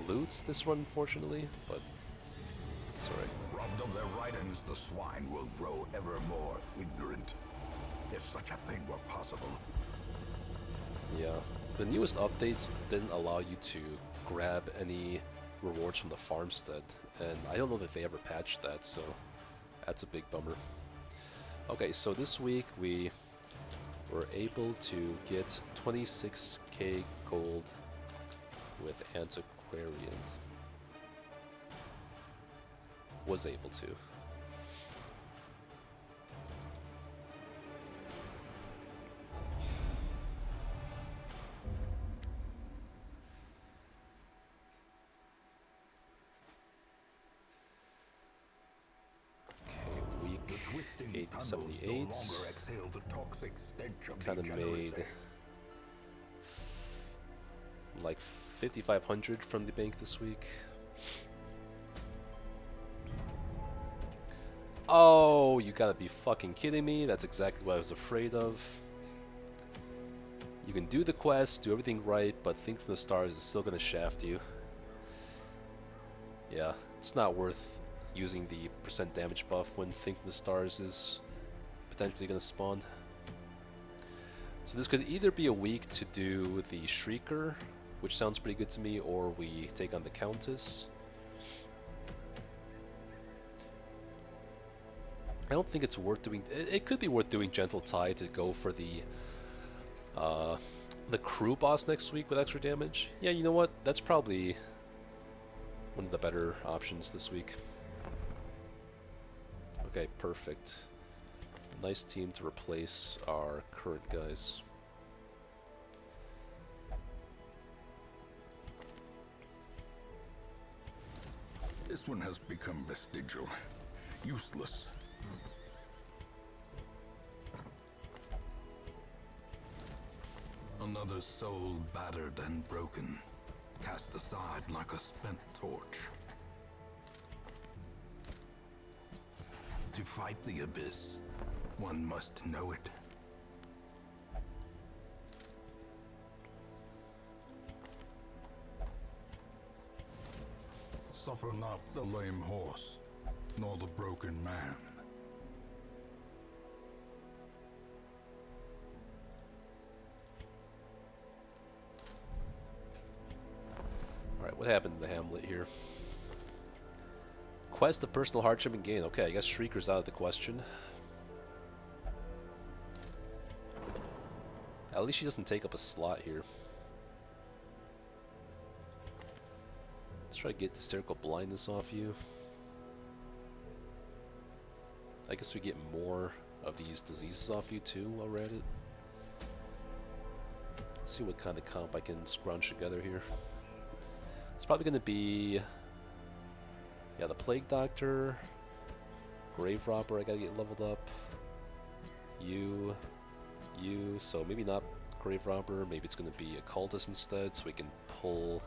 loot this run, unfortunately, but it's alright. Robbed of their ridings, the swine will grow ever more ignorant. If such a thing were possible, Yeah, the newest updates didn't allow you to grab any rewards from the farmstead, and I don't know that they ever patched that, so that's a big bummer. Okay, so this week we were able to get 26k gold with Antiquarian. Was able to. Twisting tunnels no 78. longer exhale the toxic stench of Kind of degeneracy. made like 5,500 from the bank this week. Oh, you gotta be fucking kidding me. That's exactly what I was afraid of. You can do the quest, do everything right, but Think from the Stars is still gonna shaft you. Yeah, it's not worth using the percent damage buff when Think from the Stars is potentially gonna spawn. So this could either be a week to do the Shrieker, which sounds pretty good to me, or we take on the Countess. I don't think it's worth doing. It could be worth doing Gentle Tide to go for the crew boss next week with extra damage. Yeah, you know what? That's probably one of the better options this week. Okay, perfect. Nice team to replace our current guys. This one has become vestigial, useless. Another soul battered and broken, cast aside like a spent torch. To fight the abyss, one must know it. Suffer not the lame horse, nor the broken man. Alright, what happened in the hamlet here? Quest of personal hardship and gain. Okay, I guess Shrieker's out of the question. At least she doesn't take up a slot here. Let's try to get hysterical blindness off you. I guess we get more of these diseases off you too while we're at it. Let's see what kind of comp I can scrunch together here. It's probably going to be... yeah, the Plague Doctor, Grave Robber, I gotta get leveled up. You, so maybe not Grave Robber, maybe it's gonna be a Cultist instead, so we can pull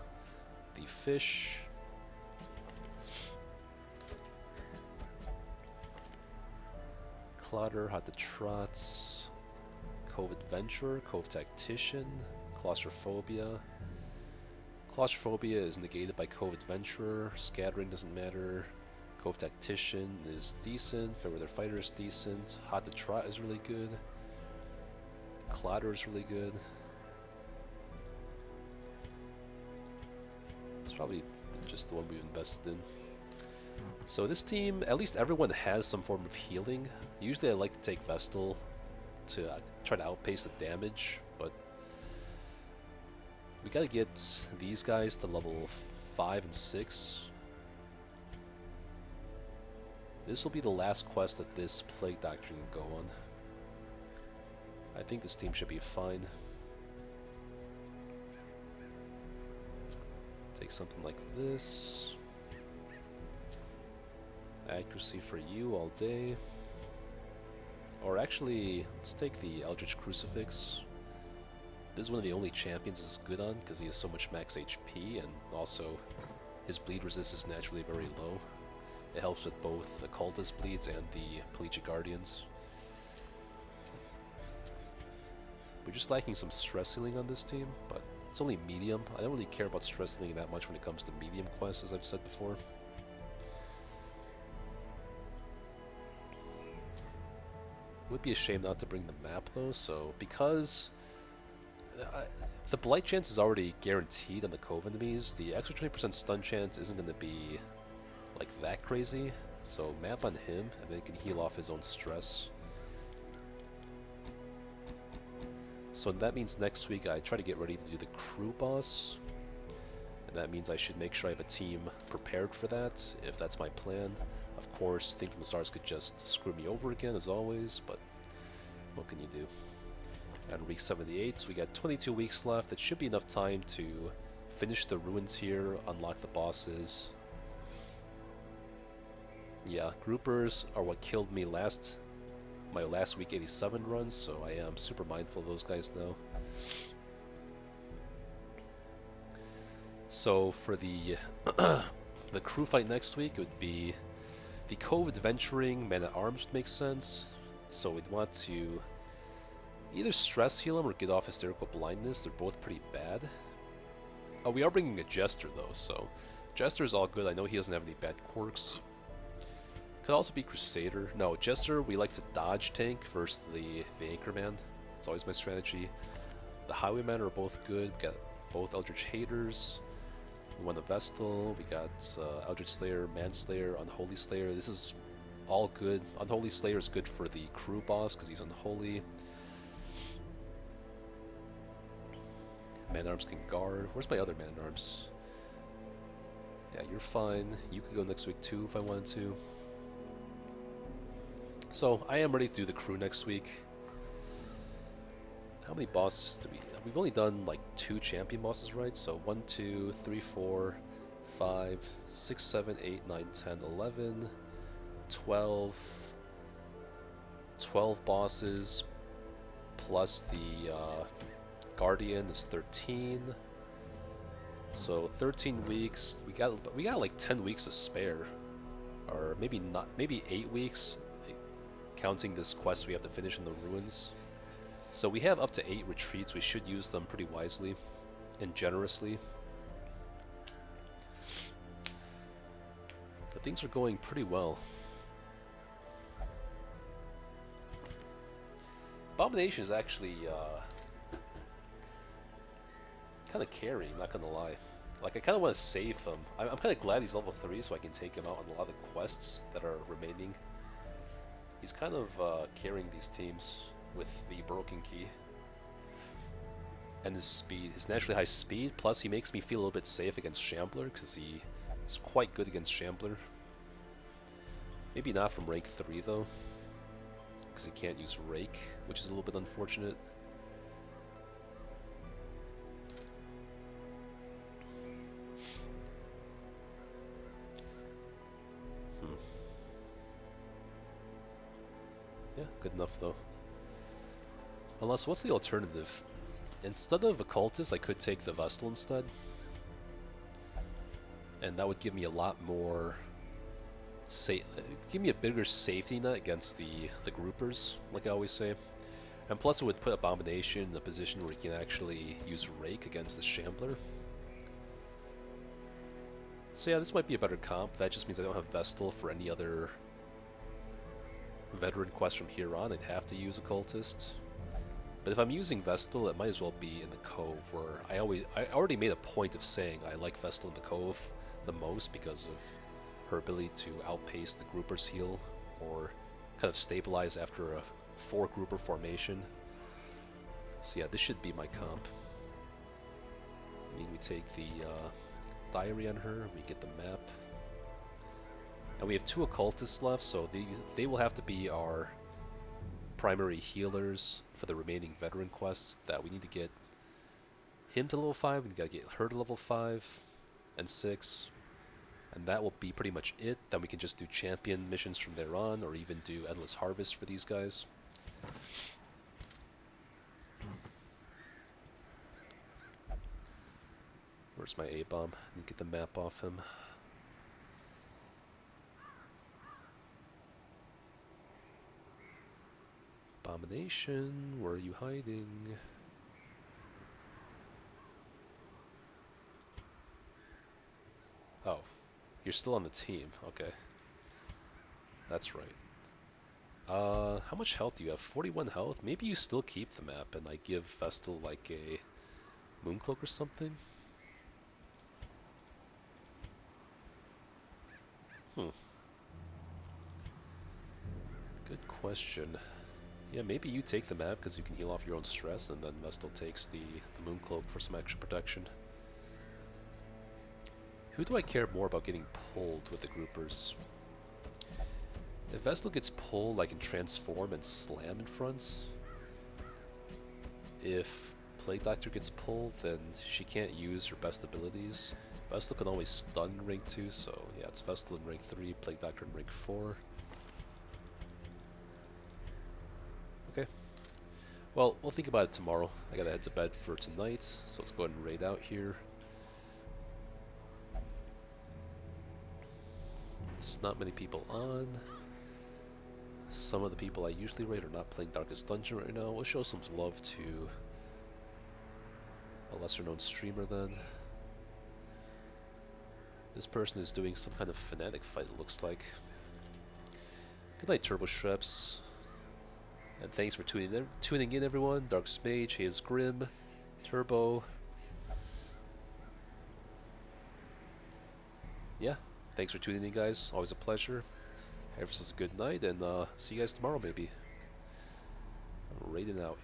the fish. Clotter, Hot the Trots, Cove Adventurer, Cove Tactician, Claustrophobia. Claustrophobia is negated by Cove Adventurer, Scattering doesn't matter, Cove Tactician is decent, Fairweather Fighter is decent, Hot to Trot is really good, Clotter is really good. It's probably just the one we've invested in. So this team, at least everyone has some form of healing. Usually I like to take Vestal to try to outpace the damage, but we gotta get these guys to level 5 and 6. This will be the last quest that this Plague Doctor can go on. I think this team should be fine. Take something like this. Accuracy for you all day. Or actually, let's take the Eldritch Crucifix. This is one of the only champions this is good on because he has so much max HP, and also his bleed resist is naturally very low. It helps with both the Cultist bleeds and the Pelagic Guardians. We're just lacking some stress healing on this team, but it's only medium. I don't really care about stress healing that much when it comes to medium quests, as I've said before. Would be a shame not to bring the map though, so because The blight chance is already guaranteed on the Cove enemies. The extra 20% stun chance isn't going to be like that crazy. So map on him, and then he can heal off his own stress. So that means next week I try to get ready to do the crew boss. And that means I should make sure I have a team prepared for that, if that's my plan. Of course, Think from the Stars could just screw me over again, as always, but what can you do? And week 78, so we got 22 weeks left. That should be enough time to finish the ruins here, unlock the bosses. Yeah, groupers are what killed me my last week 87 run, so I am super mindful of those guys now. So for the the crew fight next week, it would be the Cove Adventuring Man-at-Arms would make sense. So we'd want to either stress heal him or get off Hysterical Blindness. They're both pretty bad. Oh, we are bringing a Jester though, so Jester's all good. I know he doesn't have any bad quirks. Could also be Crusader. No, Jester, we like to dodge tank versus the Anchorman. It's always my strategy. The Highwaymen are both good. We got both Eldritch Haters. We won the Vestal. We got Eldritch Slayer, Manslayer, Unholy Slayer. This is all good. Unholy Slayer is good for the crew boss because he's unholy. Man-at-Arms can guard. Where's my other Man-at-Arms? Yeah, you're fine. You could go next week too if I wanted to. So, I am ready to do the crew next week. How many bosses do we... We've only done like 2 champion bosses, right? So 1, 2, 3, 4, 5, 6, 7, 8, 9, 10, 11, 12... 12 bosses plus the Guardian is 13. So 13 weeks. We got like 10 weeks to spare. Or maybe not, maybe 8 weeks, counting this quest we have to finish in the ruins. So we have up to 8 retreats. We should use them pretty wisely and generously. But things are going pretty well. Abomination is actually kind of carrying, not gonna lie. Like, I kind of want to save him. I'm kind of glad he's level 3 so I can take him out on a lot of quests that are remaining. He's kind of carrying these teams with the Broken Key. And his speed, his naturally high speed, plus he makes me feel a little bit safe against Shambler, because he is quite good against Shambler. Maybe not from rank 3 though, because he can't use Rake, which is a little bit unfortunate. Yeah, good enough though. Unless, what's the alternative? Instead of Occultist, I could take the Vestal instead. And that would give me a lot more... give me a bigger safety net against the groupers, like I always say. And plus it would put Abomination in a position where he can actually use Rake against the Shambler. So yeah, this might be a better comp. That just means I don't have Vestal for any other veteran quest from here on. I'd have to use Occultist. But if I'm using Vestal, it might as well be in the Cove, where I already made a point of saying I like Vestal in the Cove the most because of her ability to outpace the groupers heal, or kind of stabilize after a 4-grouper formation. So yeah, this should be my comp. I mean, we take the diary on her, we get the map. And we have 2 occultists left, so they will have to be our primary healers for the remaining veteran quests. That we need to get him to level 5, we gotta get her to level 5 and 6. And that will be pretty much it. Then we can just do champion missions from there on, or even do Endless Harvest for these guys. Where's my A-bomb? Get the map off him. Abomination, where are you hiding? Oh, you're still on the team. Okay. That's right. How much health do you have? 41 health? Maybe you still keep the map and like give Vestal like a Mooncloak or something? Hmm. Good question. Yeah, maybe you take the map because you can heal off your own stress, and then Vestal takes the Mooncloak for some extra protection. Who do I care more about getting pulled with the groupers? If Vestal gets pulled, I can transform and slam in front. If Plague Doctor gets pulled, then she can't use her best abilities. Vestal can always stun in rank 2, so yeah, it's Vestal in rank 3, Plague Doctor in rank 4. Okay. Well, we'll think about it tomorrow. I gotta head to bed for tonight, so let's go ahead and raid out here. There's not many people on. Some of the people I usually raid are not playing Darkest Dungeon right now. We'll show some love to a lesser known streamer then. This person is doing some kind of fanatic fight, it looks like. Good night, Turbo Shreps. And thanks for tuning in, everyone. Dark Mage, Haze Grim, Turbo. Yeah, thanks for tuning in, guys. Always a pleasure. Have yourselves a good night, and see you guys tomorrow, maybe. I'm raiding out.